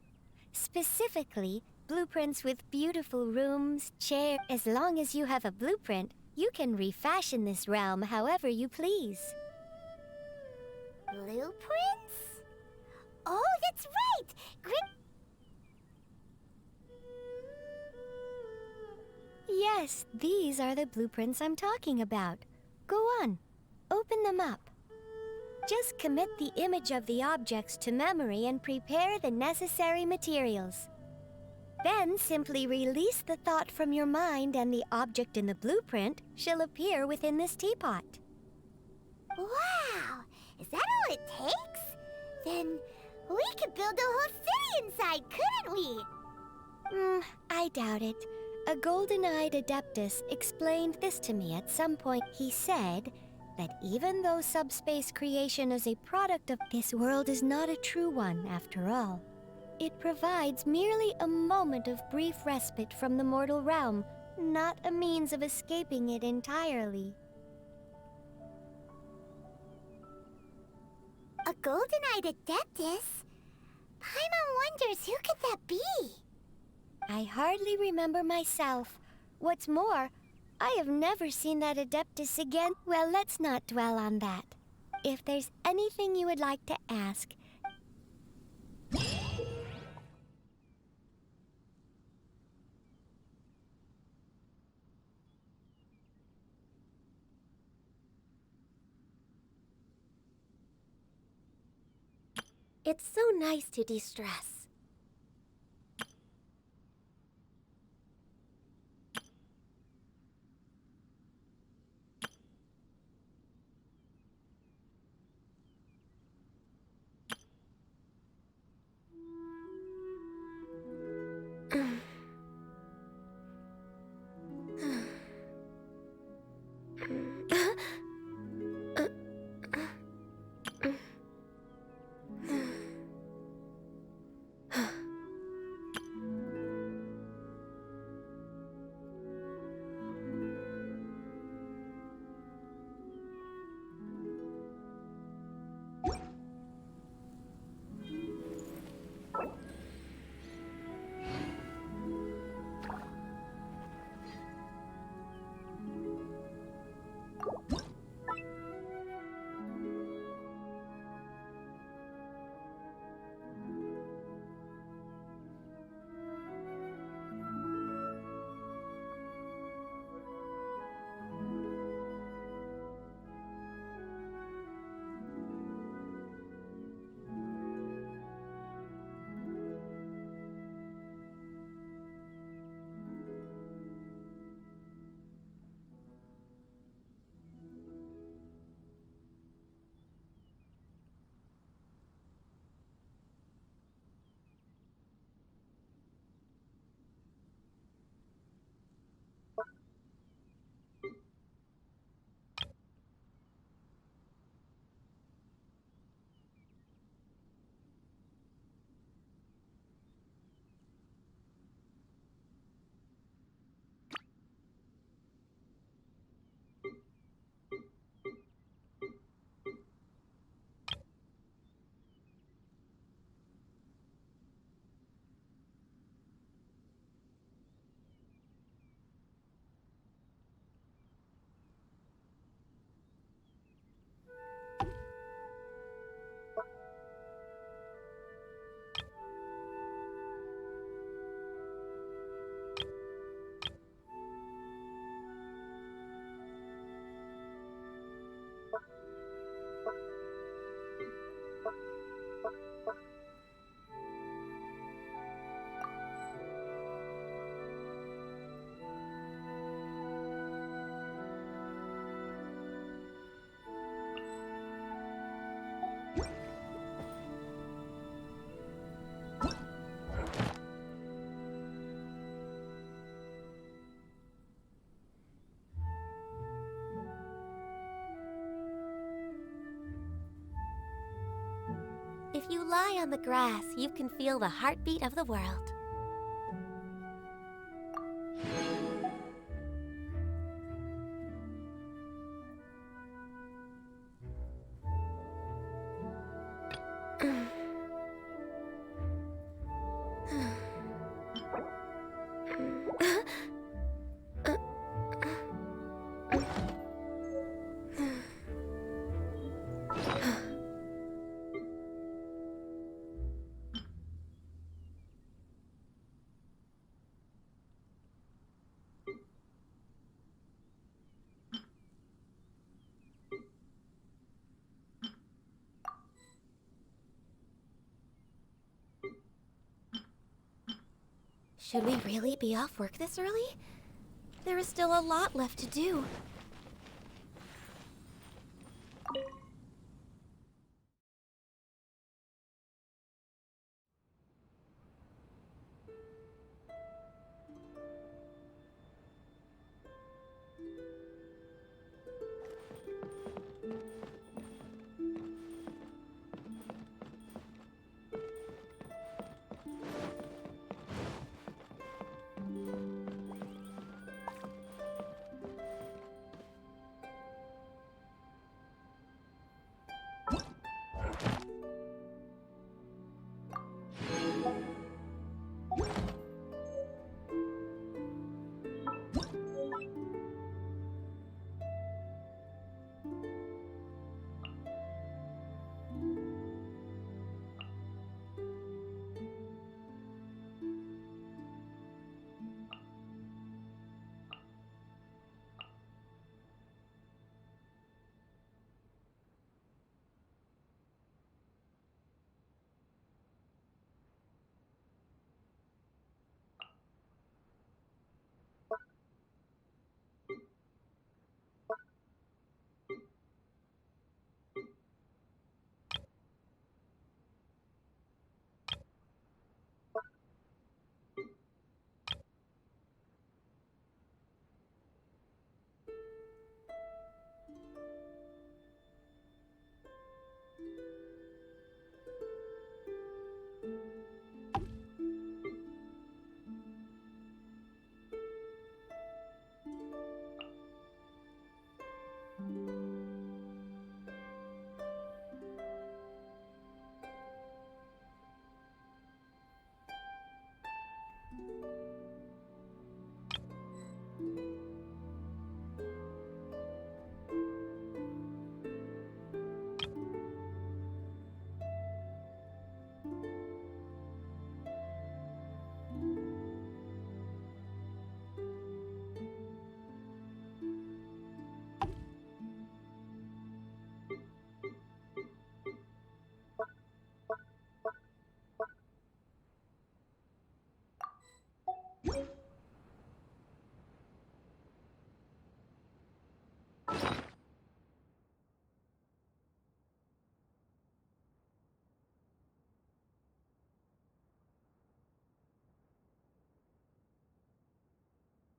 Specifically, blueprints with beautiful rooms, chairs. As long as you have a blueprint, you can refashion this realm however you please. Blueprints? Oh, that's right! Yes, these are the blueprints I'm talking about. Go on, open them up. Just commit the image of the objects to memory and prepare the necessary materials. Then simply release the thought from your mind and the object in the blueprint shall appear within this teapot.
Wow! Is that all it takes? Then we could build a whole city inside, couldn't we?
I doubt it. A golden-eyed adeptus explained this to me at some point. He said that even though subspace creation is a product of this world is not a true one after all. It provides merely a moment of brief respite from the mortal realm, not a means of escaping it entirely.
A golden-eyed adeptus? Paimon wonders who could that be?
I hardly remember myself. What's more, I have never seen that adeptus again. Well, let's not dwell on that. If there's anything you would like to ask... It's so nice to de-stress.
you lie on the grass, you can feel the heartbeat of the world. Should we really be off work this early? There is still a lot left to do.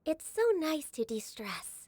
It's so nice to de-stress.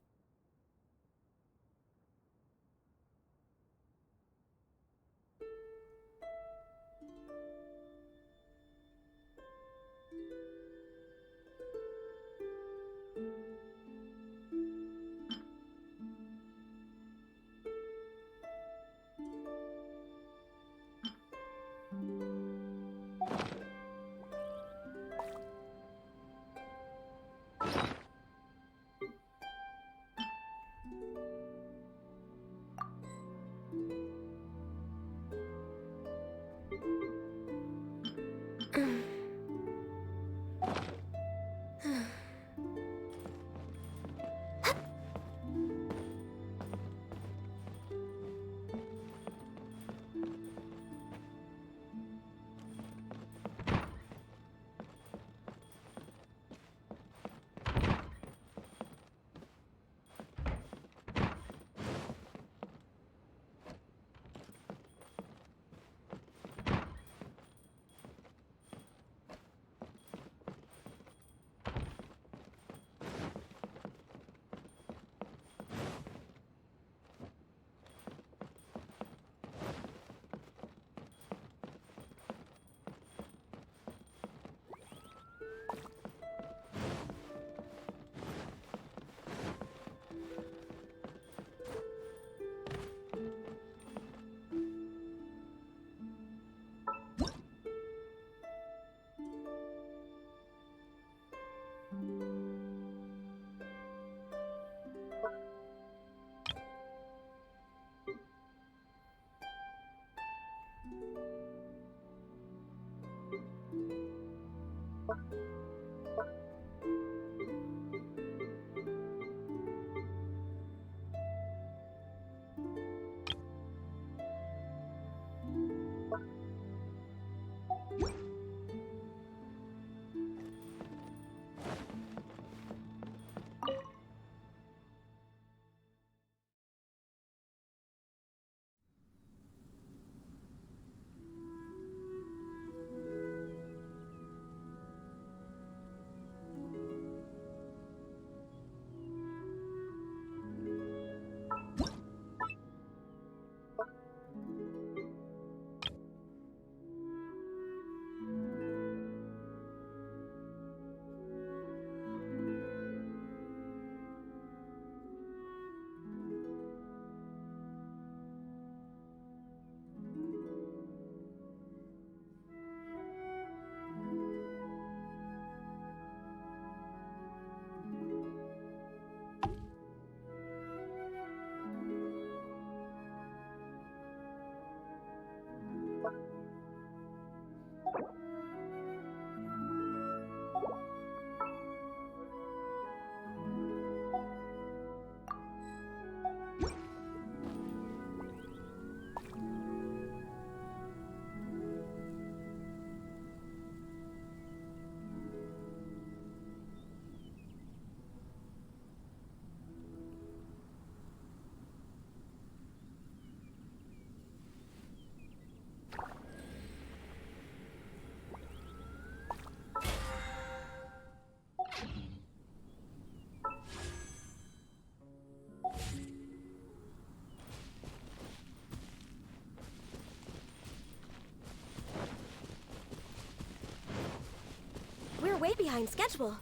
way behind schedule.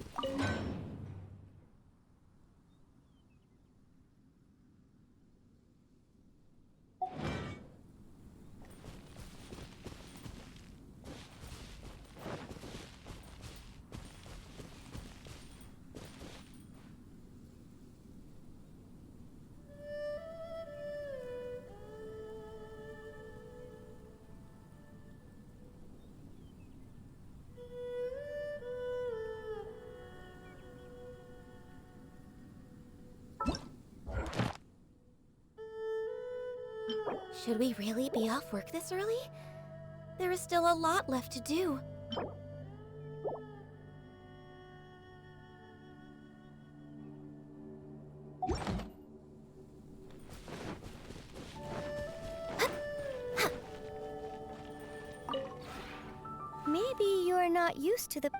Should we really be off work this early? There is still a lot left to do. Maybe you're not used to the...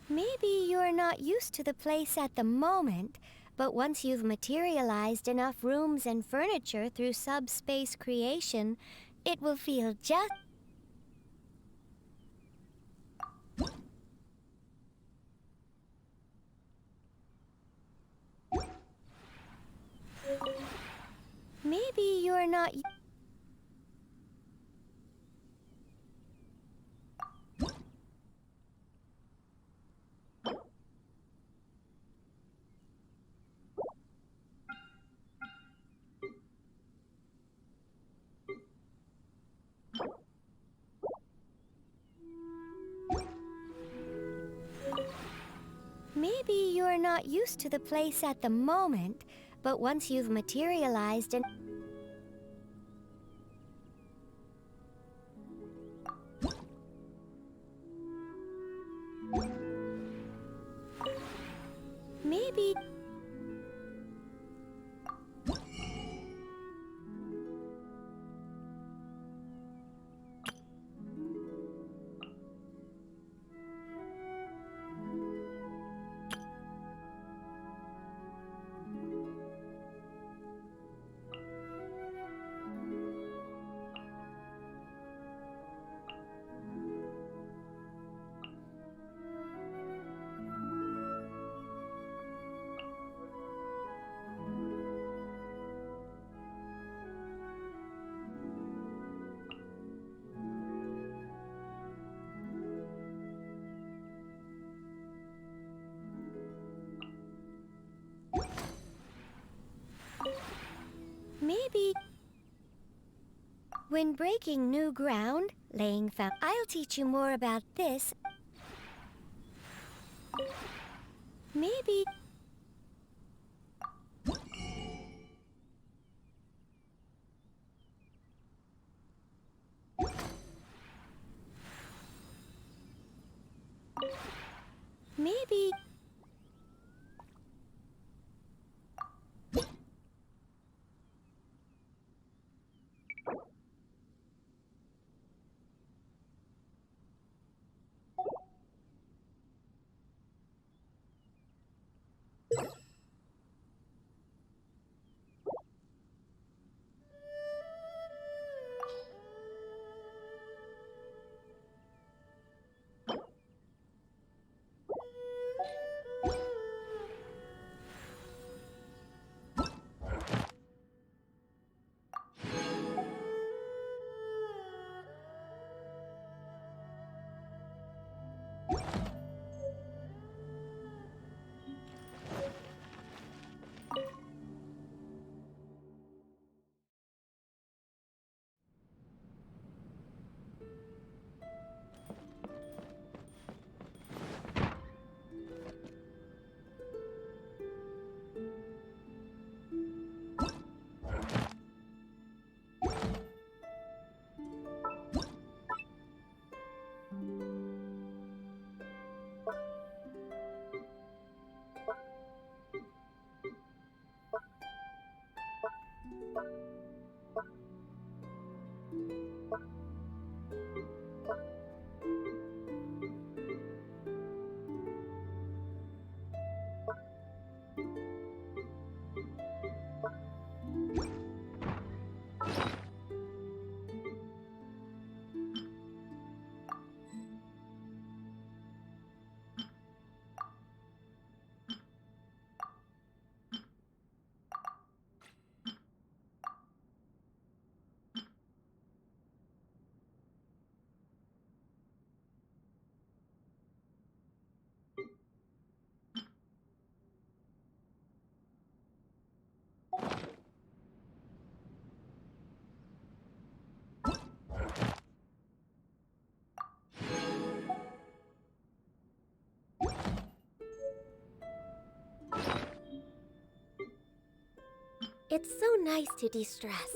Maybe you're not used to the place at the moment, but once you've materialized enough rooms and furniture through subspace creation, it will feel just... Maybe you're not... Maybe you're not used to the place at the moment, but once you've materialized and... Maybe... Maybe... When breaking new ground, laying I'll teach you more about this. Maybe... Maybe... It's so nice to de-stress.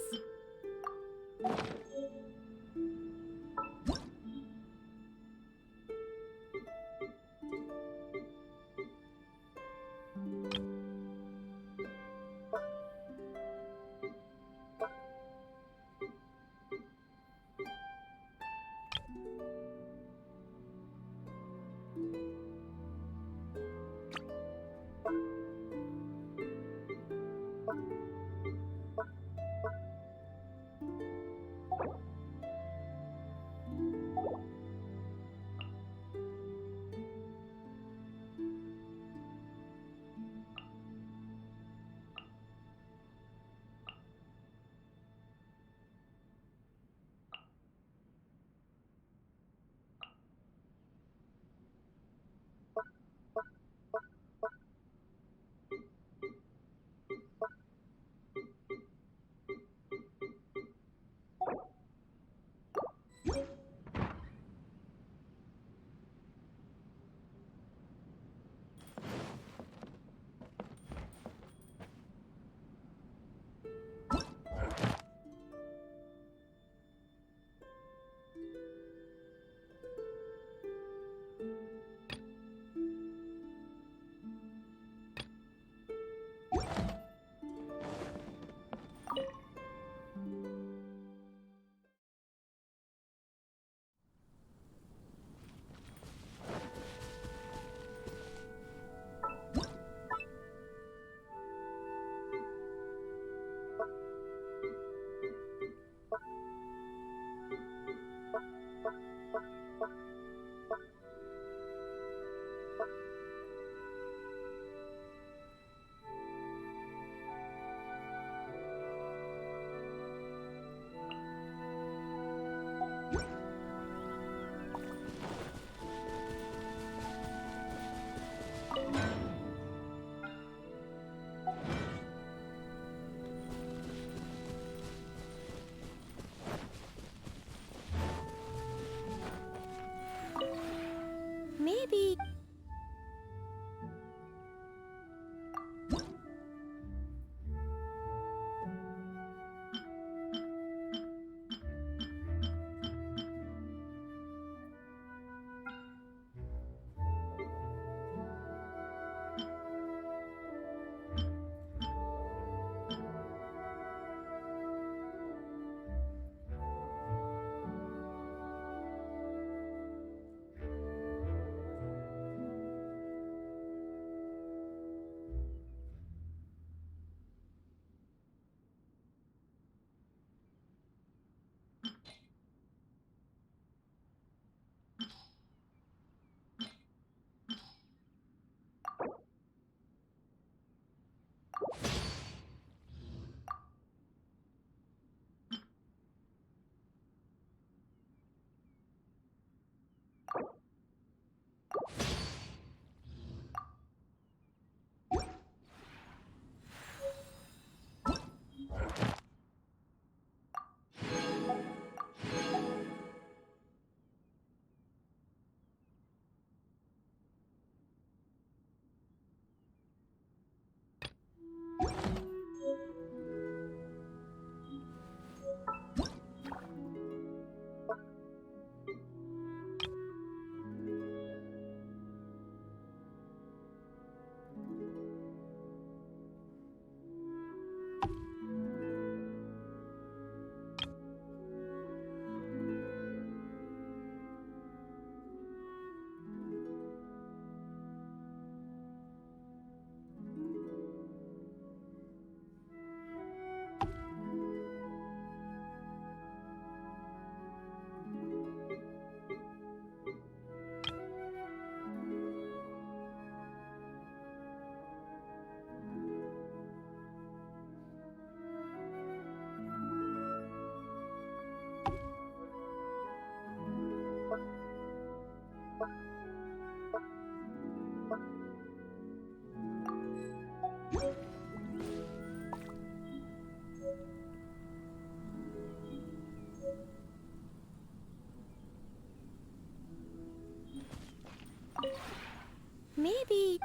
Maybe...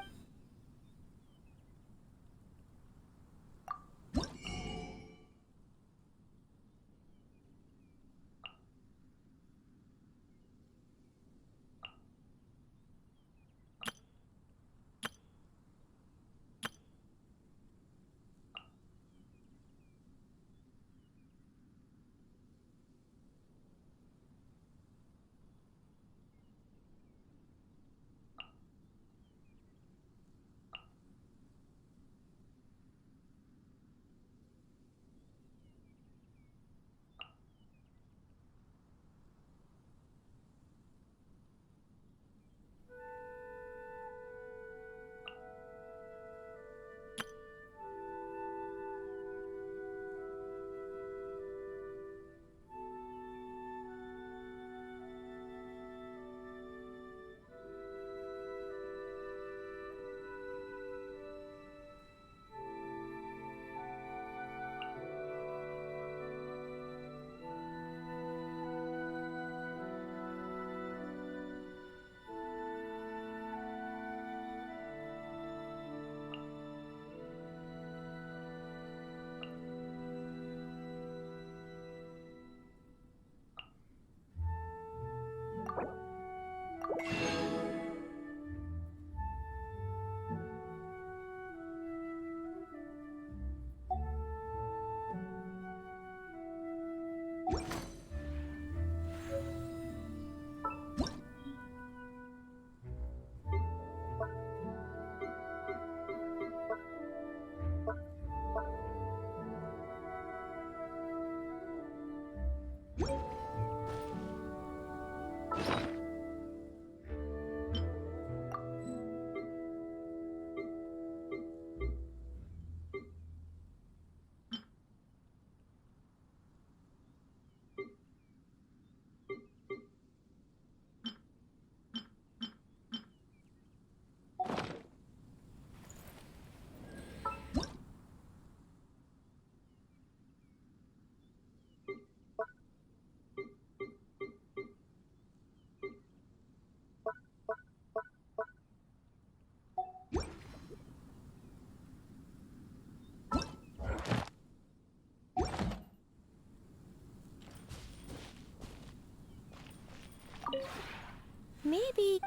Maybe...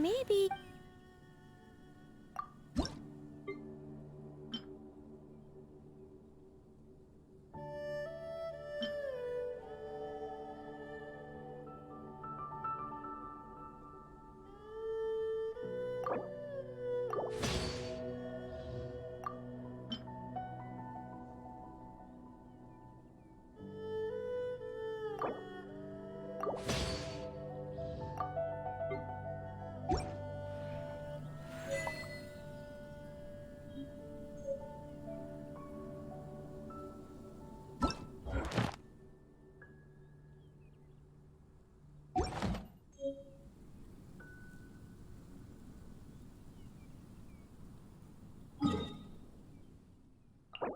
Maybe...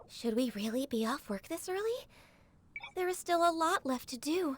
Should we really be off work this early? There is still a lot left to do.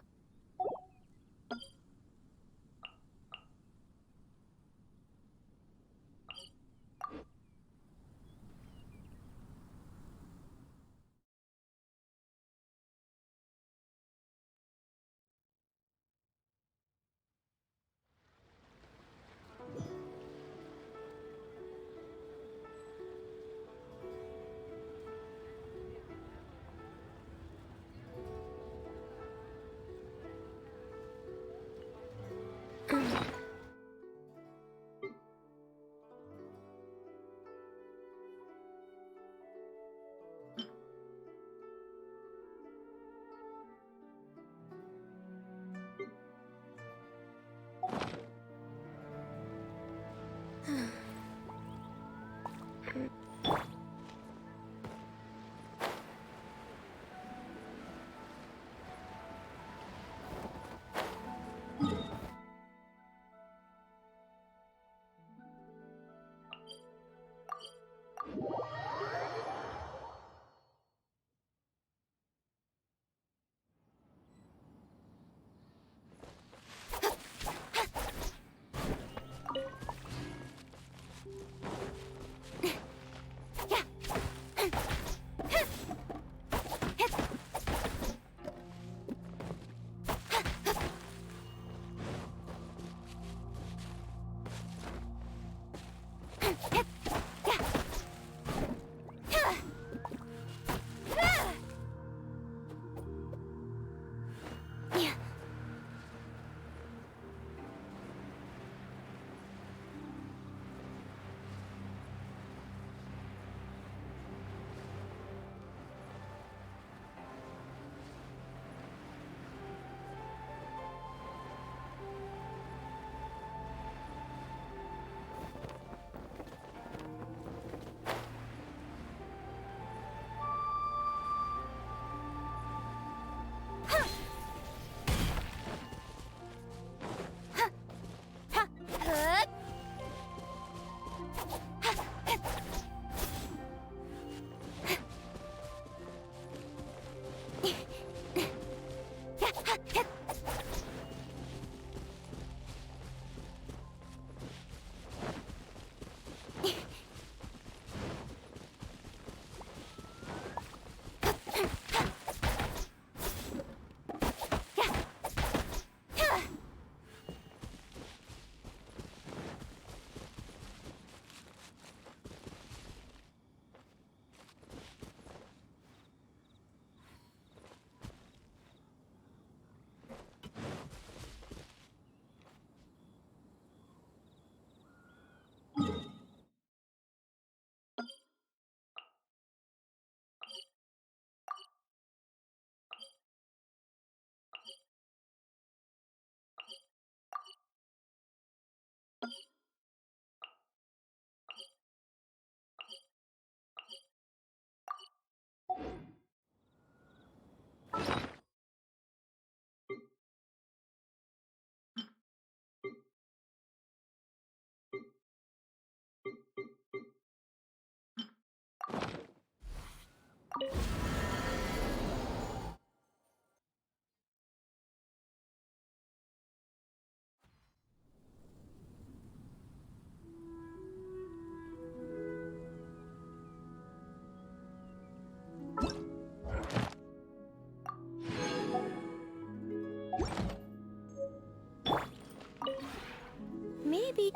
Maybe...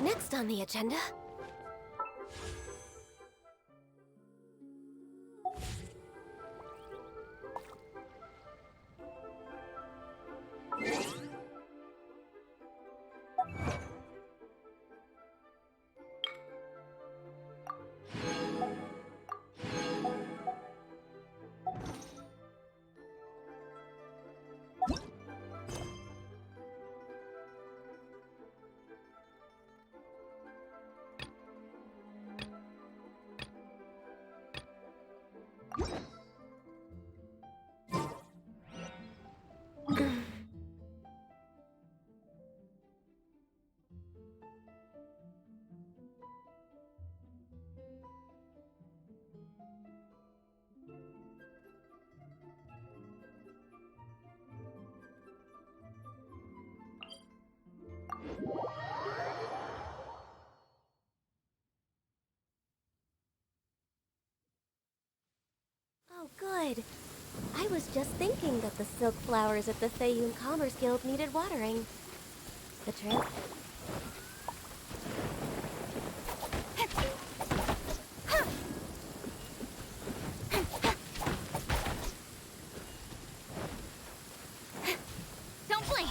Next on the agenda... Oh, good. I was just thinking that the silk flowers at the Feiyun Commerce Guild needed watering. The
Don't blink!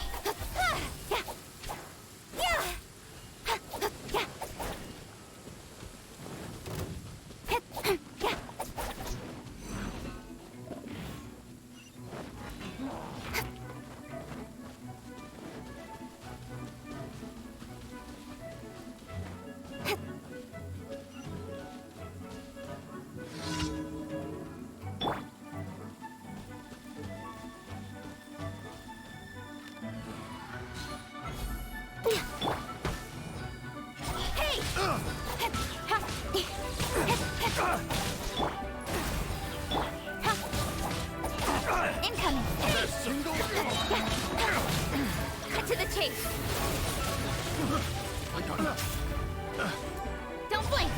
Incoming! Cut to the chase! Don't blink!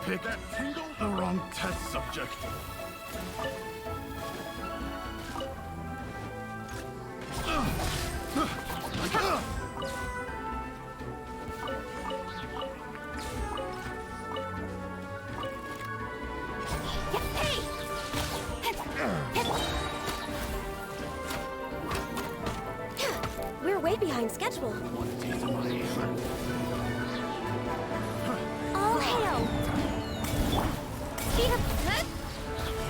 Pick that tingle the wrong test subject.
We're way behind schedule.
All hail! Speed up!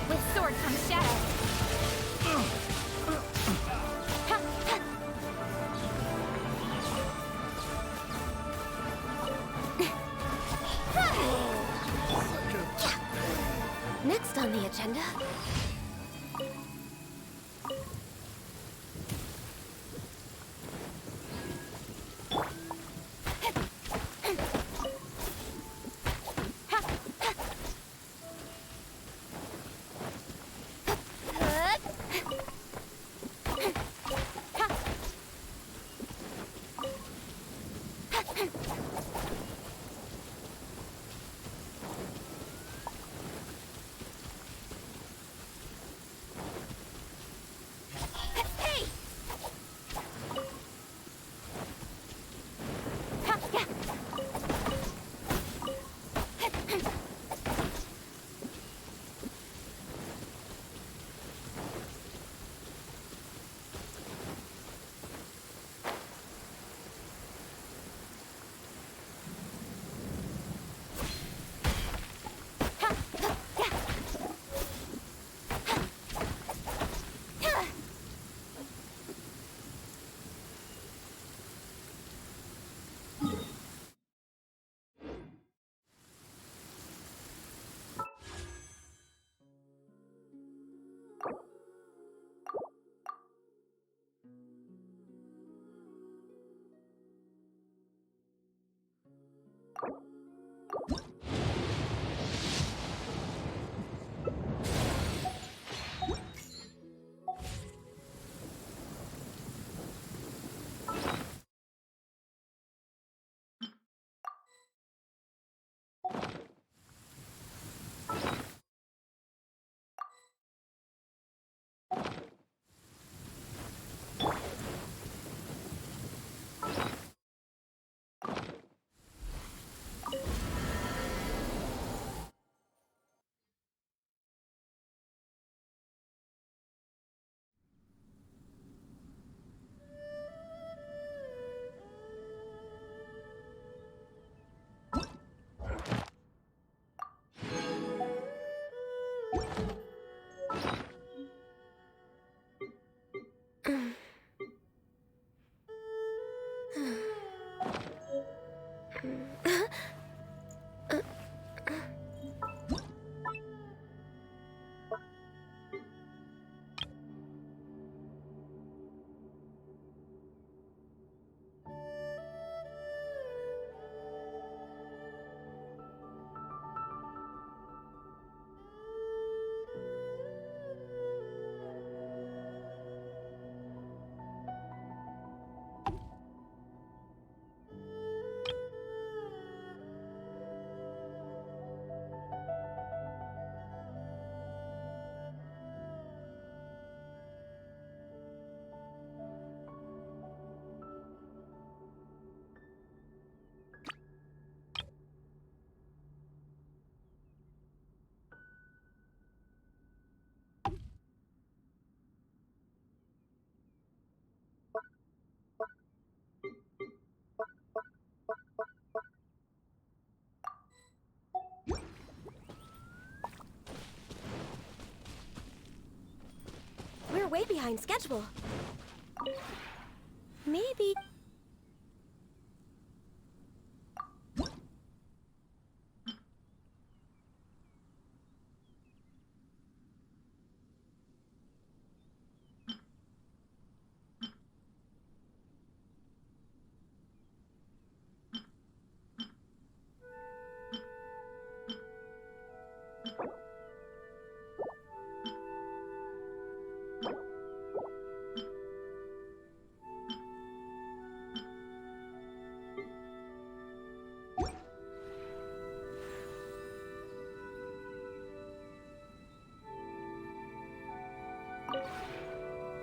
With sword comes shadow.
Next on the agenda... way behind schedule. Maybe...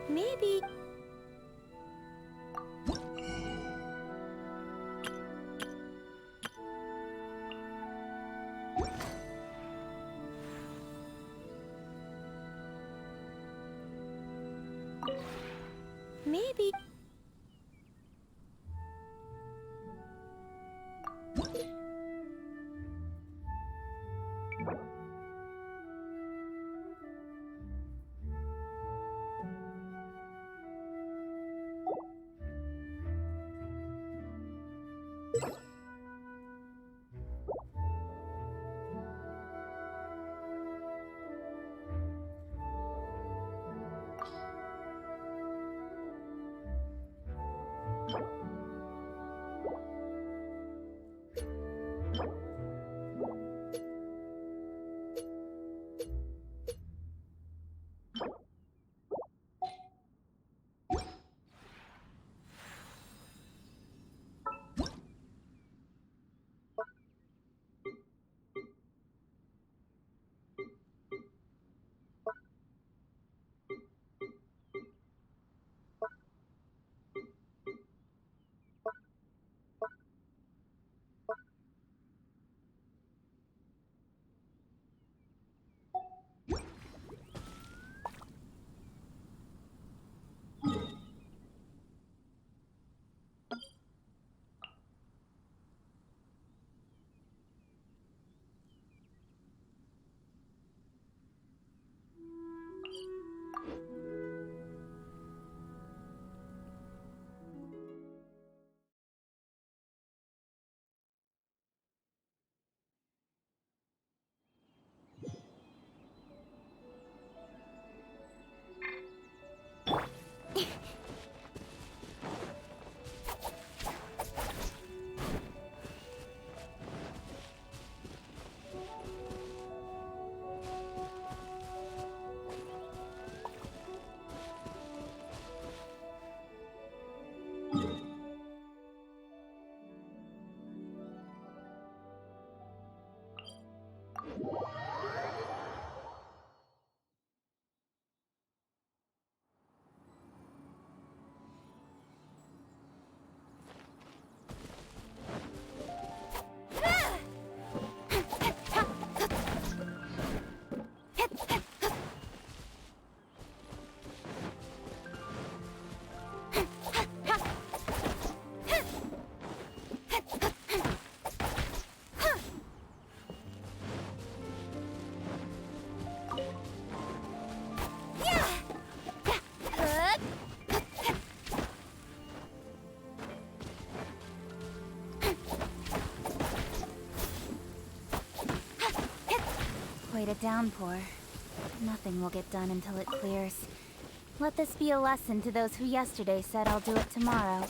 Maybe... Maybe...
Quite a downpour. Nothing will get done until it clears. Let this be a lesson to those who yesterday said I'll do it tomorrow.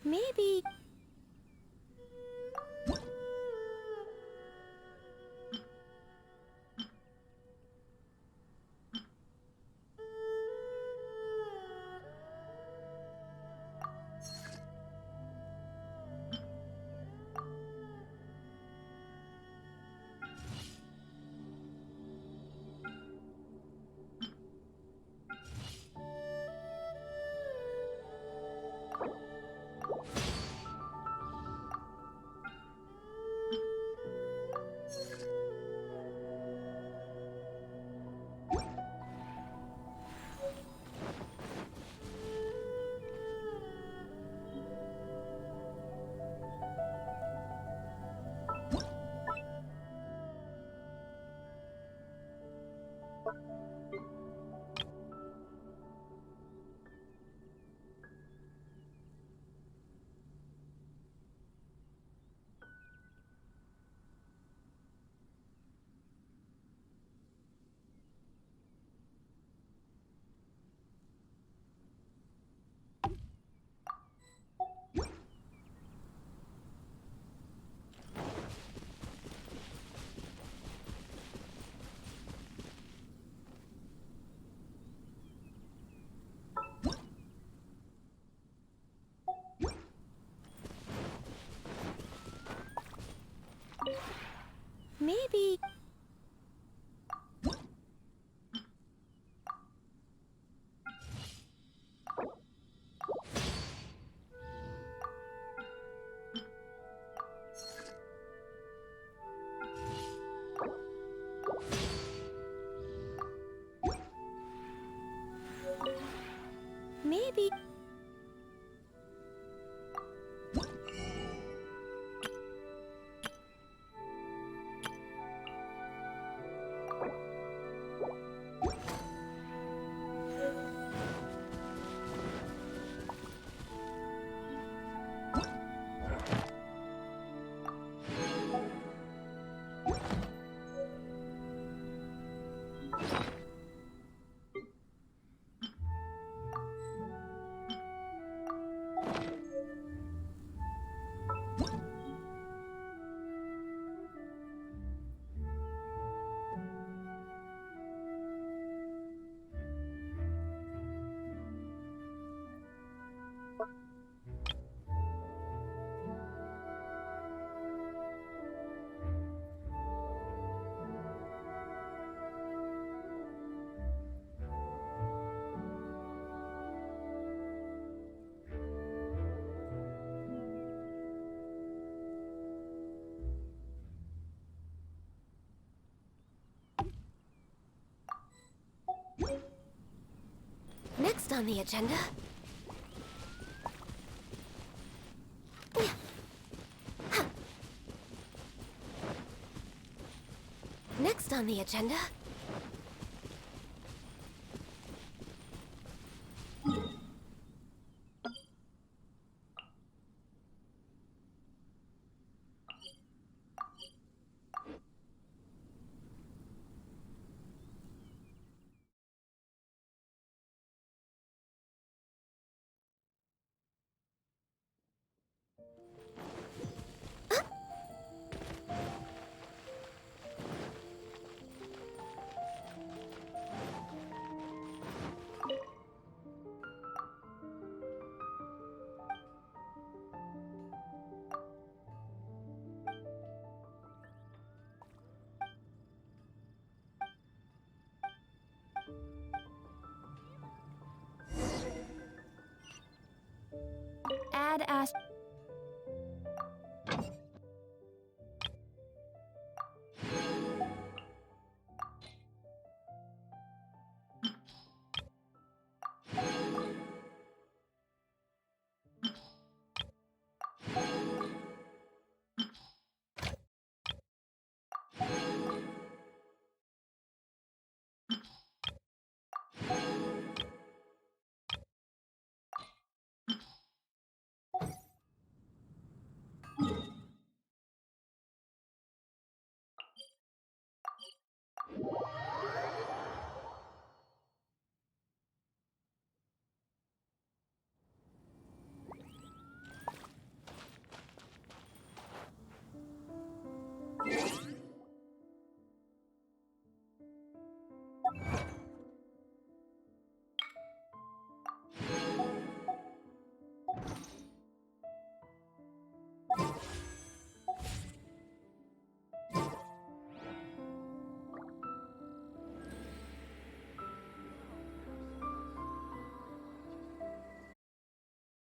Maybe... Maybe... Maybe... Next on the agenda... on the agenda?